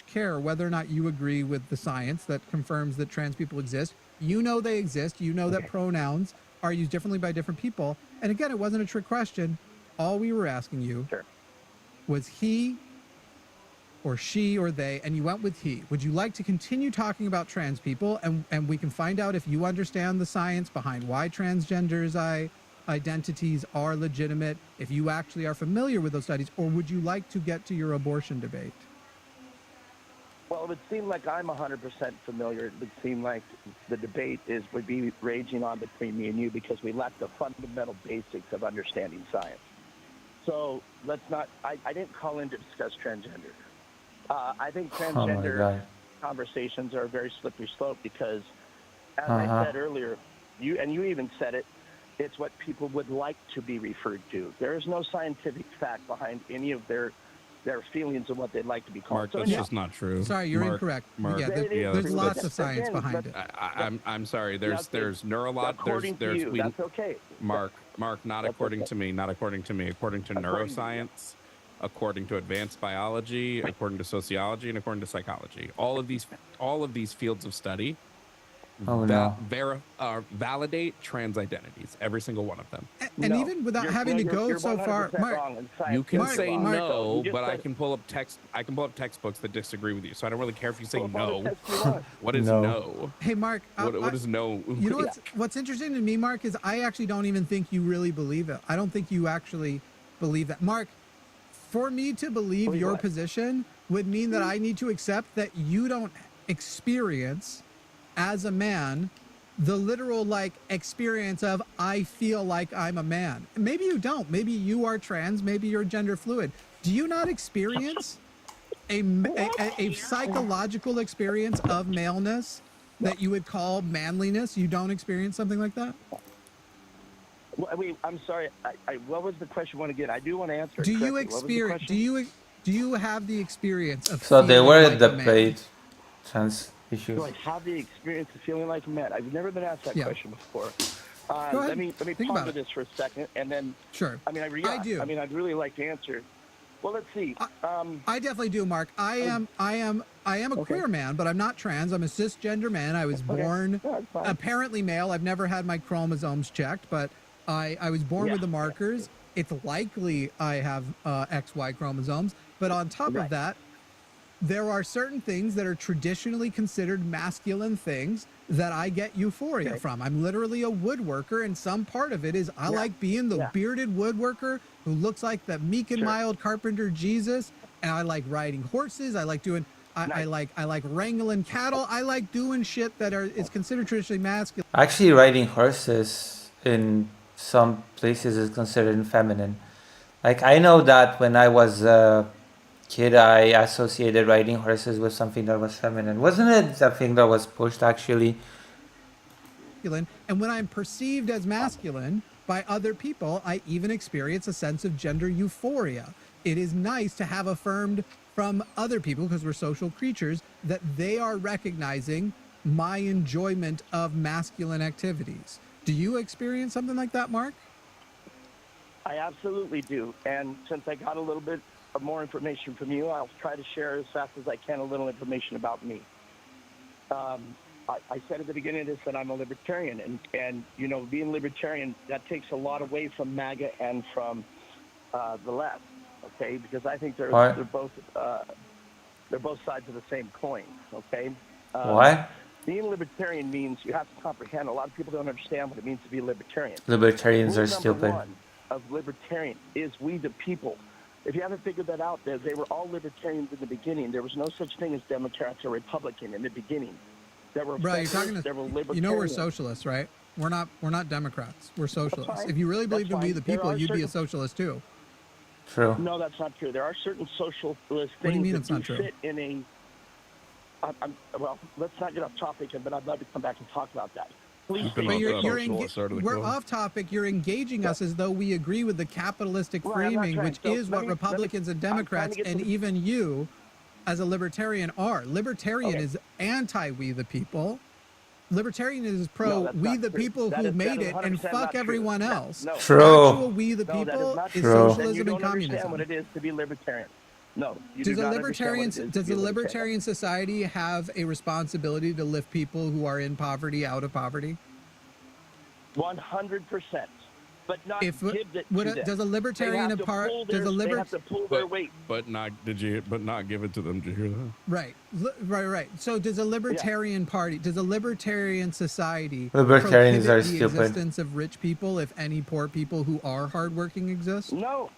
care whether or not you agree with the science that confirms that trans people exist. You know they exist. You know that pronouns are used differently by different people. And again, it wasn't a trick question. All we were asking you was he or she or they, and you went with he. Would you like to continue talking about trans people? And we can find out if you understand the science behind why transgenders identities are legitimate, if you actually are familiar with those studies, or would you like to get to your abortion debate? Well, it would seem like I'm 100% familiar. It would seem like the debate would be raging on between me and you because we lack the fundamental basics of understanding science. So let's not, I didn't call in to discuss transgender. I think transgender conversations are a very slippery slope because, as I said earlier, you even said it, it's what people would like to be referred to. There is no scientific fact behind any of their feelings of what they'd like to be called. Mark, that's just not true. Sorry, you're incorrect. Mark, there's lots of science behind it. I'm sorry. There's neurolog. That's okay. Mark, not according to me. Not according to me. According to neuroscience, according to advanced biology, according to sociology, and according to psychology. All of these fields of study validate trans identities, every single one of them. And even without having to go so far, Mark, you can say no, but I can pull up textbooks that disagree with you. So I don't really care if you say no. What is no? Hey, Mark, what is no? You know what's interesting to me, Mark, is I actually don't even think you really believe it. I don't think you actually believe that, Mark. For me to believe your position would mean that I need to accept that you don't experience, as a man, the literal experience of I feel like I'm a man. Maybe you don't. Maybe you are trans. Maybe you're gender fluid. Do you not experience a psychological experience of maleness that you would call manliness? You don't experience something like that? Well, I'm sorry. What was the question once again? I do want to answer. Do you experience? Do you have the experience of? So they were at the debate. trans issues? Do I have the experience of feeling like a man? I've never been asked that question before. Go ahead. Let me Think about ponder it. this for a second, and then. Sure. I mean, I do. I mean, I'd really like to answer. Well, let's see. I definitely do, Mark. I am a queer man, but I'm not trans. I'm a cisgender man. I was born apparently male. I've never had my chromosomes checked, but I was born with the markers. It's likely I have XY chromosomes, but on top of that, there are certain things that are traditionally considered masculine things that I get euphoria from. I'm literally a woodworker, and some part of it is I like being the bearded woodworker who looks like the meek and mild carpenter Jesus, and I like riding horses. I like doing I like wrangling cattle. I like doing shit that is considered traditionally masculine. Actually, riding horses in some places is considered feminine. Like, I know that when I was a kid, I associated riding horses with something that was feminine. Wasn't it something that was pushed, actually? And when I'm perceived as masculine by other people, I even experience a sense of gender euphoria. It is nice to have affirmed from other people, because we're social creatures, that they are recognizing my enjoyment of masculine activities. Do you experience something like that, Mark? I absolutely do. And since I got a little bit of more information from you, I'll try to share as fast as I can a little information about me. I said at the beginning of this that I'm a libertarian, and you know, being libertarian, that takes a lot away from MAGA and from the left, okay? Because I think they're both sides of the same coin, okay? Why? Being libertarian means you have to comprehend. A lot of people don't understand what it means to be libertarian. Libertarians are Rule stupid. number one of libertarian is we the people. If you haven't figured that out, they were all libertarians in the beginning. There was no such thing as Democrats or Republican in the beginning. There were Right, you're talking there were libertarians. you know we're socialists, right? We're not Democrats. We're socialists. If you really believed in we the people, you'd be a socialist too. True. No, that's not true. There are certain socialist things What do you mean that it's not true? fit in a. Well, let's not get off topic, but I'd love to come back and talk about that. Please. But we're off topic. You're engaging us as though we agree with the capitalistic framing, which is what Republicans and Democrats and even you as a libertarian are. Libertarian is anti-we the people. Libertarian is pro we the people who made it and fuck everyone else. True. Actual we the people is True. socialism and Understand communism. what it is to be libertarian. No, you Does do a not libertarian understand what it is to does be a libertarian. libertarian society have a responsibility to lift people who are in poverty out of poverty? 100%, but not If give it to them. does a libertarian They have to apart pull does a their- they liber have to pull their weight. But not give it to them. Did you hear that? right. So does a libertarian party, does a libertarian society Libertarians are prohibit the stupid. existence of rich people if any poor people who are hardworking exist? No,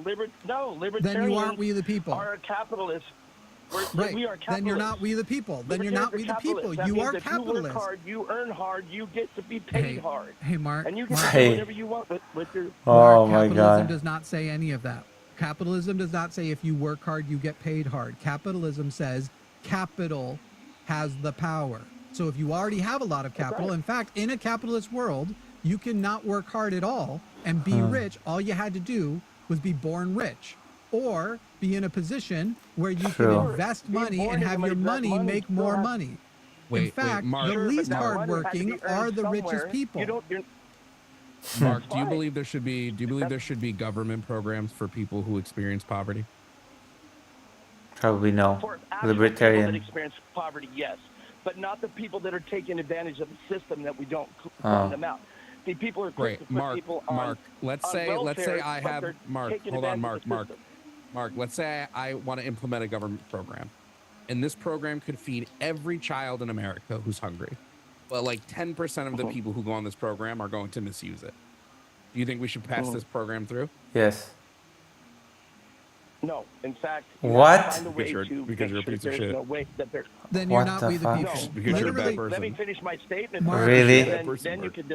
libertarians. Then you aren't we the people. Are capitalists. Right. We are capitalists. Then you're not we the people. Then you're not we the people. That You means are if you work capitalists. hard, you earn hard, you get to be paid hard. Hey, Mark. And you can Mark, do whatever you want with your. Oh my Capitalism god. does not say any of that. Capitalism does not say if you work hard, you get paid hard. Capitalism says capital has the power. So if you already have a lot of capital, in fact, in a capitalist world, you cannot work hard at all and be rich. All you had to do was be born rich or be in a position where you True. can invest money and have your money make more money. In fact, Mark. the least but that money has to hardworking be earned are the richest somewhere. people. Mark, do you believe there should be government programs for people who experience poverty? Probably no. For actual people that Libertarian. experience poverty, yes, but not the people that are taking advantage of the system that we don't Oh. run them out. The people are quick Great, to put Mark. people on. Mark, let's on say welfare, I but have they're Mark. taking Hold on, advantage Mark. of the system. Mark, let's say I want to implement a government program, and this program could feed every child in America who's hungry. But like 10% of the people who go on this program are going to misuse it. Do you think we should pass this program through? Yes. No, in fact, you What? have to find a way Because to you're make a sure piece of there's shit. no way that there's. Then you're What not the we the fuck? people. Because you're a bad Literally, person. Let me finish my statement. Mark, Really? Then you can.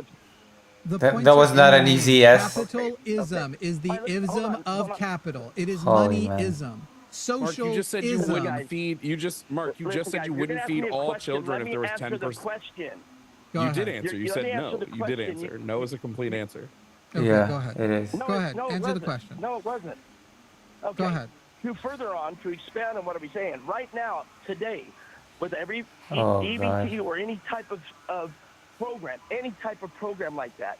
The That- point that of was not an enemy, easy yes. Capitalism is the ism of capital. It is Holy man. moneyism. Mark, Socialism. you just said you wouldn't feed. You just Listen, said guys, you you're wouldn't gonna ask feed me a all question. children Let if there was me answer the 10%. question. Go You ahead. did answer. You Let said me no. answer the You did question. answer. No is a complete answer. Okay, Yeah, go ahead. it is. No, Go ahead. no, it Answer the wasn't. question. No, it wasn't. Okay. Go ahead. To further on, to expand on what I'm saying, right now, today, with every Oh, EBT God. or any type of program, any type of program like that.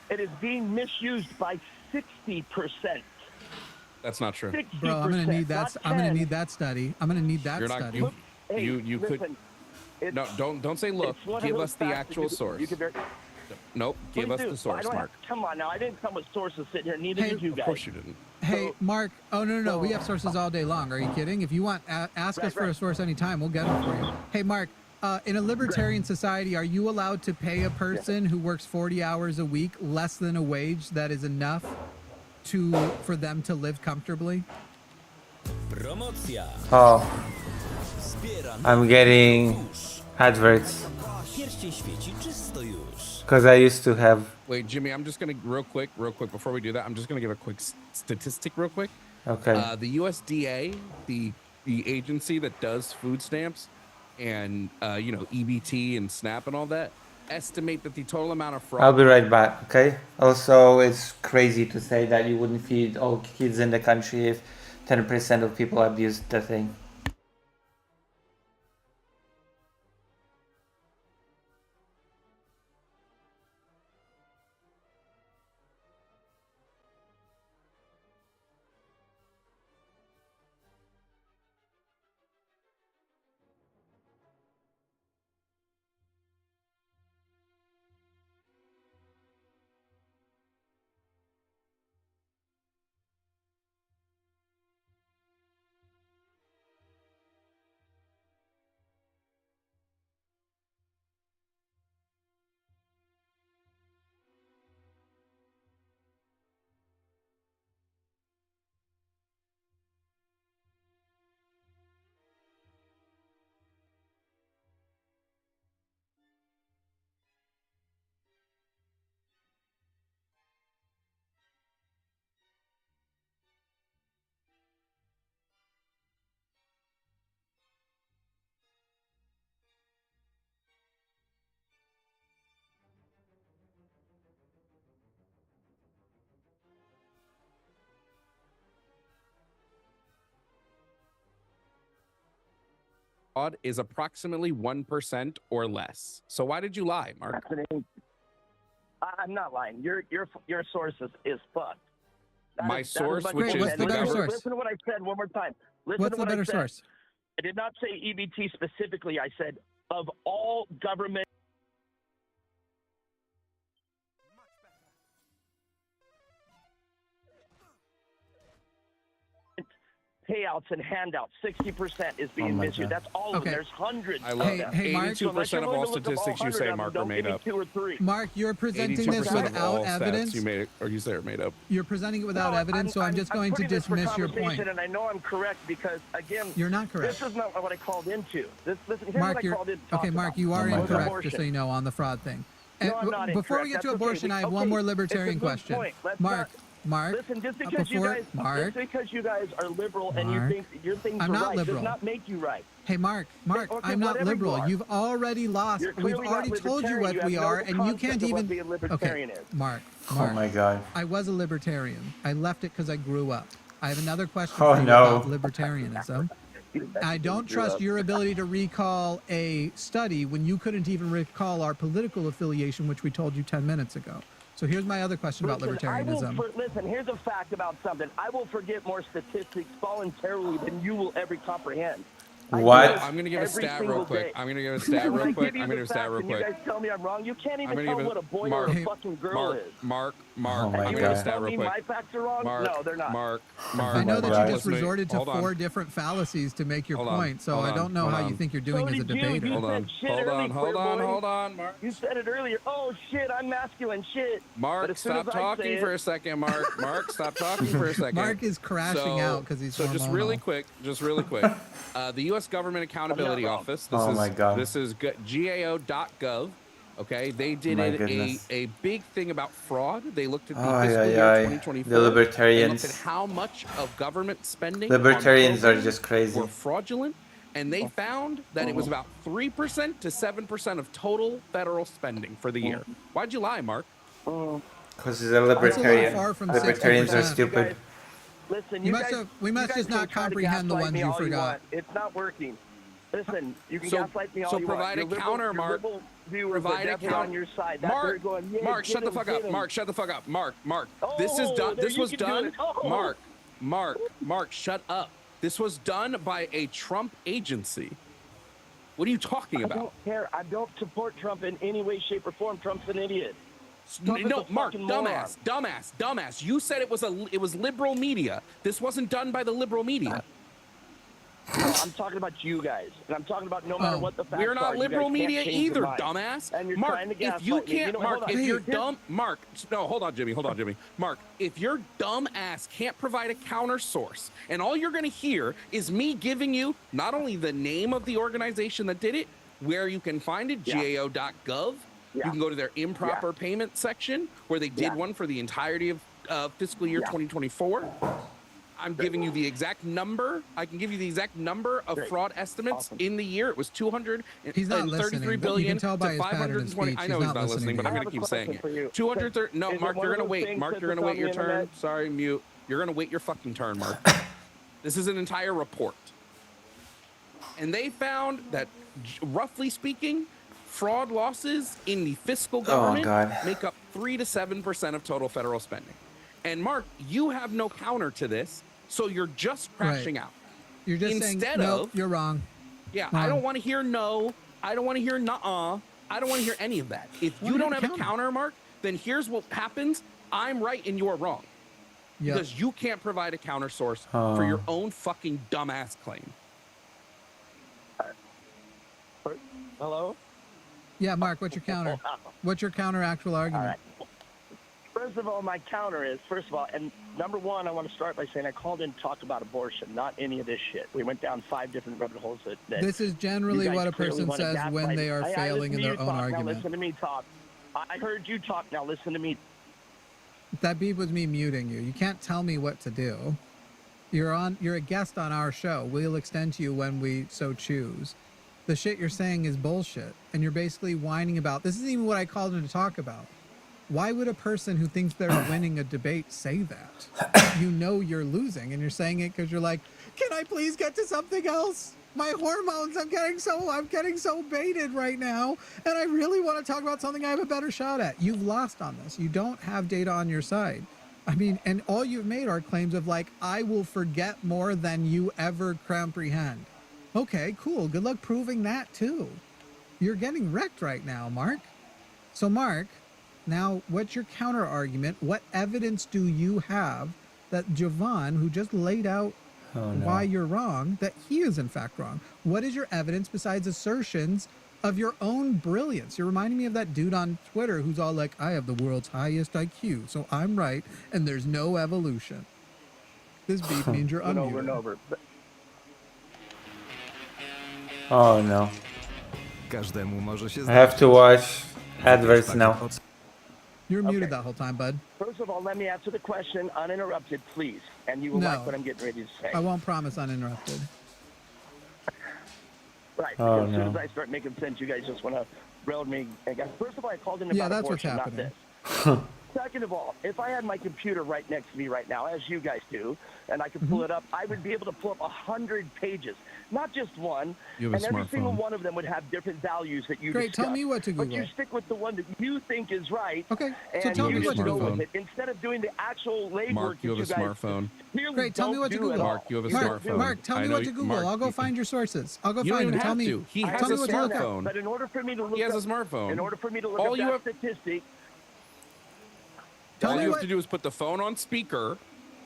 It is being misused by 60%. That's not true. 60%. Bro, I'm gonna need that. Not I'm gonna 10. need that study. I'm gonna need that You're not. study. You could. Listen, it's, No, don't say look. it's one Give of us those the facts that actual source. You can very, Nope. Give please us do. the I source, don't Mark. come on now. I didn't come with sources sitting here. Neither Hey, did you Of guys. course you didn't. Hey, Mark. Oh no. We have sources all day long. Are you kidding? If you want, ask us for a source anytime. We'll get them for you. Hey, Mark. In a libertarian society, are you allowed to pay a person who works 40 hours a week less than a wage that is enough for them to live comfortably? Promocja. Oh, I'm getting adverts Pierścień świeci czysto już. because I used to have. Wait, Jimmy, I'm just gonna real quick, before we do that, I'm just gonna give a quick statistic, real quick. Okay. The USDA, the agency that does food stamps, and EBT and SNAP and all that, estimate that the total amount of fraud. I'll be right back. Okay. Also, it's crazy to say that you wouldn't feed all kids in the country if 10% of people abused the thing. Fraud is approximately 1% or less. So why did you lie, Mark? I'm not lying. Your source is fucked. My source, which is what's the better source? Listen to what I said one more time. Listen What's to the what I better said. source? I did not say EBT specifically. I said of all government payouts and handouts, 60% is being my misused. God. That's all of them. There's hundreds I of love them. Hey, Mark. 82% of all statistics you say, Mark, are made up. Mark, you're presenting this 82% of without all evidence. stats you made, or you say are made up. You're presenting it without evidence, so I'm just going to putting this for dismiss your point. conversation, And I know I'm correct because, again, You're not correct. This is not what I called into. Listen, here's Mark, what I called in to talk okay, Mark, about. you are Oh my incorrect, God. just so you know, on the fraud thing. No, I'm not Before we incorrect. get to That's abortion, okay. I have one Okay, more it's a libertarian moot question. point. Let's Mark, Listen, just because you guys, Mark, just because you guys are liberal and you Mark, think your things I'm are not right liberal. does not make you right. Hey, Mark, Okay, I'm not whatever you liberal. are. You've already lost. You're We've clearly already not told you libertarian. what You we have no are, and you can't concept of what even. being a libertarian is. Mark, Oh my God. I was a libertarian. I left it because I grew up. I have another question Oh, for you no. about libertarianism. I don't trust your ability to recall a study when you couldn't even recall our political affiliation, which we told you 10 minutes ago. So here's my other question about libertarianism. Listen, here's a fact about something. I will forget more statistics voluntarily than you will ever comprehend. What? I'm gonna give a Every stat single real quick. day. I'm gonna give a stat real quick. You guys tell me I'm wrong. You can't even tell what a boy or a fucking girl is. Mark. Oh my I'm gonna give God. a stat real quick. My facts are wrong? Mark, No, they're not. Mark. I know that you just listen to me. resorted to Hold on. 4 different fallacies to make your Hold on. point, so Hold I on. don't know Hold how on. you think you're doing as a debater. Hold on. Hold on, Mark. You said it earlier. Oh, shit, I'm masculine. Shit. Mark, But as soon stop as I say talking for it- a second, Mark. Mark, stop talking for a second. Mark is crashing out because he's So just really hormonal. quick, the U.S. Government Accountability wrong. Office. Oh my God. This is GAO.gov. Okay, they did My a goodness. big thing about fraud. They looked at the Ay, fiscal ay, year ay. 2024. The libertarians. And looked at how much of government spending. Libertarians on are just crazy. Were fraudulent, and they found that it was about 3% to 7% of total federal spending for the year. Why'd you lie, Mark? Because he's a libertarian. far from Libertarians are 60%. stupid. Listen, You you must guys, we must you guys just can not try to comprehend the gaslight ones me you all forgot. want. It's not working. Listen, you can So- gaslight me all so you provide want. a counter, your Mark. liberal viewers are Provide a definitely counter on your side. That they're Mark, going, yeah, Mark, get shut the him, fuck get up. him. Mark, shut the fuck up. Mark, Oh, this is done. there This you was can do done. it. Oh. Mark, shut up. This was done by a Trump agency. What are you talking I about? don't care. I don't support Trump in any way, shape, or form. Trump's an idiot. Trump is No, a Mark, fucking moron. dumbass. You said it was liberal media. This wasn't done by the liberal media. No, I'm talking about you guys, and I'm talking about no matter what the facts We're are, not you liberal guys can't media change your either, mind. dumbass. And you're Mark, trying to if gaslight you me. can't, You know, Mark, hold on. if you're Here's- dumb, Mark, no, hold on, Jimmy. Mark, if your dumb ass can't provide a counter source, and all you're gonna hear is me giving you not only the name of the organization that did it, where you can find it, gao.gov. You can go to their improper payment section where they did one for the entirety of fiscal year 2024. I'm giving you the exact number. I can give you the exact number of fraud estimates in the year. It was 233 He's not listening, but you can tell by to his pattern of 520. speech, I know he's not listening, to but I'm you. going to keep saying question for you. it. 230. No, Is it Mark, one you're of going to those wait. things Mark, that you're going to it's wait on your the turn. internet? Sorry, mute. You're going to wait your fucking turn, Mark. This is an entire report. And they found that, roughly speaking, fraud losses in the fiscal government God. make up 3 to 7% of total federal spending. And Mark, you have no counter to this, so you're just crashing out. You're just Instead saying, nope, of, you're wrong. yeah, I don't want to hear no. I don't want to hear nuh-uh. I don't want to hear any of that. If you don't have a counter, Mark, then here's what happens. I'm right and you're wrong. Yep. Because you can't provide a counter source for your own fucking dumbass claim. Hello? Yeah, Mark, what's your counter? What's your counter actual argument? First of all, my counter is, and number one, I want to start by saying I called in to talk about abortion, not any of this shit. We went down 5 different rabbit holes that This is generally you guys what a clearly person wanna says gaslight when me. they are failing in listen to their you own talk, argument. Now listen to me talk. I heard you talk, now listen to me. That beep was me muting you. You can't tell me what to do. You're a guest on our show. We'll extend to you when we so choose. The shit you're saying is bullshit, and you're basically whining about. This isn't even what I called him to talk about. Why would a person who thinks they're winning a debate say that? You know you're losing, and you're saying it because you're like, can I please get to something else? My hormones, I'm getting so baited right now, and I really want to talk about something I have a better shot at. You've lost on this. You don't have data on your side. I mean, and all you've made are claims of like, I will forget more than you ever comprehend. Okay, cool. Good luck proving that too. You're getting wrecked right now, Mark. So Mark, now what's your counter argument? What evidence do you have that Javon, who just laid out why you're wrong, that he is in fact wrong? What is your evidence besides assertions of your own brilliance? You're reminding me of that dude on Twitter who's all like, I have the world's highest IQ, so I'm right, and there's no evolution. This beat means you're unmuted. Over and over. Oh no. Każdemu może się I have to watch adverts now. You're muted that whole time, bud. First of all, let me answer the question uninterrupted, please. And you will like what I'm getting ready to say. I won't promise uninterrupted. Right. Oh, As soon no. as I start making sense, you guys just want to rail me. First of all, I called in Yeah, about that's what's abortion, not happening. this. Second of all, if I had my computer right next to me right now, as you guys do, and I could pull it up, I would be able to pull up 100 pages, not just one. You have a and every single smartphone. one of them would have different values that you Great, discuss. tell me what to But Google. you stick with the one that you think is right. Okay, and so tell you me what just to go Google. with it instead of doing the actual legwork Mark, you that have a guys smartphone. clearly Great, tell me don't what to do Google. at all. Mark, you have a Mark, smartphone. Mark, tell I me know what to you- Google. Mark, I'll go you- find your sources. I'll go You don't find even them. Tell have me. to. He has tell a me what to look up. smartphone. But in order for me to look He has a up, smartphone. in order for me to look All up you that have- statistic, Tell All me you what- have to do is put the phone on speaker,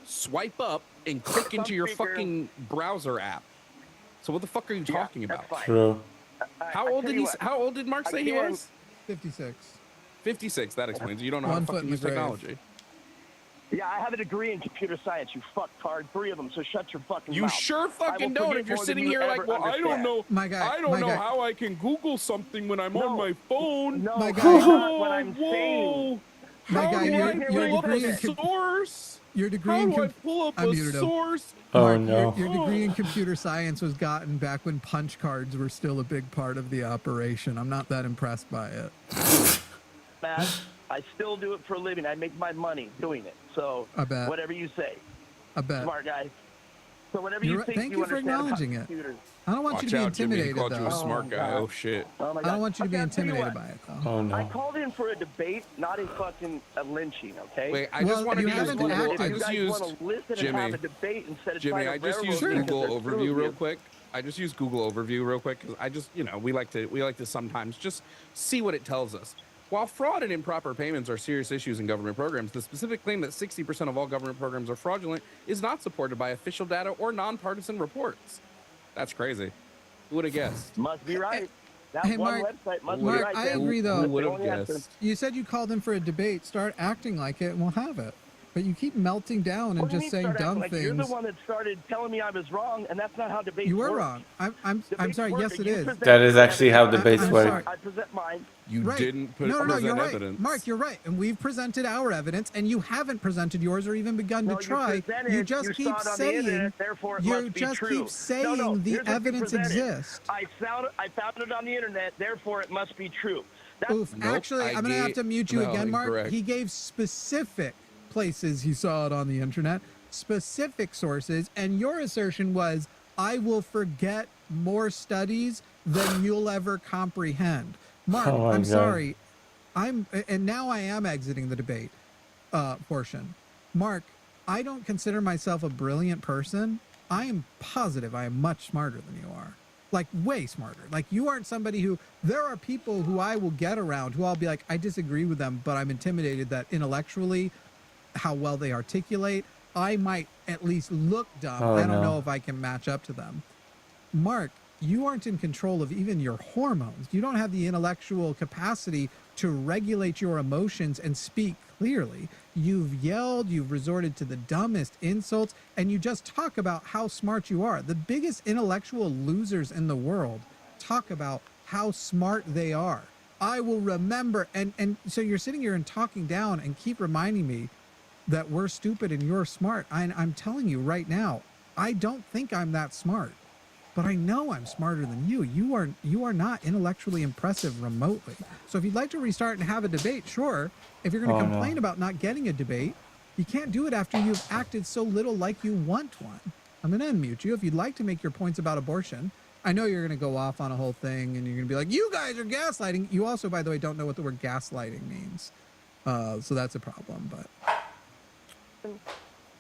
swipe up, and click into your speaker. fucking browser app. So what the fuck are you talking about? that's fine. True. How old did How old did Mark say he Again, was? 56. 56. That explains it. You don't know how 1 to foot fucking in use the grave. technology. Yeah, I have a degree in computer science, you fucktard. 3 of them, so shut your fucking You mouth. sure I fucking will don't. forget If you're more than sitting you here like, ever well, I don't understand. know. My guy, I don't my know guy. how I can Google something when I'm on No. my phone. No, My that's guy- not what I'm saying. My How guy, do your- I your pull up degree a in com- source? Your degree How in do I pull up I a muted him. source? Oh Mark, no. your degree in computer science was gotten back when punch cards were still a big part of the operation. I'm not that impressed by it. Matt, I still do it for a living. I make my money doing it. So I bet. whatever you say. I bet. Smart guy. So whatever you think Thank you you for understand about acknowledging it. computers. I don't want Watch you to be out, Jimmy. He intimidated, called you a though. smart guy. Oh, shit. Oh my I don't God. want you to be Okay, I'll tell you intimidated what. by it, though. Oh I no. called in for a debate, not a fucking lynching, okay? Wait, I just wanted you to use haven't Google. I acted. You just guys used want to listen and have a debate instead of Jimmy. trying I to just railroad used me because Google there's two overview of real you. quick. I just used Google overview real quick because I just, we like to sometimes just see what it tells us. While fraud and improper payments are serious issues in government programs, the specific claim that 60% of all government programs are fraudulent is not supported by official data or nonpartisan reports. That's crazy. Who would have guessed? Must be right. That Hey, one Mark, website must Mark, be right. I then. agree, though. Who would have That's the only answer. guessed? You said you called in for a debate. Start acting like it, and we'll have it. But you keep melting down and What do you just mean saying start acting dumb like things. You're the one that started telling me I was wrong, and that's not how debates You were work. wrong. I'm Debates sorry. work, Yes, and it you is. present That is your actually how evidence. debates I'm work. sorry. I present mine. You Right. didn't put No, present you're evidence. right. Mark, you're right. And we've presented our evidence, and you haven't presented yours or even begun No, to try. you presented, You just you keep saw it on the saying, internet, therefore it you must be just true. keep saying No, the here's what you evidence presented. exists. I found it on the internet, therefore it must be true. That's, Oof. Nope, Actually, I I'm going to have to mute you no, again, Mark. incorrect. He gave specific places he saw it on the internet, specific sources, and your assertion was, I will forget more studies than you'll ever comprehend. Mark, Oh my I'm God. sorry. And now I am exiting the debate portion. Mark, I don't consider myself a brilliant person. I am positive I am much smarter than you are. Like, way smarter. Like, you aren't somebody who, there are people who I will get around who I'll be like, I disagree with them, but I'm intimidated that intellectually, how well they articulate, I might at least look dumb. Oh, I don't no. know if I can match up to them. Mark, you aren't in control of even your hormones. You don't have the intellectual capacity to regulate your emotions and speak clearly. You've yelled, you've resorted to the dumbest insults, and you just talk about how smart you are. The biggest intellectual losers in the world talk about how smart they are. I will remember, and so you're sitting here and talking down and keep reminding me that we're stupid and you're smart. I'm telling you right now, I don't think I'm that smart. But I know I'm smarter than you. You are not intellectually impressive remotely. So if you'd like to restart and have a debate, sure. If you're going to complain about not getting a debate, you can't do it after you've acted so little like you want one. I'm going to unmute you. If you'd like to make your points about abortion, I know you're going to go off on a whole thing and you're going to be like, you guys are gaslighting. You also, by the way, don't know what the word gaslighting means. So that's a problem. But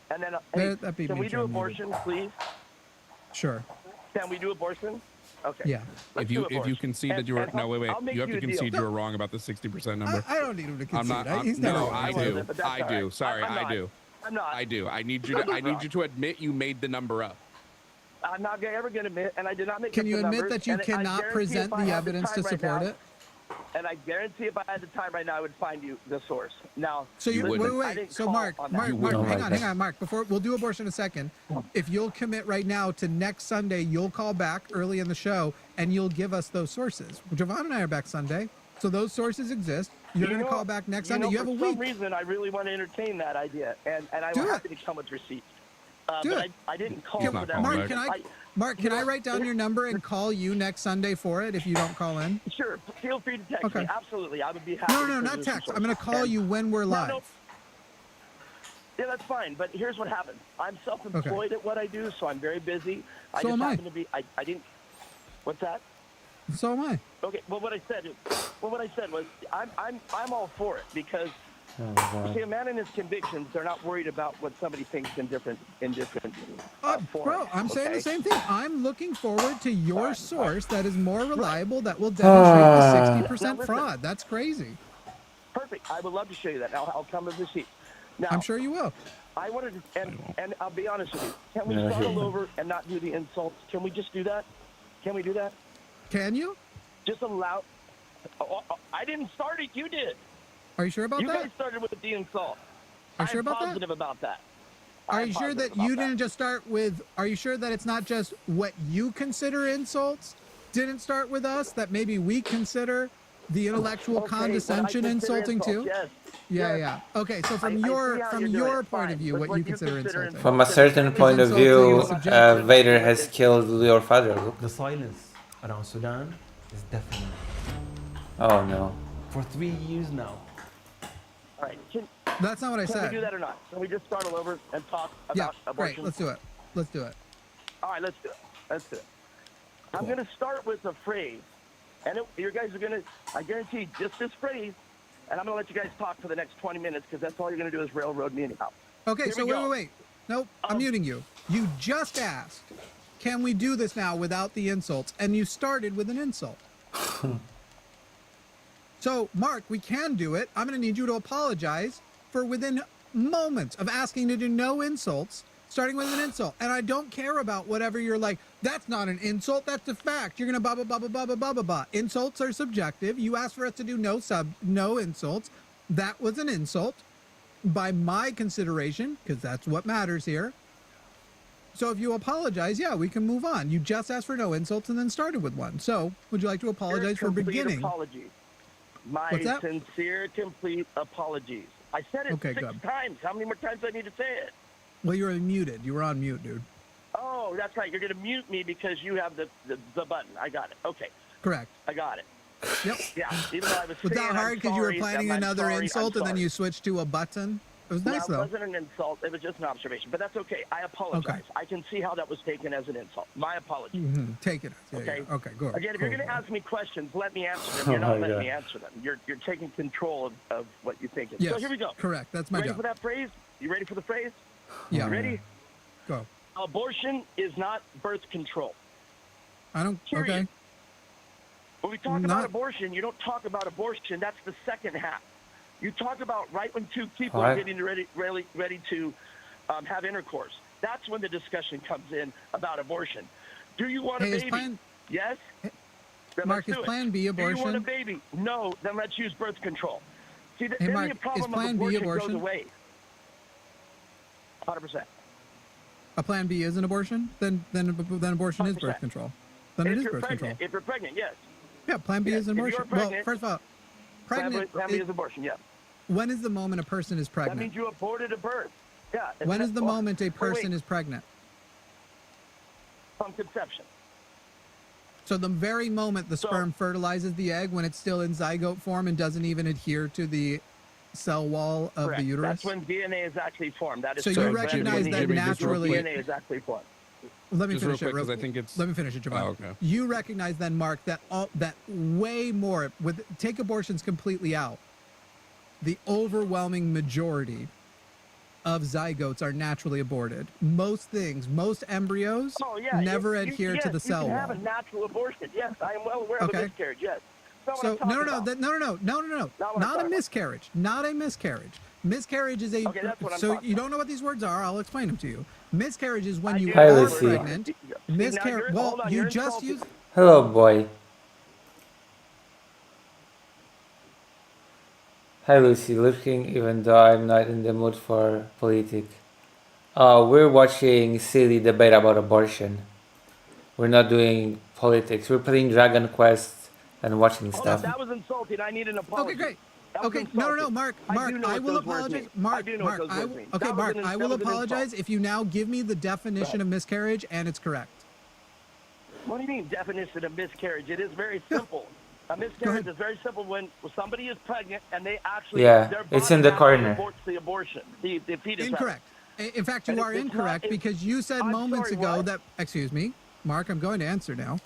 and then, hey, that beat can me we do unmuted. abortion, please? Sure. Can we do abortion? Okay. Yeah. Let's If you do abortion. concede that And- you were and no wait I'll make you have you to a deal. concede you were wrong about the 60% number. I don't need him to I'm concede. not. He's No, never I wrong. do. but that's I all do. right. Sorry, I'm I not. do. I'm not. I do. I need You're you wrong. to admit you made the number up. I'm not ever going to admit, and I did not make Can up you the admit numbers, that you and I cannot guarantee present if I the had evidence to time right support now- it? And I guarantee if I had the time right now, I would find you the source. Now, So you listen, I wait. didn't So call Mark, on that. hang on, Mark. Before we'll do abortion in a second. If you'll commit right now to next Sunday, you'll call back early in the show and you'll give us those sources. Javon and I are back Sunday, so those sources exist. You're going to call back next Sunday. You have a For some week. reason, I really want to entertain that idea, and I'm Do it. happy to come with receipts. Do but it. I didn't call He's for not that. calling reason. back. Mark, can I write down your number and call you next Sunday for it if you don't call in? Sure. Feel free to text Okay. me. Absolutely. I would be happy No, to not produce some text. I'm going to sources. call And- you when we're No, live. no. Yeah, that's fine. But here's what happens. I'm self-employed at what I do, so I'm very busy. I So just am I. happen to be. I didn't. What's that? So am I. Okay. Well, what I said was I'm all for it because you see, a man in his convictions, they're not worried about what somebody thinks in different forms. Bro, I'm saying okay? the same thing. I'm looking forward to your source that is more reliable, that will demonstrate the 60% fraud. That's crazy. Perfect. I would love to show you that. Now I'll come with receipt. Now I'm sure you will. I wanted to, and I'll be honest with you. Can we No, start he all won't. over and not do the insults? Can we just do that? Can we do that? Can you? Just allow. I didn't start it. You did. Are you sure about You that? guys started with the insult. Are you sure about that? I'm positive about that. Are I'm you sure positive that about you didn't just start with, are you sure that it's not just what you consider insults didn't start with us, that maybe we consider the intellectual Okay, condescension what I consider insulting too? insults, Yeah, yes. yeah. Okay, so I from see your how from you're doing your it. point Fine. of view, But what what you you consider consider insulting. From a certain point of Insulting view, is subjective. Vader has killed your father. Look. The silence around Sudan is deafening. Oh no. For 3 years now. All right. Can That's not what I we said. do that or not? Can we just start all over and talk Yeah, about great. abortion? Let's do it. Let's do it. All right, let's do it. Let's do it. I'm going to start with a phrase, and you guys are going to, I guarantee, just this phrase, and I'm going to let you guys talk for the next 20 minutes because that's all you're going to do is railroad me anyhow. Okay, Here so we go. wait. Nope, I'm muting you. You just asked, can we do this now without the insults? And you started with an insult. So, Mark, we can do it. I'm going to need you to apologize for within moments of asking to do no insults, starting with an insult. And I don't care about whatever you're like, that's not an insult, that's a fact. You're going to blah, blah, blah, blah, blah, blah, blah, blah. Insults are subjective. You asked for us to do no insults. That was an insult by my consideration, because that's what matters here. So if you apologize, yeah, we can move on. You just asked for no insults and then started with one. So would you like to apologize for beginning? Apology. My What's that? sincere, complete apologies. I said it Okay, 6 good. times. How many more times do I need to say it? Well, you were muted. You were on mute, dude. Oh, that's right. You're going to mute me because you have the button. I got it. Okay. Correct. I got it. Yep. Yeah. Even though I was Was saying that hard because you were I'm planning sorry, another I'm insult and then sorry. you switched to a button? It was nice, No, though. it wasn't an insult. It was just an observation. But that's okay. I apologize. Okay. I can see how that was taken as an insult. My apologies. Mm-hmm. Take it. Yeah, Okay. yeah. Okay, good. Again, if cool. you're going to ask me questions, let me answer them. Oh You're not my letting God. me answer them. You're taking control of what you're thinking. Yes, So here we go. correct. That's my ready job. for that phrase? You ready for the phrase? Yeah. You ready? Go. Abortion is not birth control. I don't. Period. Okay. When we talk Not- about abortion, you don't talk about abortion. That's the second half. You talk about right when two people What? are getting ready to have intercourse. That's when the discussion comes in about abortion. Do you want Hey, a is baby? Plan- Yes? Then Mark, let's is do it. Plan B Do you want a abortion? baby? No. Then let's use birth control. See, Hey, then Mark, the is problem Plan of B abortion goes abortion? away. 100%. A Plan B is an abortion? Then abortion is birth 100%. control. Then it If is you're birth pregnant, control. if you're pregnant, yes. Yeah, Plan B Yes, is an if you're abortion. pregnant, Well, first of all, pregnant. Plan B is abortion, yes. When is the moment a person is That pregnant? means you aborted a birth. Yeah. When is the well, moment a wait, person is pregnant? From conception. So the very moment the sperm fertilizes the egg, when it's still in zygote form and doesn't even adhere to the cell wall of Correct. the uterus? That's when DNA is actually formed. That is So you correct. recognize That's that when naturally- DNA is actually formed. Let me Just real finish it. quick, 'cause I think it's- Let me finish it, Javon. Oh, okay. You recognize then, Mark, that that way more with take abortions completely out. The overwhelming majority of zygotes are naturally aborted. Most embryos never adhere to the cell You can wall. have a natural abortion. Yes, I am well aware of a Okay. miscarriage. Yes. That's So what I'm no, talking about. not a miscarriage. Not a miscarriage. Miscarriage is a. Okay, that's what I'm so talking you don't know what these words are. I'll explain them to you. Miscarriage is when you Hi, are Lucy. pregnant. Miscarriage. Well, hold on, you you're just insulting. use. Hello, boy. Hi, Lucy. Looking, even though I'm not in the mood for politics. We're watching silly debate about abortion. We're not doing politics. We're playing Dragon Quest and watching Hold on, stuff. that was insulting. I need an apology. Okay, great. That was Okay, no, insulting. Mark, I Mark, do know I what will those words apologize. mean. Mark, I do know Mark, what those I words will, mean. okay, That was Mark, an- I that will was an insult. apologize if you now give me the definition of miscarriage and it's correct. What do you mean definition of miscarriage? It is very simple. A miscarriage is very simple when somebody is pregnant and they actually Yeah, their it's body in the actually corner. aborts the abortion, the fetus. Incorrect. In fact, you And are it's not- incorrect it's- because you said I'm moments sorry, ago what? that, excuse me, Mark, I'm going to answer now.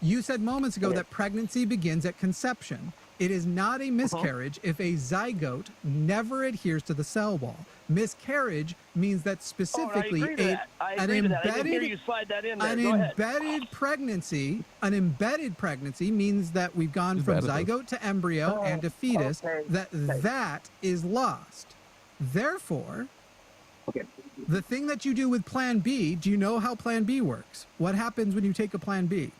You said moments ago that pregnancy begins at conception. It is not a miscarriage if a zygote never adheres to the cell wall. Miscarriage means that specifically I agree to that. I agree to that. I didn't hear you slide that in there. an Go ahead. embedded pregnancy means that we've gone from zygote to embryo and to fetus, that is lost. Therefore, the thing that you do with Plan B, do you know how Plan B works? What happens when you take a Plan B?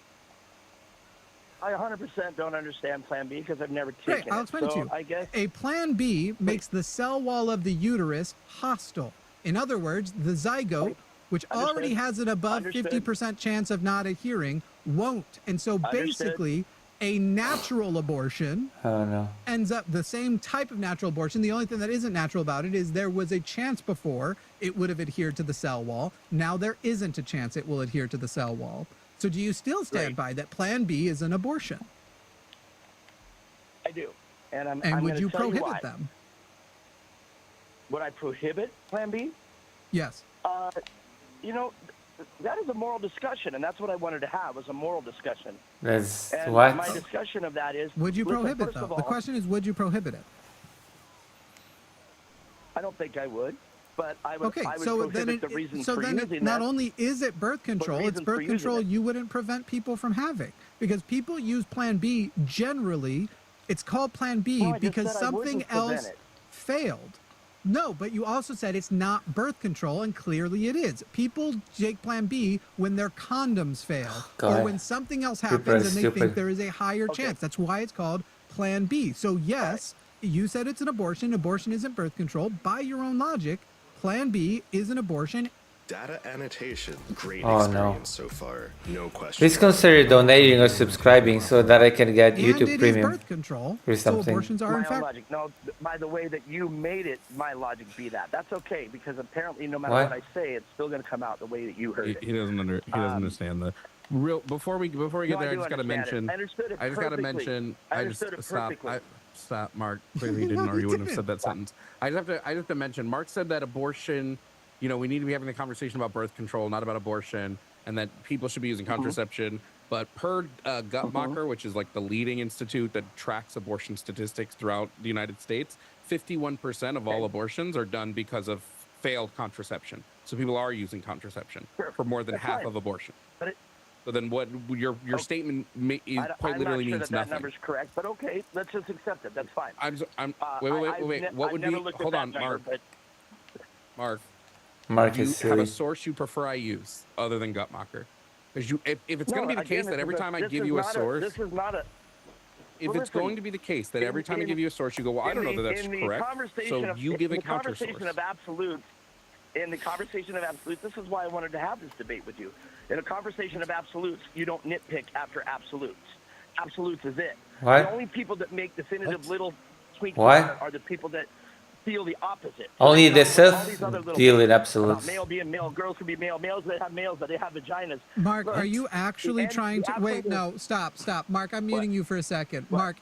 I 100% don't understand Plan B because I've never taken Great, I'll explain it to So you. I guess A Plan B makes the cell wall of the uterus hostile. In other words, the zygote, which already has an above 50% chance of not adhering, won't. And so basically, a natural abortion Oh no. ends up the same type of natural abortion. The only thing that isn't natural about it is there was a chance before it would have adhered to the cell wall. Now there isn't a chance it will adhere to the cell wall. So do you still stand by that Plan B is an abortion? I do. And I'm would gonna you tell prohibit why. them? Would I prohibit Plan B? Yes. You know, that is a moral discussion, and that's what I wanted to have, was a moral discussion. That's And what? my discussion of that is, Would you listen, prohibit first though? of all, The question is, would you prohibit it? I don't think I would, but I would, Okay, I would so then prohibit the reason for then using not that. only is it birth control, it's reasons for birth using control it. you wouldn't prevent people from having, because people use Plan B generally. It's called Plan B No, I just because said I something wouldn't prevent else it. failed. No, but you also said it's not birth control, and clearly it is. People take Plan B when their condoms fail or God. when something else People happens are and they stupid. think there is a higher chance. That's why it's called Plan B. So yes, you said it's an abortion. Abortion isn't birth control. By your own logic, Plan B is an abortion. Data annotation, great Oh, experience no. so far. No question. Please consider donating or subscribing so that I can get And YouTube it is Premium birth control. or So something. abortions are My in own fact. logic. No, by the way that you made it, my logic be that. That's okay, because apparently no matter What? what I say, it's still going to come out the way that you heard it. He doesn't understand the real. Before we get No, there, I do just got to understand it. mention. I understood it I just got to perfectly. mention. I just understood it stop. perfectly. Stop, Mark. Clearly, you didn't, No, or he you wouldn't have said didn't. that sentence. I just have to mention. Mark said that abortion. You know, we need to be having a conversation about birth control, not about abortion, and that people should be using contraception. But per Guttmacher, which is like the leading institute that tracks abortion statistics throughout the United States, 51% of all abortions are done because of failed contraception. So people are using contraception for more than That's half fine. of abortion. But it, So then, what your statement quite I'm literally not sure means that nothing. number's correct, but okay, let's just accept it. That's fine. Wait. What I've would never be? looked at Hold that on, number, Mark. but Mark. Mark Do you is have a silly. source you prefer I use other than Guttmacher? Because if it's No, going to be the again, case that every time I this give is you a not source, this is not a. if well, it's listen, going to be the case that every time I give you a source, you go, well, I don't know that that's correct. So you give a counter source. In the conversation of absolutes, this is why I wanted to have this debate with you. In a conversation of absolutes, you don't nitpick after absolutes. Absolutes is it. What? The only people that make definitive little tweaks What? are the people that feel the opposite. Only All the these self other little deal in about absolutes. male being male, girls can be male, males that have males, but they have vaginas. Mark, Look, are you actually the trying to wait? absolute- No, stop. Mark, I'm muting you for a second. Mark,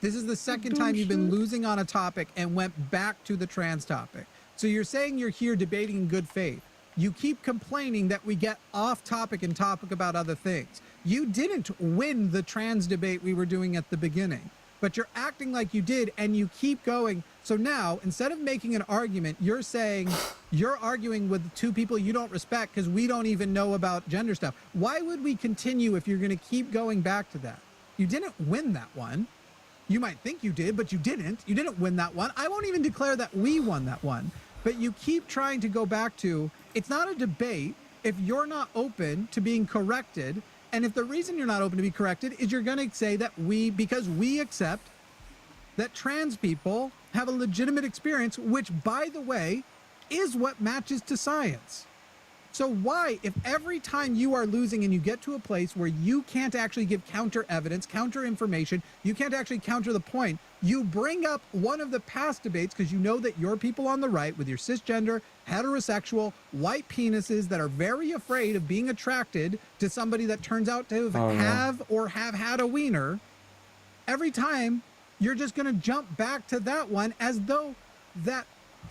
this is the second time you've been losing on a topic and went back to the trans topic. So you're saying you're here debating in good faith. You keep complaining that we get off topic and topic about other things. You didn't win the trans debate we were doing at the beginning, but you're acting like you did, and you keep going. So now, instead of making an argument, you're saying you're arguing with two people you don't respect because we don't even know about gender stuff. Why would we continue if you're going to keep going back to that? You didn't win that one. You might think you did, but you didn't. You didn't win that one. I won't even declare that we won that one. But you keep trying to go back to, it's not a debate if you're not open to being corrected. And if the reason you're not open to be corrected is you're going to say that because we accept that trans people have a legitimate experience, which, by the way, is what matches to science. So why, if every time you are losing and you get to a place where you can't actually give counter evidence, counter information, you can't actually counter the point, you bring up one of the past debates because you know that your people on the right with your cisgender, heterosexual, white penises that are very afraid of being attracted to somebody that turns out to have had a wiener, every time you're just going to jump back to that one as though that,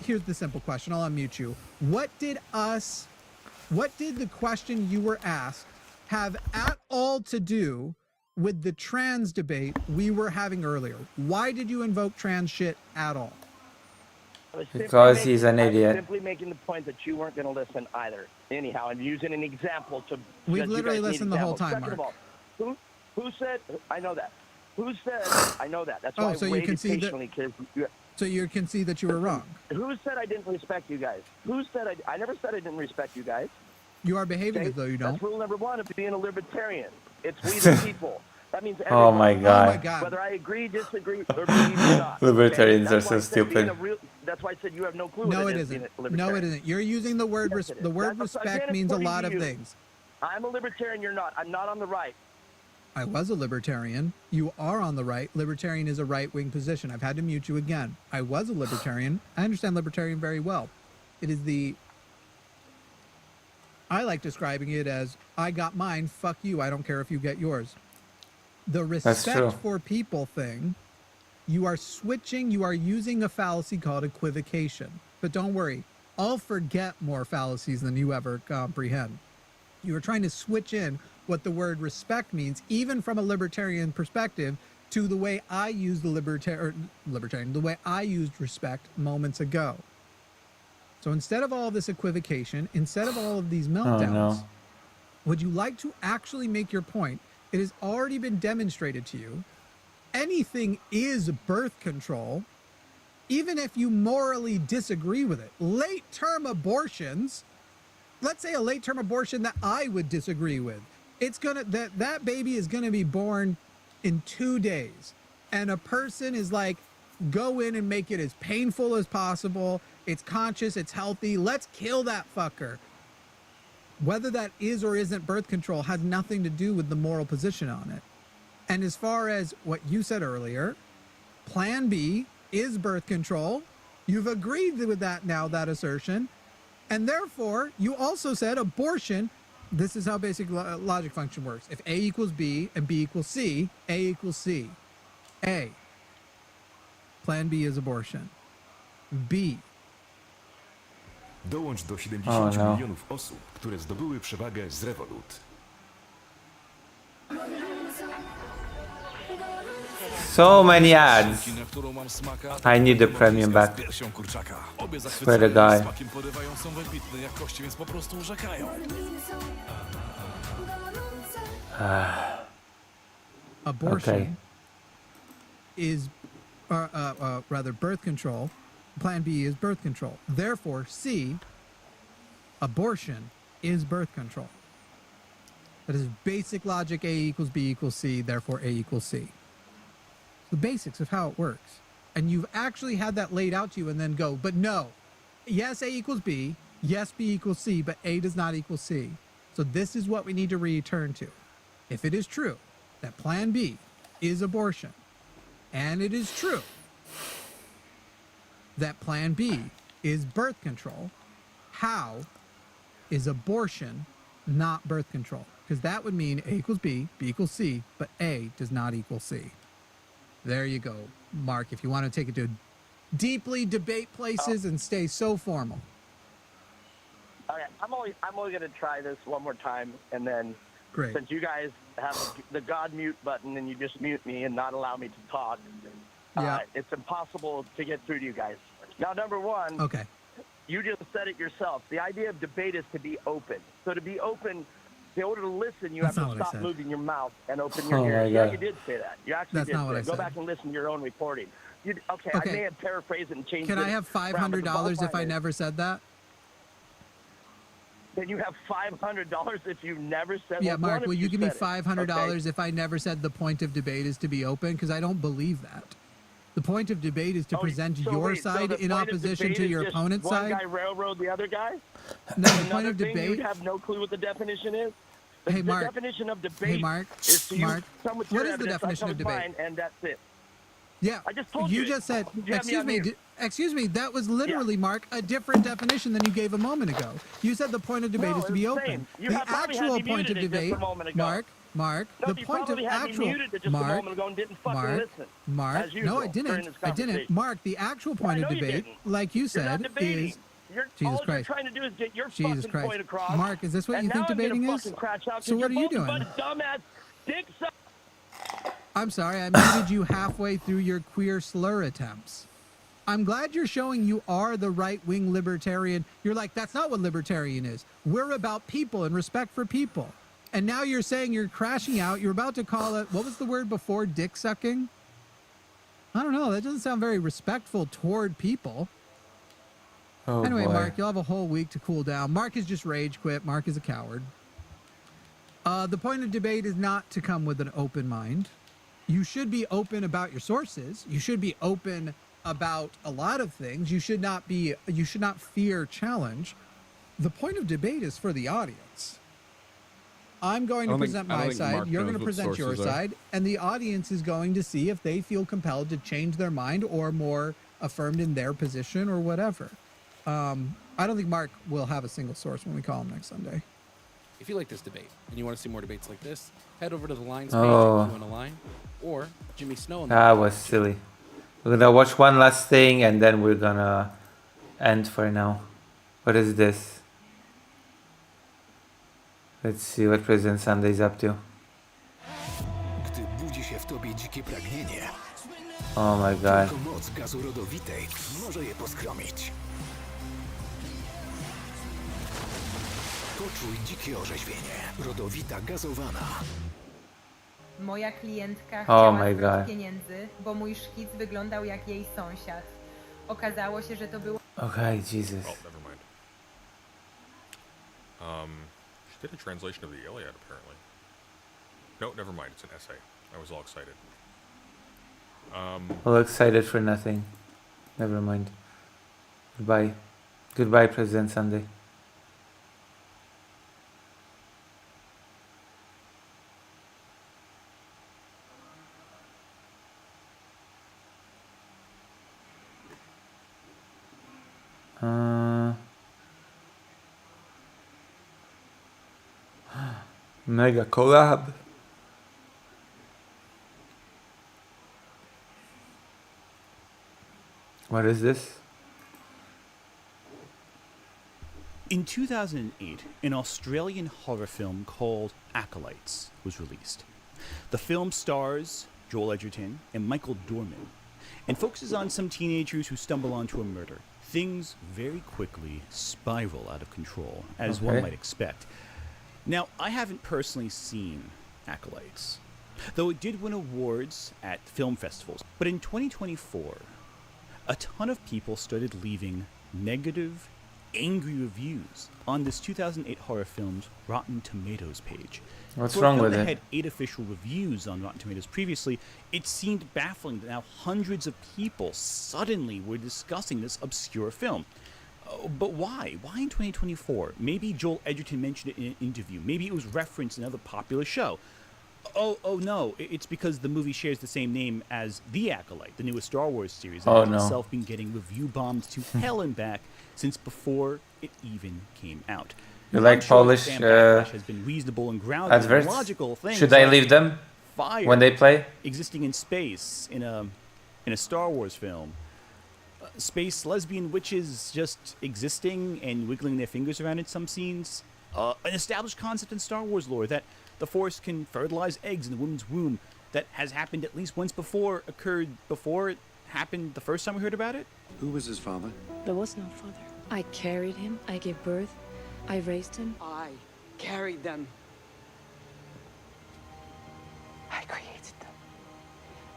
here's the simple question, I'll unmute you. What did the question you were asked have at all to do with the trans debate we were having earlier? Why did you invoke trans shit at all? Because he's an I was idiot. simply making the point that you weren't going to listen either. Anyhow, I'm using an example to. We've that you literally guys need listened the whole examples. time, Second Mark. of all, who said? I know that. Who said? I know that. That's Oh, why so I you waited concede that- patiently because. So you concede that you were wrong. Who said I didn't respect you guys? Who said I never said I didn't respect you guys. You are behaving as though you don't. That's rule number one of being a libertarian. It's we the people. That means Oh everyone. my God. Whether I agree, disagree, or believe or not. Libertarians That's are why so I said being stupid. that's why I said you have no clue. No, what it is being isn't. a No, libertarian. it isn't. You're using the word Yes, it is. the word That's- respect again, means a according lot to of you. things. I'm a libertarian. You're not. I'm not on the right. I was a libertarian. You are on the right. Libertarian is a right-wing position. I've had to mute you again. I was a libertarian. I understand libertarian very well. It is I like describing it as, I got mine, fuck you, I don't care if you get yours. The true. respect for people thing, you are switching, you are using a fallacy called equivocation. But don't worry, I'll forget more fallacies than you ever comprehend. You are trying to switch in what the word respect means, even from a libertarian perspective, to the way I use the libertarian, the way I used respect moments ago. So instead of all this equivocation, instead of all of these meltdowns, no. would you like to actually make your point? It has already been demonstrated to you. Anything is birth control, even if you morally disagree with it. Late-term abortions, let's say a late-term abortion that I would disagree with. It's gonna, that baby is gonna be born in 2 days. And a person is like, go in and make it as painful as possible. It's conscious, it's healthy. Let's kill that fucker. Whether that is or isn't birth control has nothing to do with the moral position on it. And as far as what you said earlier, Plan B is birth control. You've agreed with that now, that assertion. And therefore, you also said abortion. This is how basic logic function works. If A equals B and B equals C, A equals C. A. Plan B is abortion. B. Dołącz do 70 milionów osób, które zdobyły przewagę z Revolut. So many ads. I need the premium back. Swear to God. Abortion is, rather, birth control. Plan B is birth control. Therefore, C, abortion is birth control. That is basic logic. A equals B equals C. Therefore, A equals C. The basics of how it works. And you've actually had that laid out to you and then go, but no. Yes, A equals B. Yes, B equals C, but A does not equal C. So this is what we need to return to. If it is true that Plan B is abortion, and it is true that Plan B is birth control, how is abortion not birth control? Because that would mean A equals B, B equals C, but A does not equal C. There you go, Mark, if you want to take it to deeply debate places and stay so formal. Okay, I'm only going to try this one more time, and then Great. Since you guys have the God mute button and you just mute me and not allow me to talk, it's impossible to get through to you guys. Now, number one, okay, you just said it yourself. The idea of debate is to be open. So to be open, in order to listen, you That's have to not what I stop said. moving your mouth and open your Oh ears. my Yeah, God. you did say that. You actually That's did not what say I it. Go said. back and listen to your own recording. Okay, I Okay. may have paraphrased it and changed it. Can I have around, but the bottom $500 if I line is, never said that? Can you have $500 if you never said Yeah, well, Mark, one, if will you give me said it, $500 okay? if I never said the point of debate is to be open? Because I don't believe that. The point of debate is to present So your wait, so side the in point of opposition debate to is your just opponent's one side. guy railroad the other guy? No, the Another point of thing, debate. you have no clue what the definition is? The, Hey, Mark. The definition of debate Hey, Mark. is to Mark. come with What your is the evidence, definition I of come with debate? mine, and that's it. Yeah, I just told you you. just said. You have me on mute. Excuse me. That was literally, Mark, a different definition than you gave a moment ago. You said the point of debate No, is to be it's the open. same. You The have probably had actual me point of muted it just a debate, moment ago. Mark. No, The you point of probably had me actual, muted it just a moment ago and didn't fucking listen. Mark. As usual, No, I during didn't. this I didn't. conversation. Mark, the actual point I of know you debate, didn't. like you You're said, not debating. is All Jesus you're Christ. trying to do is get your Jesus fucking Christ. point across. Mark, is this what and you think now debating I'm gonna is? fucking crash out So 'cause what are you're you both a doing? bunch of dumbass dick suckers. I'm sorry, I muted you halfway through your queer slur attempts. I'm glad you're showing you are the right-wing libertarian. You're like, that's not what libertarian is. We're about people and respect for people. And now you're saying you're crashing out. You're about to call it, what was the word before, dick sucking? I don't know. That doesn't sound very respectful toward people. Oh Anyway, boy. Mark, you'll have a whole week to cool down. Mark is just rage quit. Mark is a coward. The point of debate is not to come with an open mind. You should be open about your sources. You should be open about a lot of things. You should not fear challenge. The point of debate is for the audience. I'm going to present my side, you're going to present your side, and the audience is going to see if they feel compelled to change their mind or more affirmed in their position or whatever. I don't think Mark will have a single source when we call him next Sunday. If you like this debate and you want to see more debates like this, head over to the Lines page Oh. if you want a line, or Jimmy Snow. That was silly. We're gonna watch one last thing and then we're gonna end for now. What is this? Let's see what President Sunday's up to. Gdy budzi się w tobie dzikie pragnienie, Oh my god. tylko moc gazu rodowitej może je poskromić. Poczuj dzikie orzeźwienie. Rodowita gazowana. Moja klientka Oh chciała my zwrot God. pieniędzy, bo mój szkic wyglądał jak jej sąsiad. Okazało się, że to było... Okay, Jesus. Oh, never mind. She did a translation of the Iliad, apparently. No, never mind. It's an essay. I was all excited. All excited for nothing. Never mind. Goodbye. Goodbye, President Sunday. Mega collab. What is this? In 2008, an Australian horror film called Acolytes was released. The film stars Joel Edgerton and Michael Dorman and focuses on some teenagers who stumble onto a murder. Things very quickly spiral out of control, as one Okay. might expect. Now, I haven't personally seen Acolytes, though it did win awards at film festivals. But in 2024, a ton of people started leaving negative, angry reviews on this 2008 horror film's Rotten Tomatoes page. What's For a wrong film with that it? had 8 official reviews on Rotten Tomatoes previously, it seemed baffling that now hundreds of people suddenly were discussing this obscure film. But why? Why in 2024? Maybe Joel Edgerton mentioned it in an interview. Maybe it was referenced in another popular show. Oh no, it's because the movie shares the same name as The Acolyte, the newest Star Wars series, that Oh, has no. itself been getting review bombed to hell and back since before it even came out. You Now, like I'm sure Polish fan backlash has been reasonable and grounded in adverts? logical things. Should I like leave them fire when they play? existing in space in a Star Wars film. Space lesbian witches just existing and wiggling their fingers around in some scenes. An established concept in Star Wars lore that the Force can fertilize eggs in the woman's womb that has happened at least once before, occurred before it happened the first time we heard about it. Who was his father? There was no father. I carried him, I gave birth, I raised him. I carried them. I created them.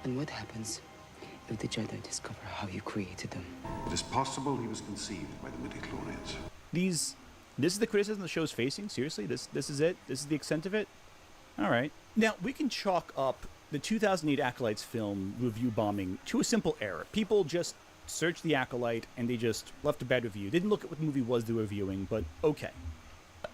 And what happens if the Jedi discover how you created them? It is possible he was conceived by the midichlorians. This is the criticism the show's facing? Seriously? This is it? This is the extent of it? Alright. Now, we can chalk up the 2008 Acolytes film review bombing to a simple error. People just searched The Acolyte and they just left a bad review. Didn't look at what the movie was they were reviewing, but okay.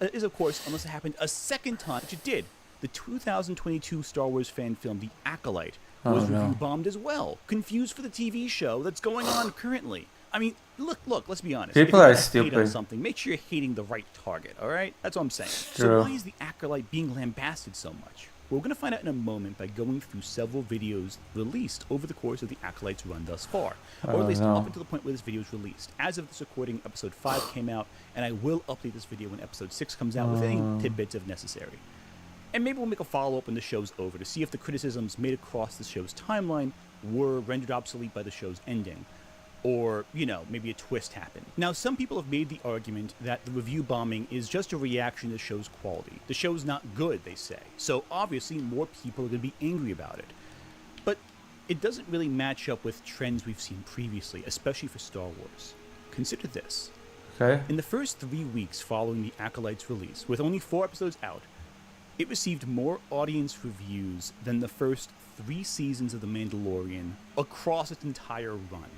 It is, of course, unless it happened a second time, which it did. The 2022 Star Wars fan film, The Acolyte, was Oh, no. review bombed as well. Confused for the TV show that's going on currently. I mean, look, let's be honest. People If are you're gonna hate on stupid. something, make sure you're hating the right target, all right? That's what I'm saying. True. So why is The Acolyte being lambasted so much? Well, we're going to find out in a moment by going through several videos released over the course of The Acolyte's run thus far. Or Oh, at least no. up until the point where this video is released. As of this recording, episode 5 came out, and I will update this video when episode 6 comes out with any Oh. tidbits if necessary. And maybe we'll make a follow-up when the show's over to see if the criticisms made across the show's timeline were rendered obsolete by the show's ending. Or, maybe a twist happened. Now, some people have made the argument that the review bombing is just a reaction to the show's quality. The show's not good, they say. So obviously more people are going to be angry about it. But it doesn't really match up with trends we've seen previously, especially for Star Wars. Consider this. Okay. In the first 3 weeks following The Acolyte's release, with only 4 episodes out, it received more audience reviews than the first 3 seasons of The Mandalorian across its entire run.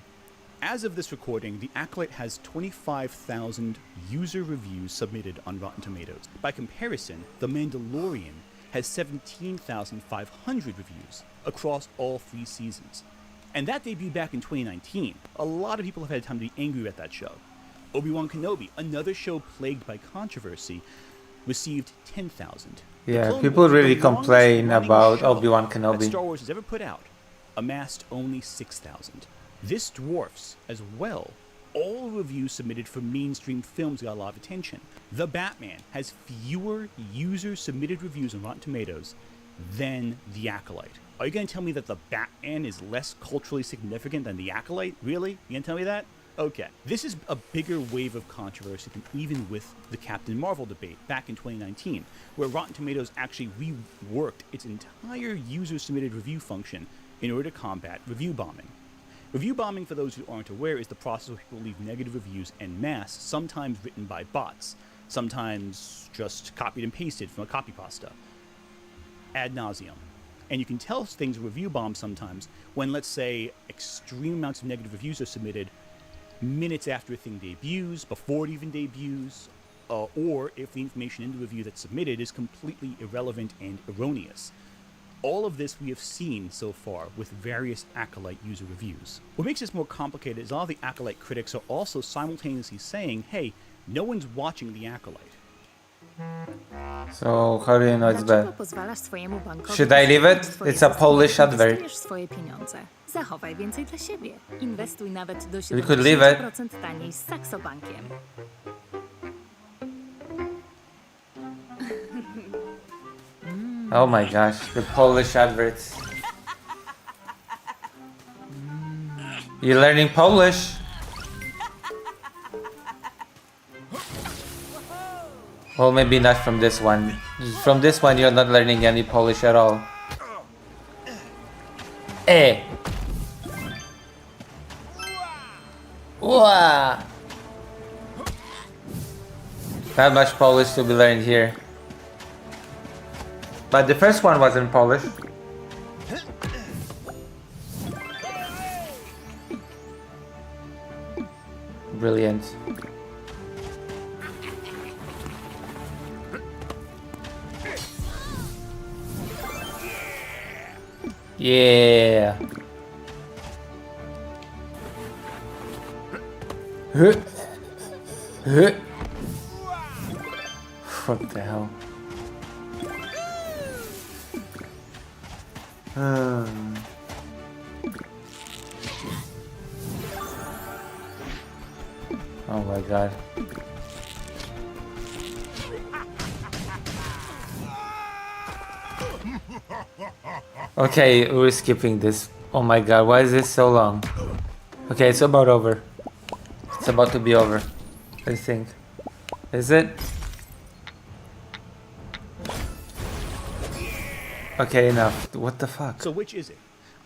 As of this recording, The Acolyte has 25,000 user reviews submitted on Rotten Tomatoes. By comparison, The Mandalorian has 17,500 reviews across all 3 seasons. And that debuted back in 2019. A lot of people have had time to be angry at that show. Obi-Wan Kenobi, another show plagued by controversy, received 10,000. The Yeah, Clone people Wars, the really longest complain running about show Obi-Wan that Kenobi. Star Wars has ever put out, amassed only 6,000. This dwarfs, as well, all reviews submitted for mainstream films got a lot of attention. The Batman has fewer user-submitted reviews on Rotten Tomatoes than The Acolyte. Are you going to tell me that The Batman is less culturally significant than The Acolyte? Really? You going to tell me that? Okay. This is a bigger wave of controversy than even with the Captain Marvel debate back in 2019, where Rotten Tomatoes actually reworked its entire user-submitted review function in order to combat review bombing. Review bombing, for those who aren't aware, is the process where people leave negative reviews en masse, sometimes written by bots, sometimes just copied and pasted from a copy pasta, ad nauseum. And you can tell things are review bombed sometimes when, let's say, extreme amounts of negative reviews are submitted minutes after a thing debuts, before it even debuts, or if the information in the review that's submitted is completely irrelevant and erroneous. All of this we have seen so far with various Acolyte user reviews. What makes this more complicated is all the Acolyte critics are also simultaneously saying, hey, no one's watching the Acolyte. So how do you know it's bad? Should I leave it? It's a Polish advert. Zachowaj więcej dla siebie. Inwestuj nawet do You could leave it. 70% taniej z Saxobankiem. Oh my gosh, the Polish adverts. You're learning Polish? Well, maybe not from this one. From this one, you're not learning any Polish at all. Eh. Wah. Not much Polish to be learned here. But the first one wasn't Polish. Brilliant. Yeah. What the hell? Oh my god. Okay, we're skipping this. Oh my god, why is this so long? Okay, it's about over. It's about to be over, I think. Is it? Okay, enough. What the fuck? So which is it?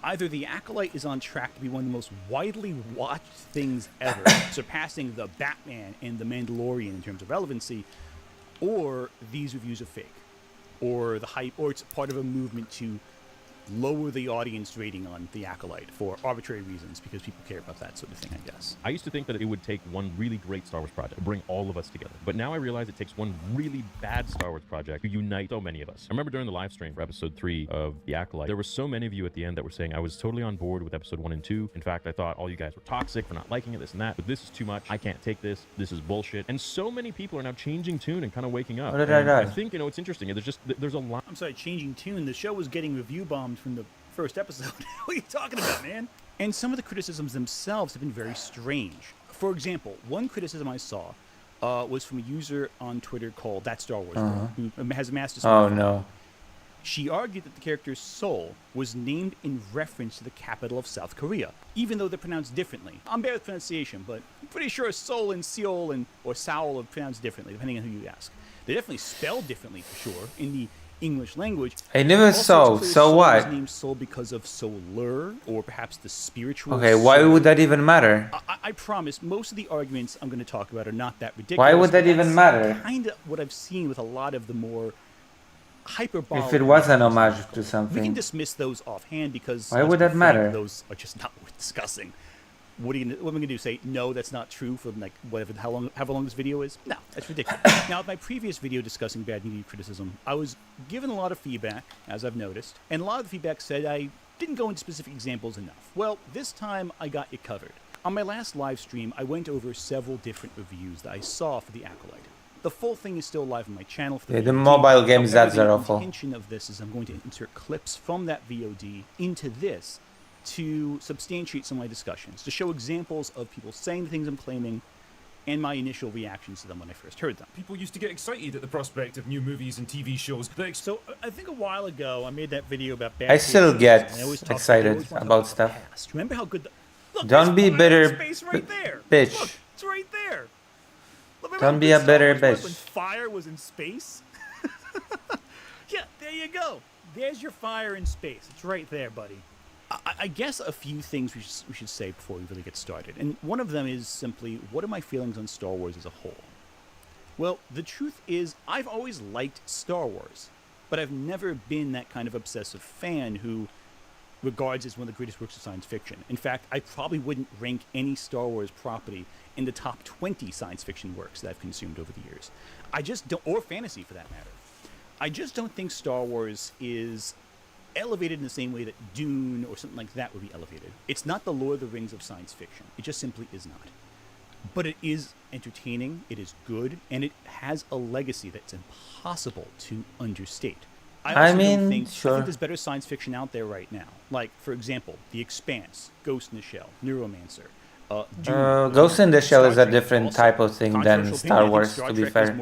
Either The Acolyte is on track to be one of the most widely watched things ever, surpassing The Batman and The Mandalorian in terms of relevancy, or these reviews are fake, or the hype, or it's part of a movement to lower the audience rating on The Acolyte for arbitrary reasons because people care about that sort of thing, I guess. I used to think that it would take one really great Star Wars project to bring all of us together. But now I realize it takes one really bad Star Wars project to unite so many of us. I remember during the live stream for episode 3 of The Acolyte, there were so many of you at the end that were saying I was totally on board with episode 1 and 2. In fact, I thought all you guys were toxic for not liking it, this and that. But this is too much. I can't take this. This is bullshit. And so many people are now changing tune and kind of waking up. What did I do? I think, you know, it's interesting. There's a lot. I'm sorry, changing tune. The show was getting review bombed from the first episode. What are you talking about, man? And some of the criticisms themselves have been very strange. For example, one criticism I saw was from a user on Twitter called That Star Wars Girl, who has amassed a small following. No. She argued that the character Seoul was named in reference to the capital of South Korea, even though they're pronounced differently. I'm bad with pronunciation, but I'm pretty sure Seoul and Seoul or Seoul are pronounced differently, depending on who you ask. They're definitely spelled differently, for sure, in the English language. I never saw. So what? Was named Seoul because of Solar, or perhaps the spiritual. Okay, why would that even matter? I promise, most of the arguments I'm going to talk about are not that ridiculous. Why would that even matter? Kind of what I've seen with a lot of the more hyperbolic. If it was an homage to something, we can dismiss those offhand because why would that matter? Those are just not worth discussing. What am I going to do? Say no, that's not true for like however long this video is? No, that's ridiculous. Now, with my previous video discussing bad media criticism, I was given a lot of feedback, as I've noticed, and a lot of the feedback said I didn't go into specific examples enough. Well, this time I got it covered. On my last live stream, I went over several different reviews that I saw for The Acolyte. The full thing is still live on my channel. For the mobile games ads are awful. The intention of this is I'm going to insert clips from that VOD into this to substantiate some of my discussions, to show examples of people saying the things I'm claiming and my initial reactions to them when I first heard them. People used to get excited at the prospect of new movies and TV shows. So I think a while ago I made that video about bad I still TV get shows, and I always excited talk about stuff. past. Remember how good the look, Don't be there's fire bitter, in space right there. bitch. Look, it's right there. Remember Don't how be good a bitter Star Wars was bitch. when fire was in space? Yeah, there you go. There's your fire in space. It's right there, buddy. I guess a few things we should say before we really get started. And one of them is simply, what are my feelings on Star Wars as a whole? Well, the truth is, I've always liked Star Wars, but I've never been that kind of obsessive fan who regards it as one of the greatest works of science fiction. In fact, I probably wouldn't rank any Star Wars property in the top 20 science fiction works that I've consumed over the years. I just don't, or fantasy for that matter. I just don't think Star Wars is elevated in the same way that Dune or something like that would be elevated. It's not the Lord of the Rings of science fiction. It just simply is not. But it is entertaining, it is good, and it has a legacy that's impossible to understate. I think there's better science fiction out there right now. Like, for example, The Expanse, Ghost in the Shell, Neuromancer. Ghost in the Shell is a different type of thing than Star Wars, to be fair.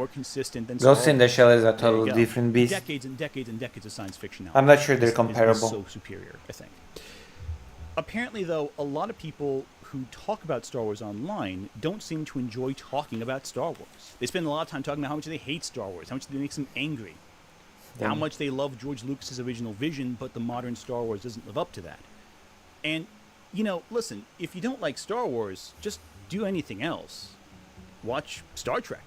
Ghost in the Shell is a totally different beast. Decades and decades and decades of science fiction now. I'm not sure they're comparable. So superior, I think. Apparently, though, a lot of people who talk about Star Wars online don't seem to enjoy talking about Star Wars. They spend a lot of time talking about how much they hate Star Wars, how much it makes them angry, how much they love George Lucas's original vision, but the modern Star Wars doesn't live up to that. And you know, listen, if you don't like Star Wars, just do anything else. Watch Star Trek.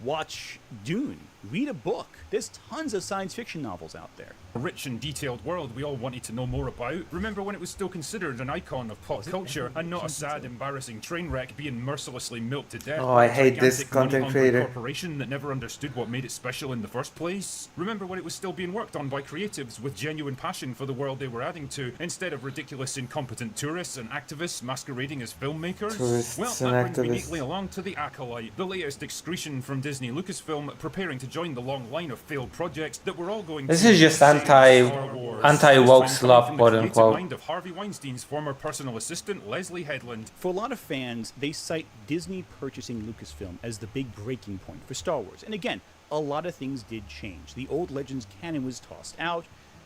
Watch Dune. Read a book. There's tons of science fiction novels out there. A rich and detailed world we all wanted to know more about. Remember when it was still considered an icon of pop culture and not a sad, embarrassing train wreck being mercilessly milked to death? Oh, I hate this content creator. Corporation that never understood what made it special in the first place. Remember when it was still being worked on by creatives with genuine passion for the world they were adding to, instead of ridiculous, incompetent tourists and activists masquerading as filmmakers? Tourists Well, and that brings me activists. neatly along to the Acolyte, the latest excretion from Disney Lucasfilm, preparing to join the long line of failed projects that we're all going This to is just anti-woke slop, quote unquote. mind of Harvey Weinstein's former personal assistant, Leslie Headland. For a lot of fans, they cite Disney purchasing Lucasfilm as the big breaking point for Star Wars. And again, a lot of things did change. The old Legends canon was tossed out.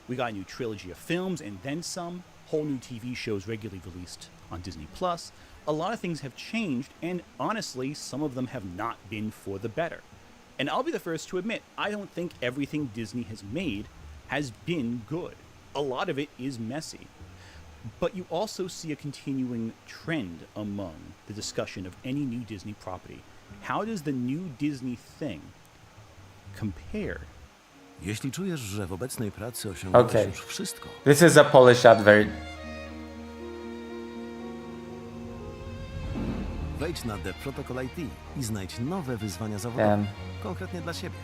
We got a new trilogy of films and then some. Whole new TV shows regularly released on Disney+. A lot of things have changed, and honestly, some of them have not been for the better. And I'll be the first to admit, I don't think everything Disney has made has been good. A lot of it is messy. But you also see a continuing trend among the discussion of any new Disney property. How does the new Disney thing compare? Jeśli czujesz, że w obecnej pracy osiągnąłeś Okay. już wszystko. This is a Polish advert. Wejdź na The Protocol IT i znajdź nowe wyzwania zawodowe. Konkretnie dla siebie.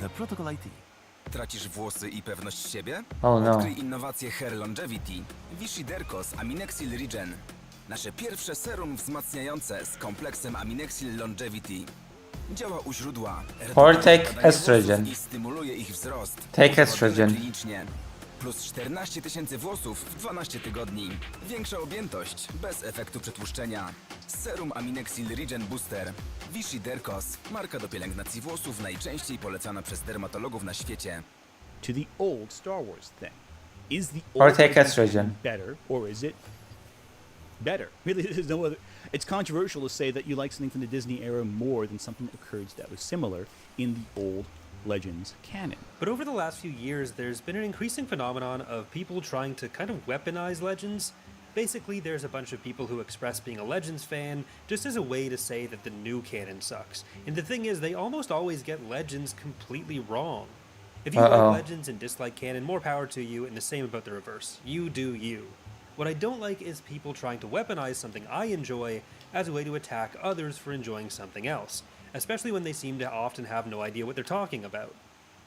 The Protocol IT. Tracisz włosy i pewność siebie? Oh no. Odkryj innowację Hair Longevity. Vichy Dercos Aminexil Regen. Nasze pierwsze serum wzmacniające z kompleksem Aminexil Longevity. Działa u źródła. Or take estrogen. I stymuluje ich wzrost. Take estrogen. Klinicznie. Plus 14 000 włosów w 12 tygodni. Większa objętość, bez efektu przetłuszczenia. Serum Aminexil Regen Booster. Vichy Dercos. Marka do pielęgnacji włosów najczęściej polecana przez dermatologów na świecie. To the old Star Wars thing. Is the Or old take Disney estrogen. thing better, or is it better? Really, there's no other. It's controversial to say that you like something from the Disney era more than something that occurred that was similar in the old Legends canon. But over the last few years, there's been an increasing phenomenon of people trying to kind of weaponize Legends. Basically, there's a bunch of people who express being a Legends fan just as a way to say that the new canon sucks. And the thing is, they almost always get Legends completely wrong. If you like Legends and dislike canon, more power to you, and the same about the reverse. You do you. What I don't like is people trying to weaponize something I enjoy as a way to attack others for enjoying something else, especially when they seem to often have no idea what they're talking about.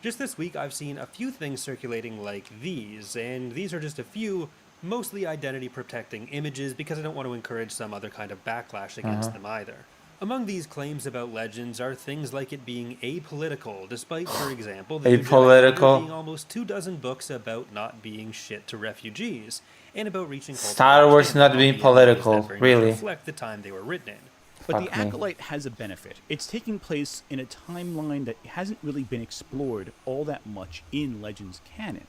Just this week, I've seen a few things circulating like these, and these are just a few, mostly identity-protecting images because I don't want to encourage some other kind of backlash against them either. Among these claims about Legends are things like it being apolitical, despite, for example, the New Jedi Order Apolitical. being almost 24 books about not being shit to refugees, and about reaching Star Wars not being political, really. reflect the time they were written in. But Fuck The me. Acolyte has a benefit. It's taking place in a timeline that hasn't really been explored all that much in Legends canon.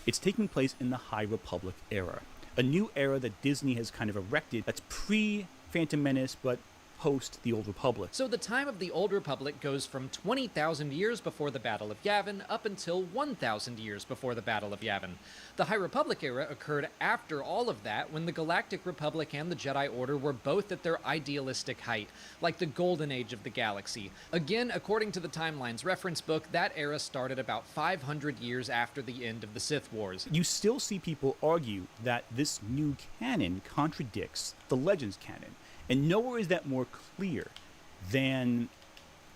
It's taking place in the High Republic era, a new era that Disney has kind of erected that's pre-Phantom Menace, but post the Old Republic. So the time of the Old Republic goes from 20,000 years before the Battle of Yavin up until 1,000 years before the Battle of Yavin. The High Republic era occurred after all of that, when the Galactic Republic and the Jedi Order were both at their idealistic height, like the golden age of the galaxy. Again, according to the Timelines reference book, that era started about 500 years after the end of the Sith Wars. You still see people argue that this new canon contradicts the Legends canon. And nowhere is that more clear than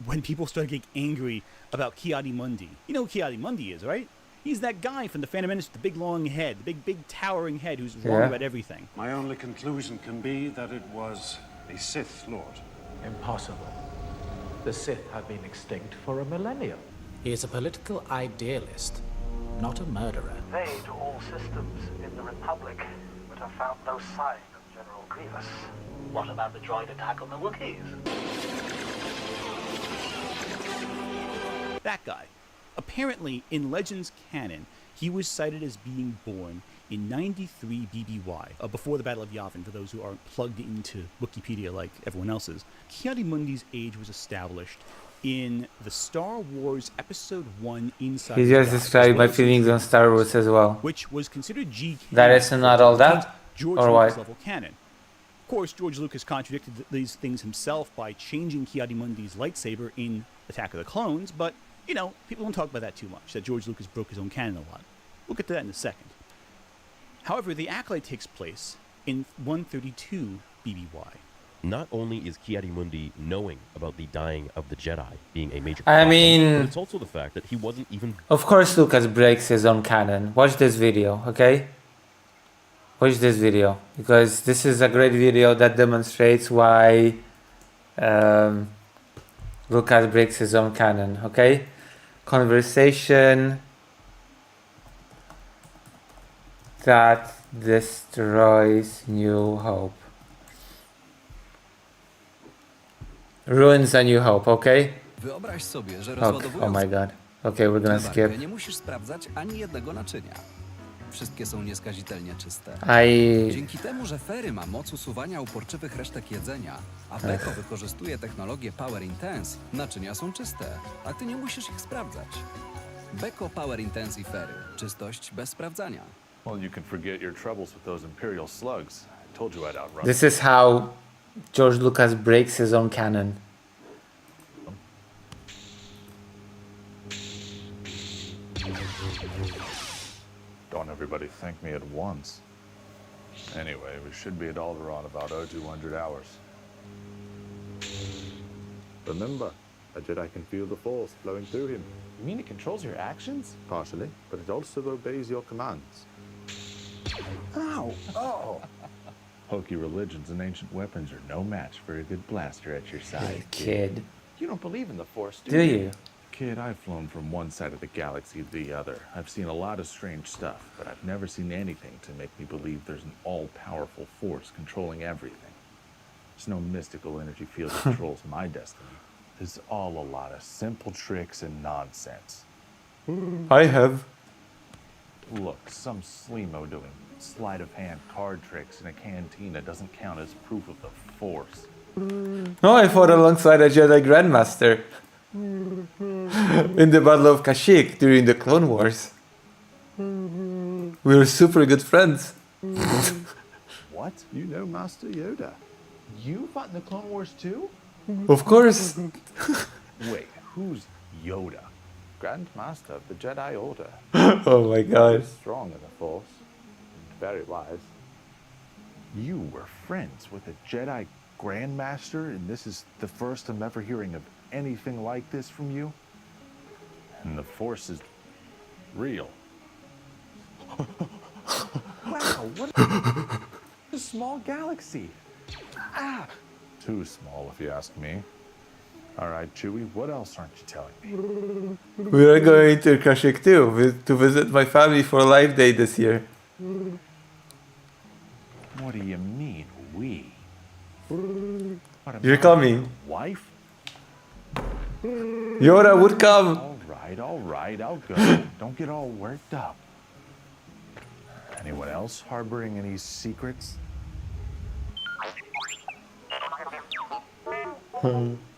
when people start getting angry about Ki-Adi-Mundi. You know who Ki-Adi-Mundi is, right? He's that guy from the Phantom Menace with the big long head, the big towering head who's wrong about everything. My only conclusion can be that it was a Sith Lord. Impossible. The Sith have been extinct for a millennium. He is a political idealist, not a murderer. They, to all systems in the Republic, would have found no sign of General Grievous. What about the droid attack on the Wookiees? That guy. Apparently, in Legends canon, he was cited as being born in 93 BBY, before the Battle of Yavin, for those who aren't plugged into Wikipedia like everyone else is. Ki-Adi-Mundi's age was established in the Star Wars Episode 1 Inside He just described my feelings on Star Wars as well. which was considered G canon. That is not all that? George Or Lucas what? level canon. Of course, George Lucas contradicted these things himself by changing Ki-Adi-Mundi's lightsaber in Attack of the Clones, but, you know, people don't talk about that too much, that George Lucas broke his own canon a lot. We'll get to that in a second. However, the Acolyte takes place in 132 BBY. Not only is Ki-Adi-Mundi knowing about the dying of the Jedi being a major I problem, mean- but it's also the fact that he wasn't even... Of course Lucas breaks his own canon. Watch this video, okay? Watch this video, because this is a great video that demonstrates why Lucas breaks his own canon, okay? Conversation that destroys New Hope. Ruins a New Hope, okay? Wyobraź sobie, że Oh rozładowując my god. Okay, we're gonna zmywarkę, skip. nie musisz sprawdzać ani jednego naczynia. Wszystkie są nieskazitelnie czyste. Dzięki temu, że Ferry ma moc usuwania uporczywych resztek jedzenia, a Beko wykorzystuje technologię Power Intense, naczynia są czyste, a ty nie musisz ich sprawdzać. Beko, Power Intense i Ferry. Czystość bez sprawdzania. Well, you can forget your troubles with those Imperial slugs. I told you I'd outrun This is how George Lucas breaks his own canon. Don't everybody thank me at once. Anyway, we should be at Alderaan about 0200 hours. Remember, a Jedi can feel the Force flowing through him. You mean it controls your actions? Partially, but it also obeys your commands. Ow! Oh! Hokey religions and ancient weapons are no match for a good blaster at your side, Kid. You don't believe in the Force, Do you? Kid, I've flown from one side of the galaxy to the other. I've seen a lot of strange stuff, but I've never seen anything to make me believe there's an all-powerful force controlling everything. There's no mystical energy field that controls my destiny. It's all a lot of simple tricks and nonsense. I have. Look, some sleemo doing sleight-of-hand card tricks in a cantina doesn't count as proof of the Force. No, I fought alongside a Jedi Grandmaster in the Battle of Kashyyyk during the Clone Wars. We were super good friends. What? You know Master Yoda? You fought in the Clone Wars too? Of course. Wait, who's Yoda? Grand Master of the Jedi Order. Oh my god. Strong in the Force. Very wise. You were friends with a Jedi Grandmaster, and this is the first I'm ever hearing of anything like this from you? And the Force is real. Wow, what a small galaxy. Ah! Too small, if you ask me. All right, Chewie, what else aren't you telling me? We are going to Kashyyyk too, to visit my family for a live day this year. What do you mean, we? You're coming. Wife? Yoda would come. All right, I'll go. Don't get all worked up. Anyone else harboring any secrets?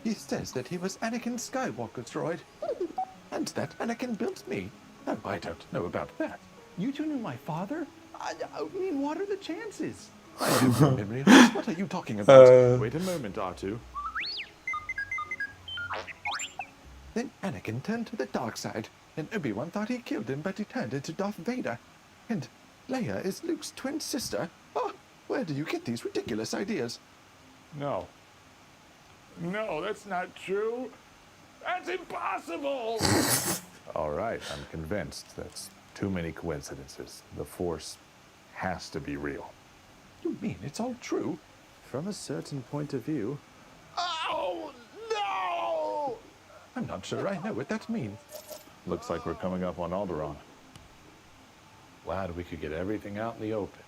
He says that he was Anakin Skywalker's droid, and that Anakin built me. Oh, I don't know about that. You two knew my father? I mean, what are the chances? I have no memory of this. What are you talking about? Wait a moment, R2. Then Anakin turned to the dark side, and Obi-Wan thought he killed him, but he turned into Darth Vader. And Leia is Luke's twin sister. Oh, where do you get these ridiculous ideas? No, that's not true. That's impossible! All right, I'm convinced. That's too many coincidences. The Force has to be real. You mean it's all true? From a certain point of view. Oh, no! I'm not sure I know what that means. Looks like we're coming up on Alderaan. Glad we could get everything out in the open.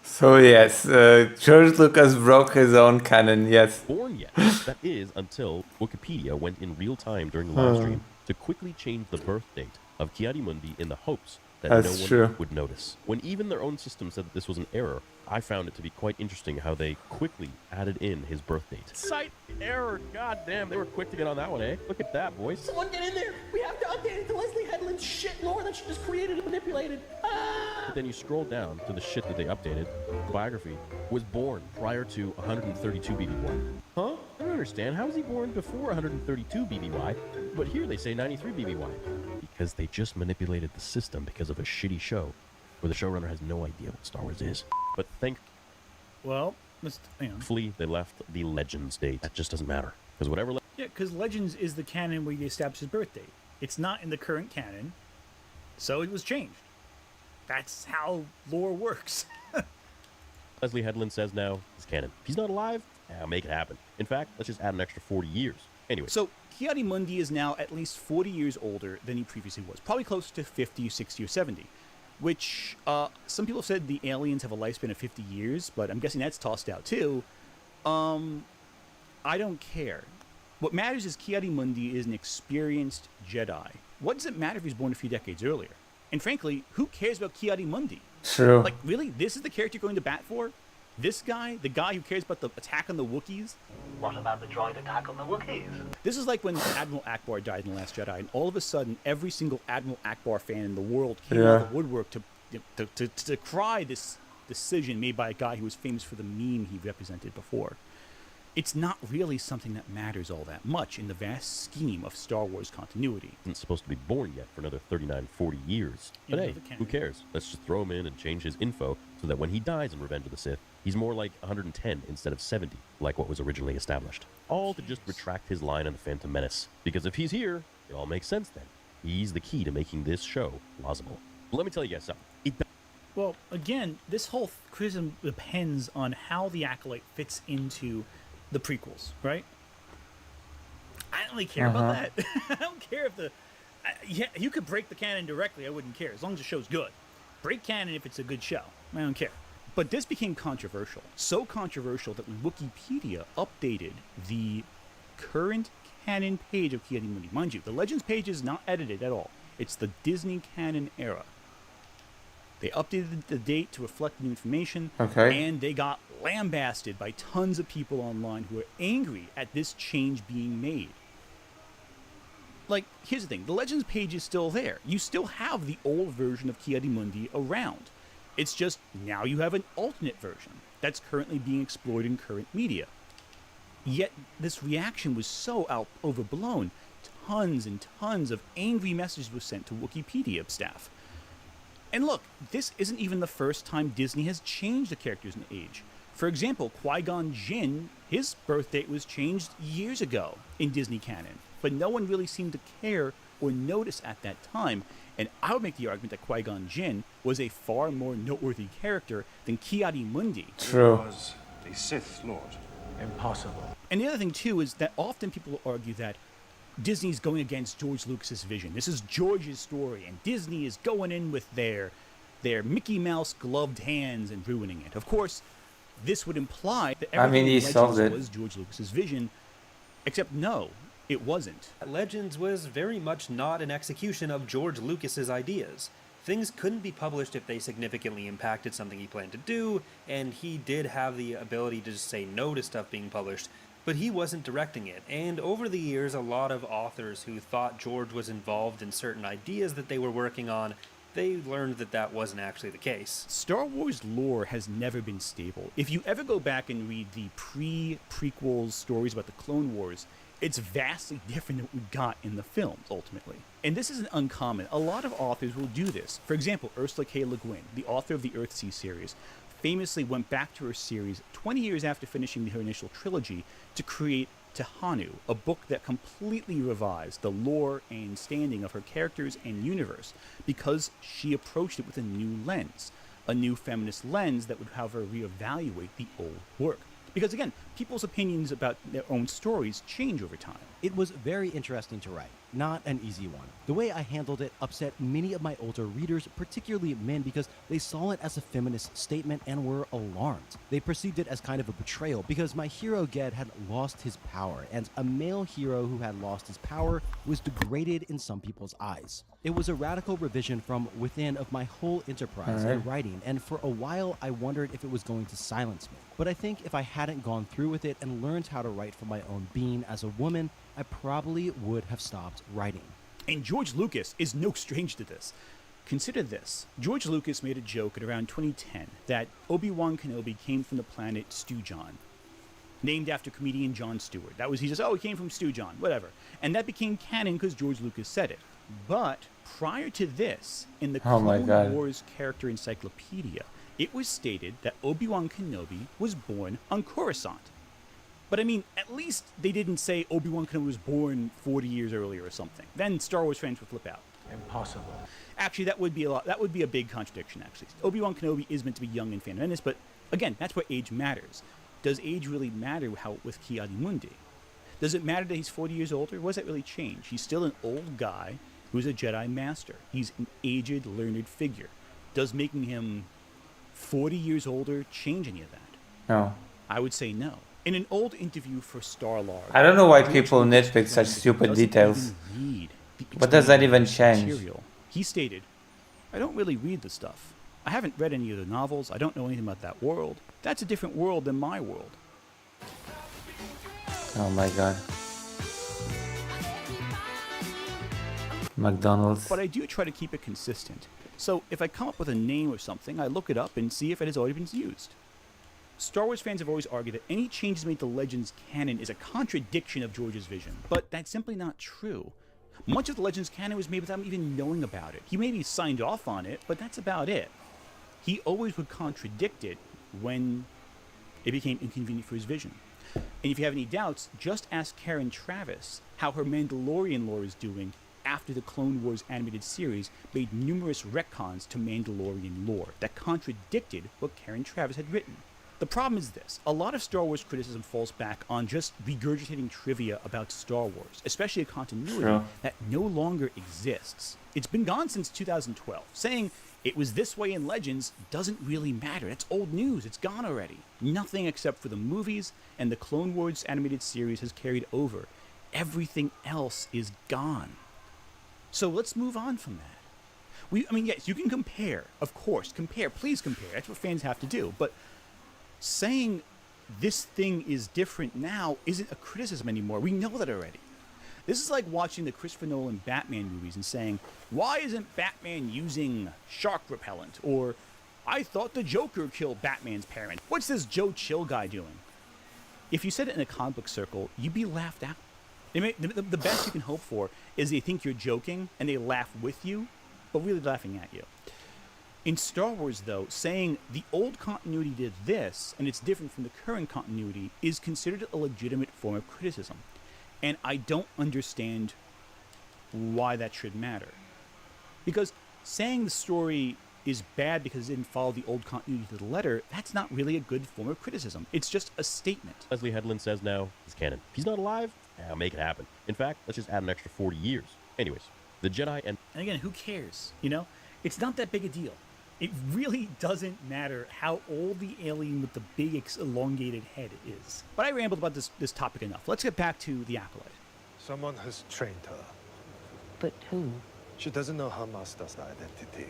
So yes, George Lucas broke his own canon, yes. Born yet. That is until Wikipedia went in real time during the live stream to quickly change the birth date of Ki-Adi-Mundi in the hopes that That's no true. one would notice. When even their own system said that this was an error, I found it to be quite interesting how they quickly added in his birth date. Site error, goddamn, they were quick to get on that one, eh? Look at that, boys. Someone get in there! We have to update it to Leslie Headland's shit lore that she just created and manipulated. But then you scroll down to the shit that they updated. The biography was born prior to 132 BBY. Huh? I don't understand. How was he born before 132 BBY? But here they say 93 BBY. Because they just manipulated the system because of a shitty show where the showrunner has no idea what Star Wars is. But Well, let's hang on. thankfully, they left the Legends date. That just doesn't matter. Because whatever... Yeah, because Legends is the canon where you establish his birth date. It's not in the current canon, so it was changed. That's how lore works. Leslie Headland says now is canon. If he's not alive, I'll make it happen. In fact, let's just add an extra 40 years. Anyway. So Ki-Adi-Mundi is now at least 40 years older than he previously was. Probably close to 50, 60, or 70. Which, some people said the aliens have a lifespan of 50 years, but I'm guessing that's tossed out too. I don't care. What matters is Ki-Adi-Mundi is an experienced Jedi. What does it matter if he's born a few decades earlier? And frankly, who cares about Ki-Adi-Mundi? True. Like, really? This is the character you're going to bat for? This guy? The guy who cares about the attack on the Wookiees? What about the droid attack on the Wookiees? This is like when Admiral Akbar died in The Last Jedi, and all of a sudden, every single Admiral Akbar fan in the world came out of the woodwork to decry this decision made by a guy who was famous for the meme he represented before. It's not really something that matters all that much in the vast scheme of Star Wars continuity. Isn't supposed to be born yet for another 39, 40 years. But hey, who cares? Let's just throw him in and change his info so that when he dies in Revenge of the Sith, he's more like 110 instead of 70, like what was originally established. All to just retract his line in The Phantom Menace. Because if he's here, it all makes sense then. He's the key to making this show plausible. But let me tell you guys something. Well, again, this whole criticism depends on how the Acolyte fits into the prequels, right? I don't really care about that. I don't care if yeah, you could break the canon directly. I wouldn't care as long as the show's good. Break canon if it's a good show. I don't care. But this became controversial. So controversial that when Wikipedia updated the current canon page of Ki-Adi-Mundi, mind you, the Legends page is not edited at all. It's the Disney canon era. They updated the date to reflect the new information, and they got lambasted by tons of people online who are angry at this change being made. Like, here's the thing. The Legends page is still there. You still have the old version of Ki-Adi-Mundi around. It's just now you have an alternate version that's currently being explored in current media. Yet this reaction was so overblown. Tons and tons of angry messages were sent to Wikipedia staff. And look, this isn't even the first time Disney has changed the characters in age. For example, Qui-Gon Jinn, his birth date was changed years ago in Disney canon, but no one really seemed to care or notice at that time, and I would make the argument that Qui-Gon Jinn was a far more noteworthy character than Ki-Adi-Mundi. True. He was the Sith Lord, Impossible. And the other thing, too, is that often people argue that Disney's going against George Lucas's vision. This is George's story, and Disney is going in with their Mickey Mouse gloved hands and ruining it. Of course, this would imply that everything in Legends was George Lucas's vision, except no, it wasn't. Legends was very much not an execution of George Lucas's ideas. Things couldn't be published if they significantly impacted something he planned to do, and he did have the ability to just say no to stuff being published, but he wasn't directing it. And over the years, a lot of authors who thought George was involved in certain ideas that they were working on, they learned that that wasn't actually the case. Star Wars lore has never been stable. If you ever go back and read the pre-prequel stories about the Clone Wars, it's vastly different than what we got in the films, ultimately. And this isn't uncommon. A lot of authors will do this. For example, Ursula K. Le Guin, the author of the Earthsea series, famously went back to her series 20 years after finishing her initial trilogy to create Tehanu, a book that completely revised the lore and standing of her characters and universe, because she approached it with a new lens, a new feminist lens that would have her reevaluate the old work. Because again, people's opinions about their own stories change over time. It was very interesting to write, not an easy one. The way I handled it upset many of my older readers, particularly men, because they saw it as a feminist statement and were alarmed. They perceived it as kind of a betrayal because my hero Ged had lost his power, and a male hero who had lost his power was degraded in some people's eyes. It was a radical revision from within of my whole enterprise in writing, and for a while I wondered if it was going to silence me. But I think if I hadn't gone through with it and learned how to write from my own being as a woman, I probably would have stopped writing. And George Lucas is no stranger to this. Consider this. George Lucas made a joke at around 2010 that Obi-Wan Kenobi came from the planet Stewjon, named after comedian Jon Stewart. He says, oh, he came from Stewjon, whatever. And that became canon because George Lucas said it. But prior to this, in the Clone Wars character encyclopedia, it was stated that Obi-Wan Kenobi was born on Coruscant. But I mean, at least they didn't say Obi-Wan Kenobi was born 40 years earlier or something. Then Star Wars fans would flip out. Impossible. Actually, that would be a big contradiction, actually. Obi-Wan Kenobi is meant to be young in Phantom Menace, but again, that's where age matters. Does age really matter with Ki-Adi-Mundi? Does it matter that he's 40 years older? What does that really change? He's still an old guy who's a Jedi Master. He's an aged, learned figure. Does making him 40 years older change any of that? No. I would say no. In an old interview for Star-Lord, I don't know why people nitpick such stupid details. What does that even change? Material. He stated, I don't really read the stuff. I haven't read any of the novels. I don't know anything about that world. That's a different world than my world. Oh my god. McDonald's. But I do try to keep it consistent. So if I come up with a name or something, I look it up and see if it has already been used. Star Wars fans have always argued that any changes made to Legends canon is a contradiction of George's vision, but that's simply not true. Much of the Legends canon was made without him even knowing about it. He maybe signed off on it, but that's about it. He always would contradict it when it became inconvenient for his vision. And if you have any doubts, just ask Karen Traviss how her Mandalorian lore is doing after the Clone Wars animated series made numerous retcons to Mandalorian lore that contradicted what Karen Traviss had written. The problem is this. A lot of Star Wars criticism falls back on just regurgitating trivia about Star Wars, especially a continuity that no longer exists. It's been gone since 2012. Saying it was this way in Legends doesn't really matter. That's old news. It's gone already. Nothing except for the movies and the Clone Wars animated series has carried over. Everything else is gone. So let's move on from that. I mean, yes, you can compare. Of course, compare. Please compare. That's what fans have to do. But saying this thing is different now isn't a criticism anymore. We know that already. This is like watching the Christopher Nolan Batman movies and saying, why isn't Batman using shark repellent? Or, I thought the Joker killed Batman's parent. What's this Joe Chill guy doing? If you said it in a comic book circle, you'd be laughed out. The best you can hope for is they think you're joking and they laugh with you, but really laughing at you. In Star Wars, though, saying the old continuity did this, and it's different from the current continuity, is considered a legitimate form of criticism. And I don't understand why that should matter. Because saying the story is bad because it didn't follow the old continuity to the letter, that's not really a good form of criticism. It's just a statement. Leslie Headland says now, it's canon. If he's not alive, I'll make it happen. In fact, let's just add an extra 40 years. Anyways, the Jedi and again, who cares? You know? It's not that big a deal. It really doesn't matter how old the alien with the big elongated head is. But I rambled about this topic enough. Let's get back to the Acolyte. Someone has trained her. But who? She doesn't know her master's identity.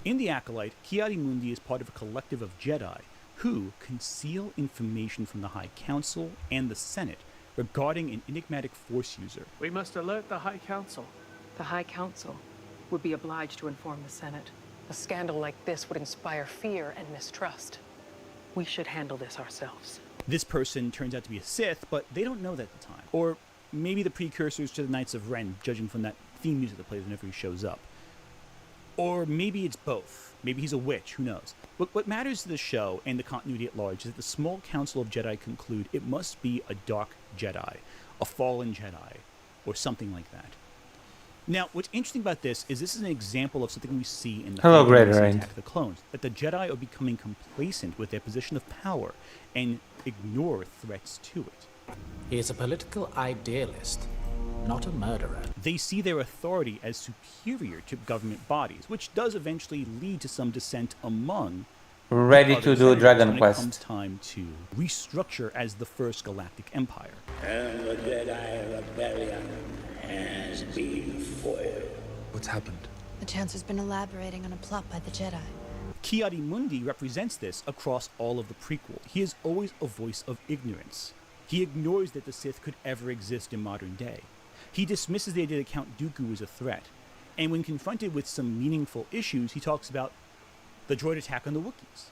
In the Acolyte, Ki-Adi-Mundi is part of a collective of Jedi who conceal information from the High Council and the Senate regarding an enigmatic Force user. We must alert the High Council. The High Council would be obliged to inform the Senate. A scandal like this would inspire fear and mistrust. We should handle this ourselves. This person turns out to be a Sith, but they don't know that at the time. Or maybe the precursors to the Knights of Ren, judging from that theme music that plays whenever he shows up. Or maybe it's both. Maybe he's a witch, who knows. But what matters to the show and the continuity at large is that the small council of Jedi conclude it must be a dark Jedi, a fallen Jedi, or something like that. Now, what's interesting about this is an example of something we see in the Attack of the Clones, that the Jedi are becoming complacent with their position of power and ignore threats to it. He is a political idealist, not a murderer. They see their authority as superior to government bodies, which does eventually lead to some dissent among ready to do Dragon when Quest. It comes time to restructure as the First Galactic Empire. And the Jedi Rebellion has been foiled. What's happened? The Chancellor's been elaborating on a plot by the Jedi. Ki-Adi-Mundi represents this across all of the prequel. He is always a voice of ignorance. He ignores that the Sith could ever exist in modern day. He dismisses the idea that Count Dooku is a threat. And when confronted with some meaningful issues, he talks about the droid attack on the Wookiees.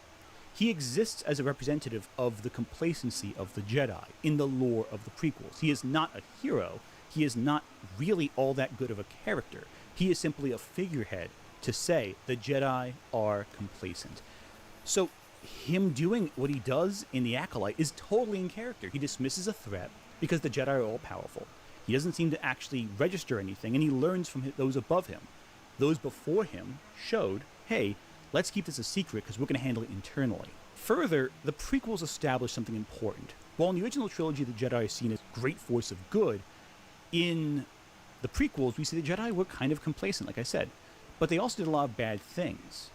He exists as a representative of the complacency of the Jedi in the lore of the prequels. He is not a hero. He is not really all that good of a character. He is simply a figurehead to say the Jedi are complacent. So him doing what he does in The Acolyte is totally in character. He dismisses a threat because the Jedi are all powerful. He doesn't seem to actually register anything, and he learns from those above him. Those before him showed, hey, let's keep this a secret because we're going to handle it internally. Further, the prequels establish something important. While in the original trilogy the Jedi are seen as a great force of good, in the prequels we see the Jedi were kind of complacent, like I said. But they also did a lot of bad things.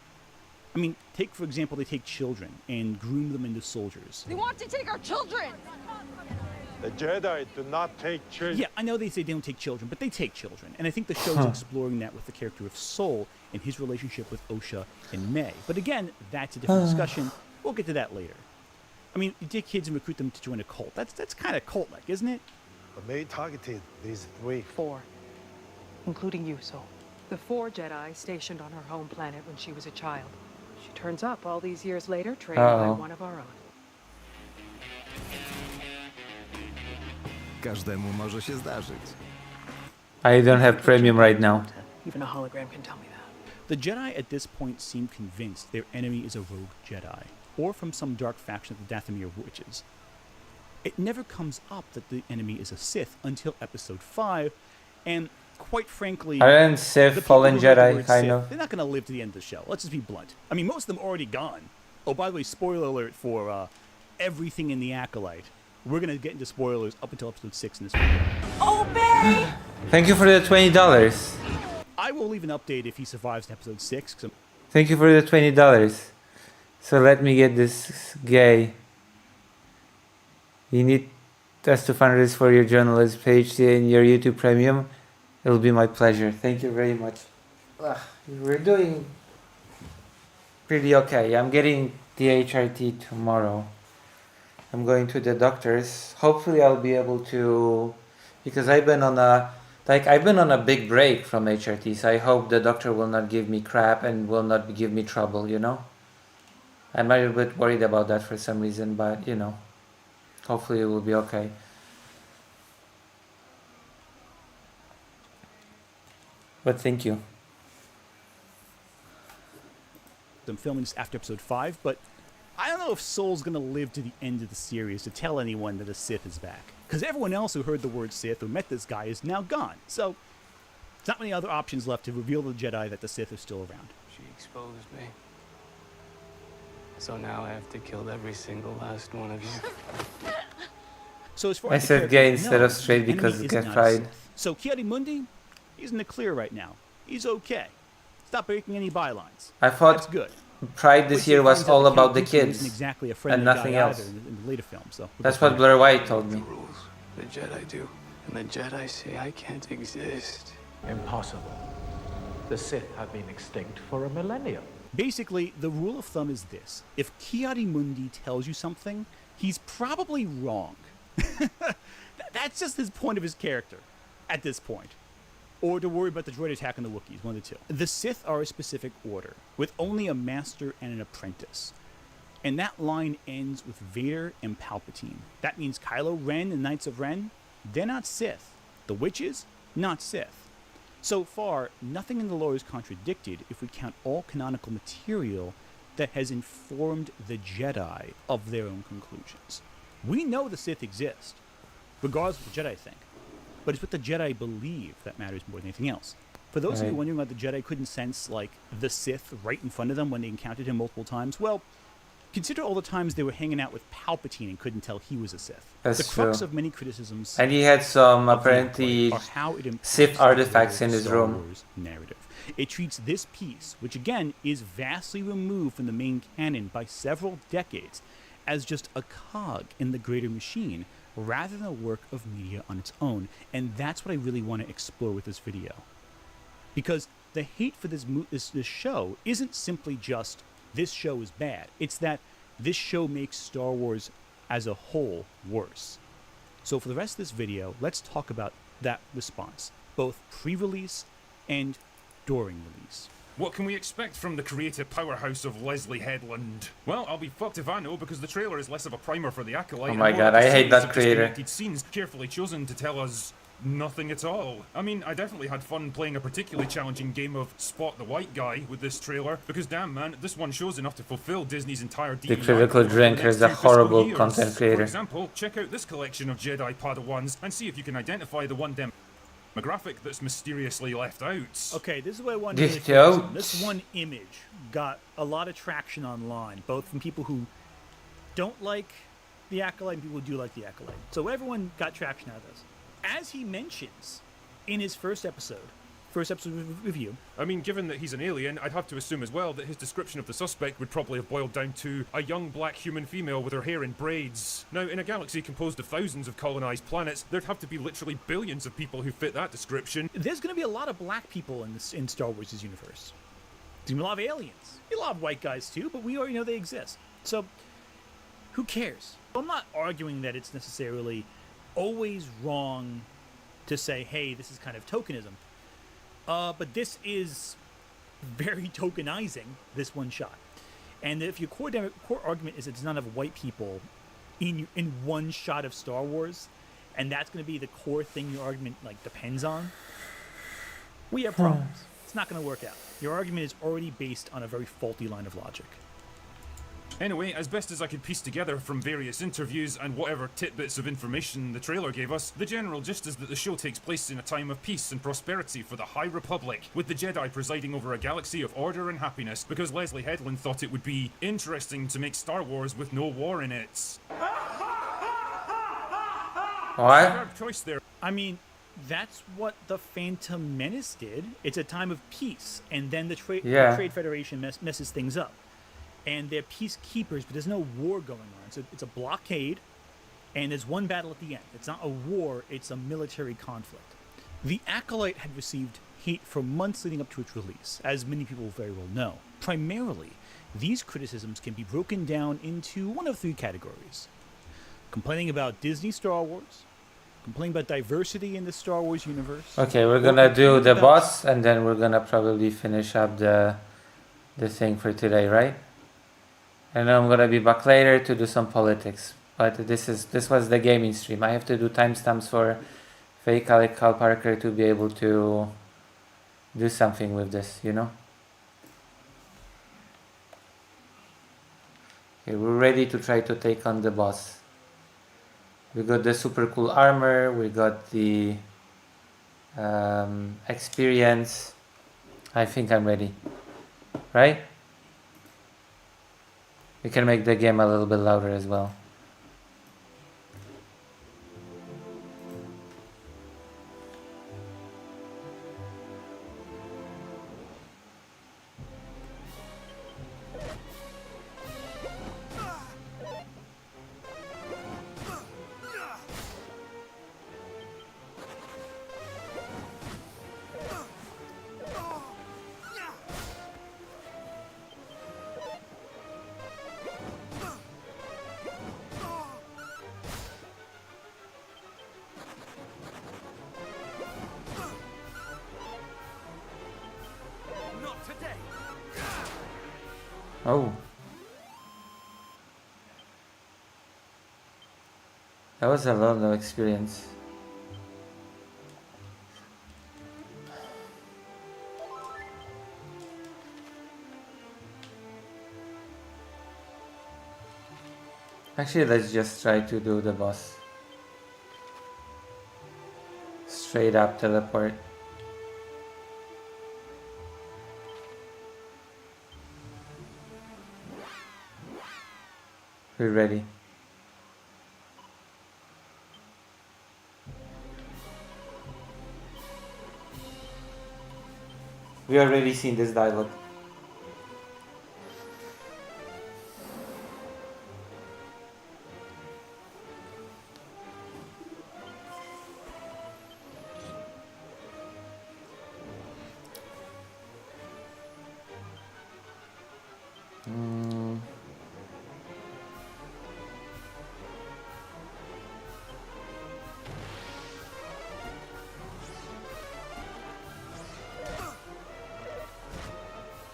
I mean, take, for example, they take children and groom them into soldiers. They want to take our children! The Jedi do not take children. Yeah, I know they say they don't take children, but they take children. And I think the show's exploring that with the character of Sol and his relationship with Osha and May. But again, that's a different discussion. We'll get to that later. I mean, you take kids and recruit them to join a cult. That's kind of cult-like, isn't it? But May targeted these 3. 4. Including you, Sol. The 4 Jedi stationed on her home planet when she was a child. She turns up all these years later, trained by one of our own. Każdemu może się zdarzyć. I don't have premium right now. Even a hologram can tell me that. The Jedi at this point seem convinced their enemy is a rogue Jedi, or from some dark faction of the Dathomir witches. It never comes up that the enemy is a Sith until Episode 5, and quite frankly, Aren't Sith fallen Jedi, kind of? They're not going to live to the end of the show. Let's just be blunt. I mean, most of them already gone. Oh, by the way, spoiler alert for everything in The Acolyte. We're going to get into spoilers up until Episode 6 in this video. Obey! Thank you for the $20. I will leave an update if he survives to Episode 6. Thank you for the $20. So let me get this gay. You need us to fundraise for your journalist page and your YouTube Premium. It'll be my pleasure. Thank you very much. We're doing pretty okay. I'm getting the HRT tomorrow. I'm going to the doctor's. Hopefully I'll be able to, because I've been on a big break from HRT, so I hope the doctor will not give me crap and will not give me trouble, you know? I'm a little bit worried about that for some reason, but you know, hopefully it will be okay. But thank you. I'm filming this after Episode 5, but I don't know if Sol's going to live to the end of the series to tell anyone that a Sith is back. Because everyone else who heard the word Sith, who met this guy, is now gone. So, there's not many other options left to reveal to the Jedi that the Sith are still around. She exposed me. So now I have to kill every single last one of you. So as far I as the said gay characters instead know, of straight the because enemy it is got not a fried. Sith. So Ki-Adi-Mundi, he's in the clear right now. He's okay. Stop breaking any bylines. I thought That's good. Pride this Which year it was finds out all that about the Count Dooku kids isn't exactly a and friendly nothing guy else. either in the later film. So That's what Blaire White told me. Rules. The Jedi do. And the Jedi say I can't exist. Impossible. The Sith have been extinct for a millennium. Basically, the rule of thumb is this. If Ki-Adi-Mundi tells you something, he's probably wrong. That's just his point of his character at this point. Or to worry about the droid attacking the Wookiees, one of the two. The Sith are a specific order, with only a master and an apprentice. And that line ends with Vader and Palpatine. That means Kylo Ren and Knights of Ren, they're not Sith. The witches, not Sith. So far, nothing in the lore is contradicted if we count all canonical material that has informed the Jedi of their own conclusions. We know the Sith exist, regardless of what the Jedi think. But it's what the Jedi believe that matters more than anything else. For those of you wondering why the Jedi couldn't sense, like, the Sith right in front of them when they encountered him multiple times, well, consider all the times they were hanging out with Palpatine and couldn't tell he was a Sith. That's the crux true. of many criticisms, And he had some of the apparently Acolyte are how it impacts Sith the artifacts in greater his Star room. Wars narrative. It treats this piece, which again is vastly removed from the main canon by several decades, as just a cog in the greater machine, rather than a work of media on its own. And that's what I really want to explore with this video. Because the hate for this show isn't simply just, this show is bad. It's that this show makes Star Wars as a whole worse. So for the rest of this video, let's talk about that response, both pre-release and during release. What can we expect from the creative powerhouse of Leslie Headland? Well, I'll be fucked if I know, because the trailer is less of a primer for the Acolyte. Oh my and more god, like a I hate series that of creator. disconnected scenes carefully chosen to tell us nothing at all. I mean, I definitely had fun playing a particularly challenging game of Spot the White Guy with this trailer, because damn man, this one shows enough to fulfill Disney's entire The DEI critical for the drinker next is a 2 fiscal horrible years. content For creator. example, check out this collection of Jedi Padawans and see if you can identify the one demographic that's mysteriously left out. Okay, this is what I wanted to Just focus don't. on. This one image got a lot of traction online, both from people who don't like the Acolyte and people who do like the Acolyte. So everyone got traction out of this. As he mentions in his first episode review. I mean, given that he's an alien, I'd have to assume as well that his description of the suspect would probably have boiled down to a young black human female with her hair in braids. Now, in a galaxy composed of thousands of colonized planets, there'd have to be literally billions of people who fit that description. There's going to be a lot of black people in Star Wars' universe. There's going to be a lot of aliens. A lot of white guys too, but we already know they exist. So, who cares? I'm not arguing that it's necessarily always wrong to say, hey, this is kind of tokenism. But this is very tokenizing this one shot. And if your core argument is it's not enough white people in one shot of Star Wars, and that's going to be the core thing your argument depends on, we have problems. It's not going to work out. Your argument is already based on a very faulty line of logic. Anyway, as best as I could piece together from various interviews and whatever tidbits of information the trailer gave us, the general gist is that the show takes place in a time of peace and prosperity for the High Republic, with the Jedi presiding over a galaxy of order and happiness, because Leslie Headland thought it would be interesting to make Star Wars with no war in it. What? Choice there. I mean, that's what the Phantom Menace did. It's a time of peace, and then the Trade Federation messes things up. And they're peacekeepers, but there's no war going on. So it's a blockade, and there's one battle at the end. It's not a war, it's a military conflict. The Acolyte had received hate for months leading up to its release, as many people very well know. Primarily, these criticisms can be broken down into one of 3 categories. Complaining about Disney Star Wars, complaining about diversity in the Star Wars universe. Okay, we're gonna do the boss, and then we're gonna probably finish up the thing for today, right? And I'm gonna be back later to do some politics. But this was the gaming stream. I have to do timestamps for fake Alec Cal Parker to be able to do something with this, you know? Okay, we're ready to try to take on the boss. We got the super cool armor, we got the experience. I think I'm ready. right? We can make the game a little bit louder as well. Oh. That was a lot of experience. Actually, let's just try to do the boss. Straight up teleport. We're ready. We already seen this dialogue.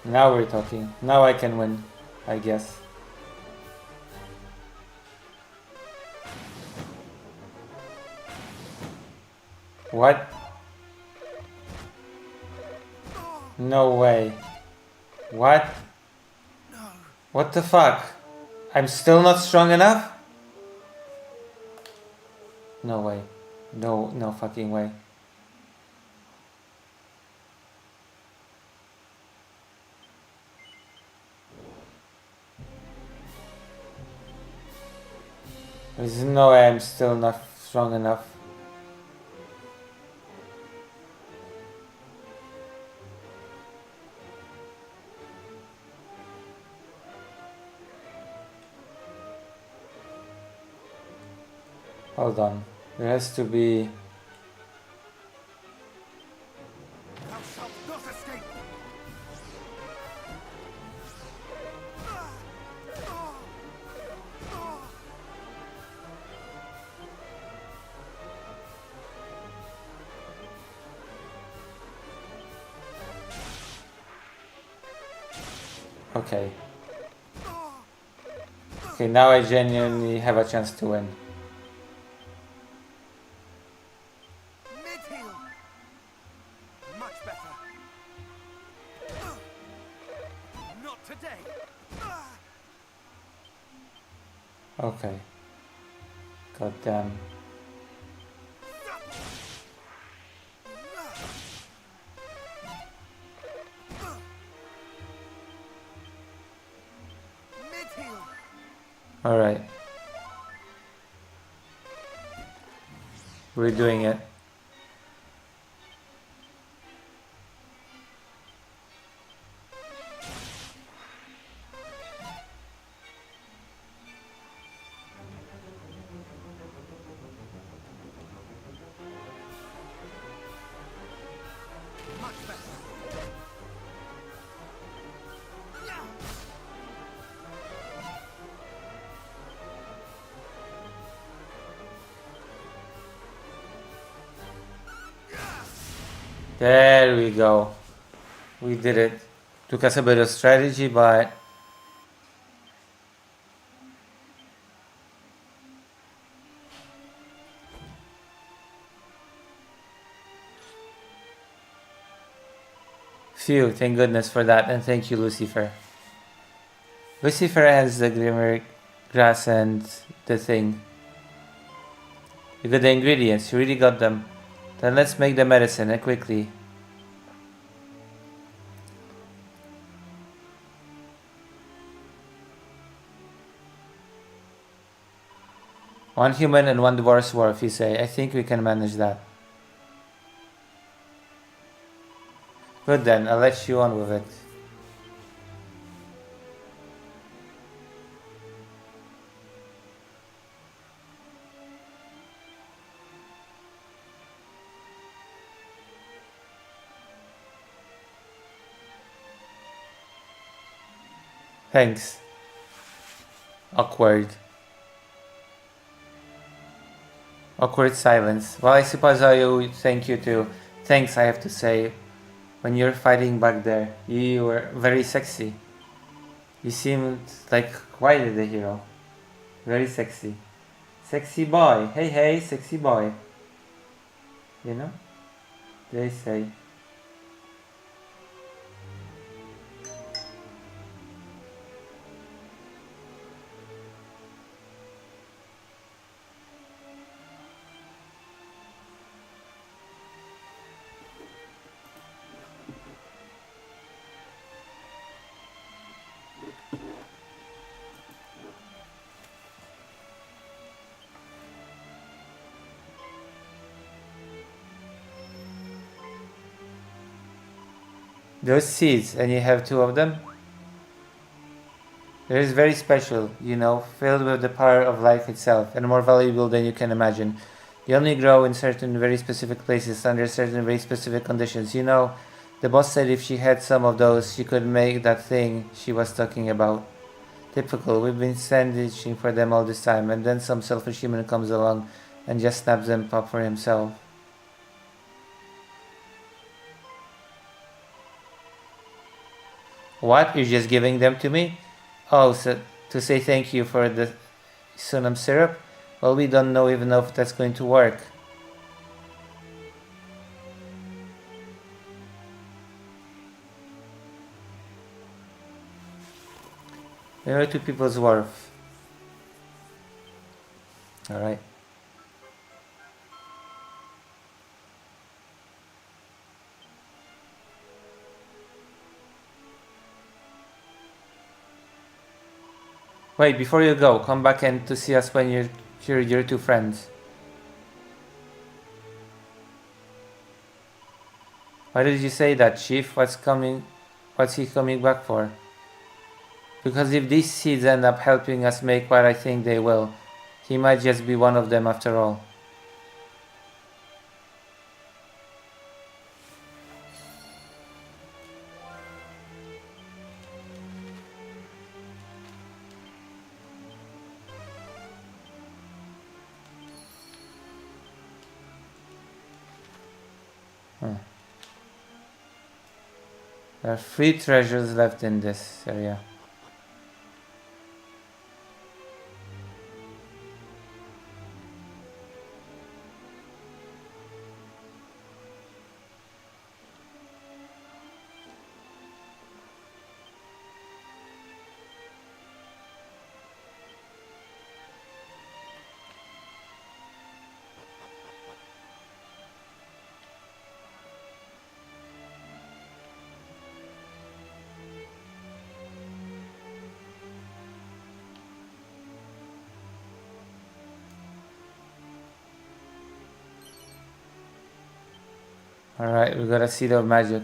Now we're talking. Now I can win, I guess. What? No way. What? What the fuck? I'm still not strong enough? No way. No fucking way. There's no way I'm still not strong enough. Hold on. There has to be... Okay. Okay, now I genuinely have a chance to win. Much better. Not today. Okay. God damn. Alright. We're doing it. There we go. We did it. Took us a bit of strategy, but phew, thank goodness for that, and thank you, Lucifer. Lucifer has the glimmer grass and the thing. You got the ingredients, you really got them. Then let's make the medicine, and quickly. 1 human and 1 dwarf's dwarf, you say. I think we can manage that. Good then, I'll let you on with it. Thanks. Awkward. Awkward silence. Well, I suppose I owe thank you too. Thanks, I have to say. When you're fighting back there, you were very sexy. You seemed like quite the hero. Very sexy. Sexy boy. Hey, hey, sexy boy. You know? They say. Those seeds, and you have 2 of them? They're very special, you know, filled with the power of life itself, and more valuable than you can imagine. They only grow in certain very specific places, under certain very specific conditions. You know, the boss said if she had some of those, she could make that thing she was talking about. Typical, we've been sandwiching for them all this time, and then some selfish human comes along and just snaps them up for himself. What? You're just giving them to me? Oh, so to say thank you for the Sunam syrup? Well, we don't know even know if that's going to work. We are 2 people's worth. Alright. Wait, before you go, come back and to see us when you're your 2 friends. Why did you say that, Chief? What's he coming back for? Because if these seeds end up helping us make what I think they will, he might just be one of them after all. There are 3 treasures left in this area. Alright, we got a seed of magic.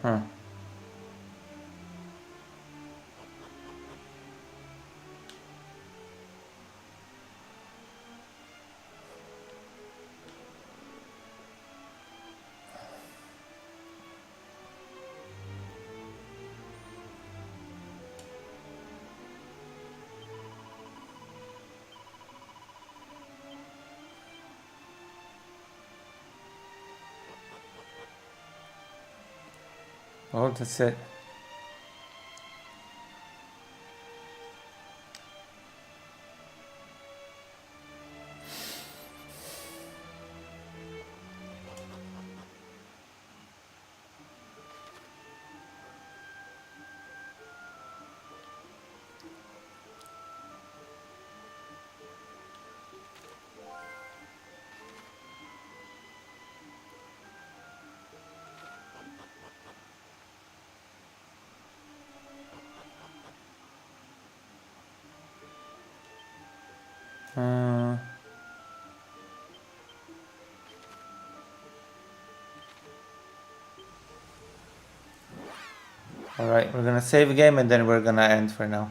Huh. Oh, that's it. Alright, we're gonna save a game and then we're gonna end for now.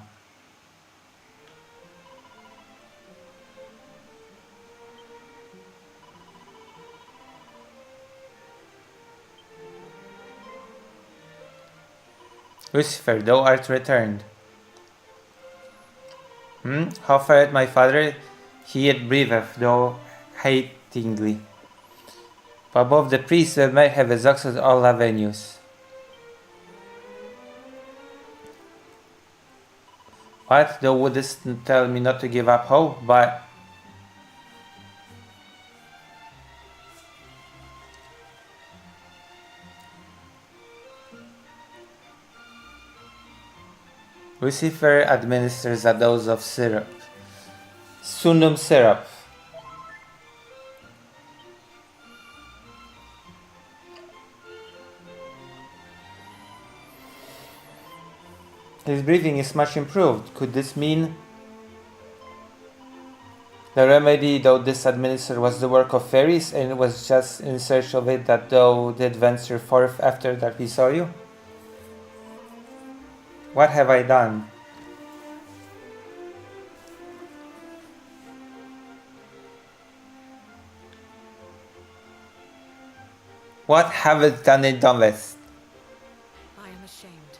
Lucifer, thou art returned. How fareth my father? He yet breatheth, though hatingly. Above the priests that might have exhausted all avenues. What? Thou wouldst tell me not to give up hope, but... Lucifer administers a dose of syrup. Sunum syrup. His breathing is much improved. Could this mean the remedy thou didst administer was the work of fairies, and it was just in search of it that thou did venture forth after that we saw you? What have I done? What haveth done it done with? I am ashamed.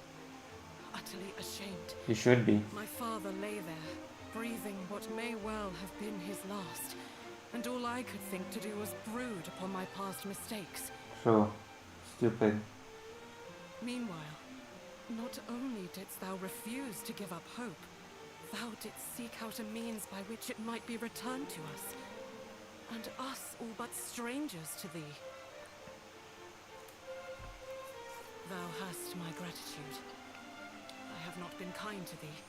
Utterly ashamed. You should be. My father lay there, breathing what may well have been his last, and all I could think to do was brood upon my past mistakes. True. Stupid. Meanwhile, not only didst thou refuse to give up hope, thou didst seek out a means by which it might be returned to us, and us all but strangers to thee. Thou hast my gratitude. I have not been kind to thee,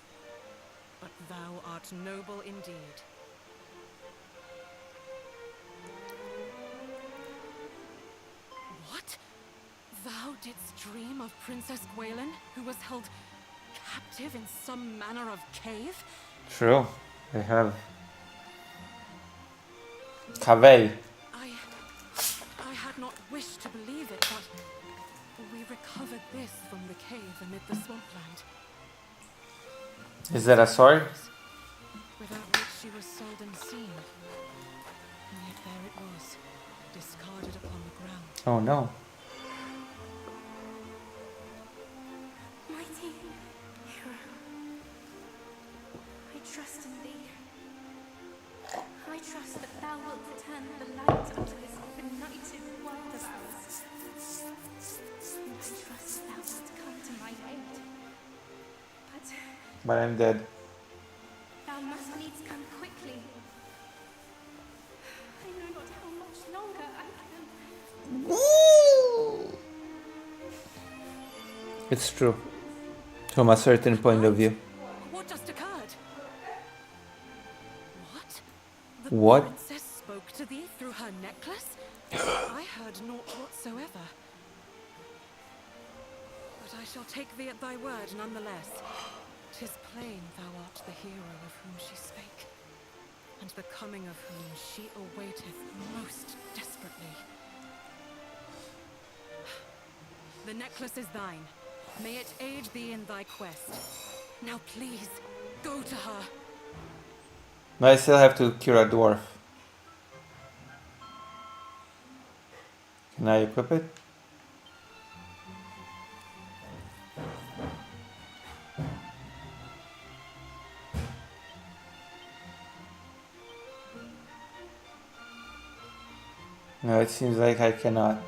but thou art noble indeed. What? Thou didst dream of Princess Gwaelin, who was held captive in some manner of cave? True. I have. Cave. I had not wished to believe it, but we recovered this from the cave amid the swampland. Is that a sword? Without which she was seldom seen. And yet there it was, discarded upon the ground. Oh no. Mighty hero, I trust in thee. I trust that thou wilt return the light unto this benighted world of ours. And I trust thou wilt come to my aid. But I'm dead. Thou must needs come quickly. I know not how much longer I can. It's true. From a certain point of view. What just occurred? What? The What? princess spoke to thee through her necklace? I heard naught whatsoever. But I shall take thee at thy word nonetheless. 'Tis plain thou art the hero of whom she spake, and the coming of whom she awaiteth most desperately. The necklace is thine. May it aid thee in thy quest. Now please, go to her. But I still have to cure a dwarf. Can I equip it? No, it seems like I cannot.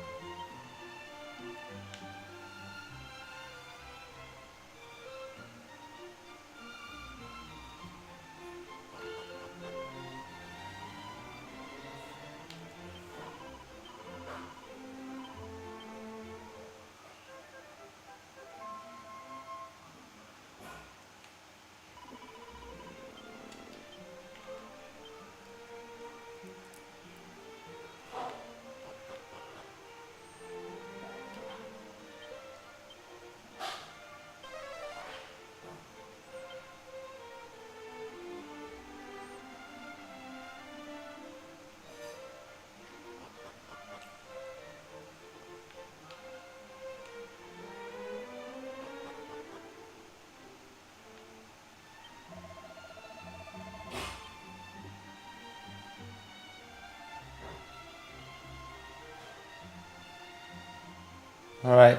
Alright.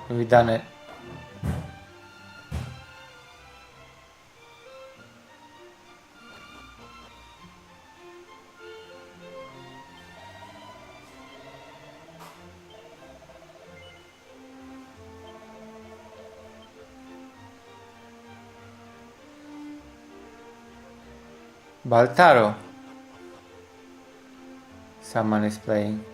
We've done it. Baltaro. Someone is playing.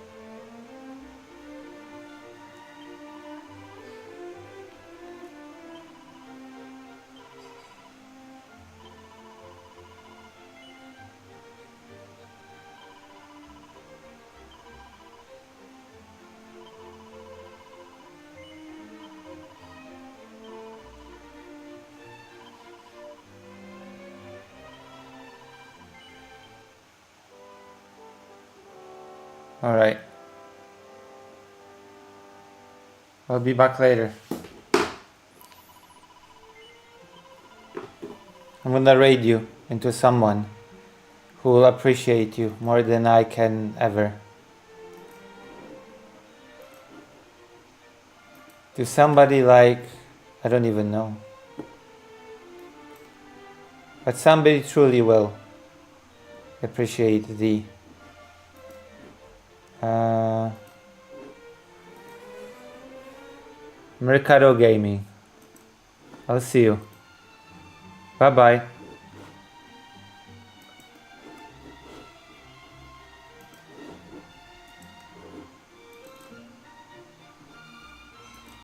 Alright. I'll be back later. I'm gonna raid you into someone who will appreciate you more than I can ever. To somebody like, I don't even know. But somebody truly will appreciate the Mercado Gaming. I'll see you. Bye bye.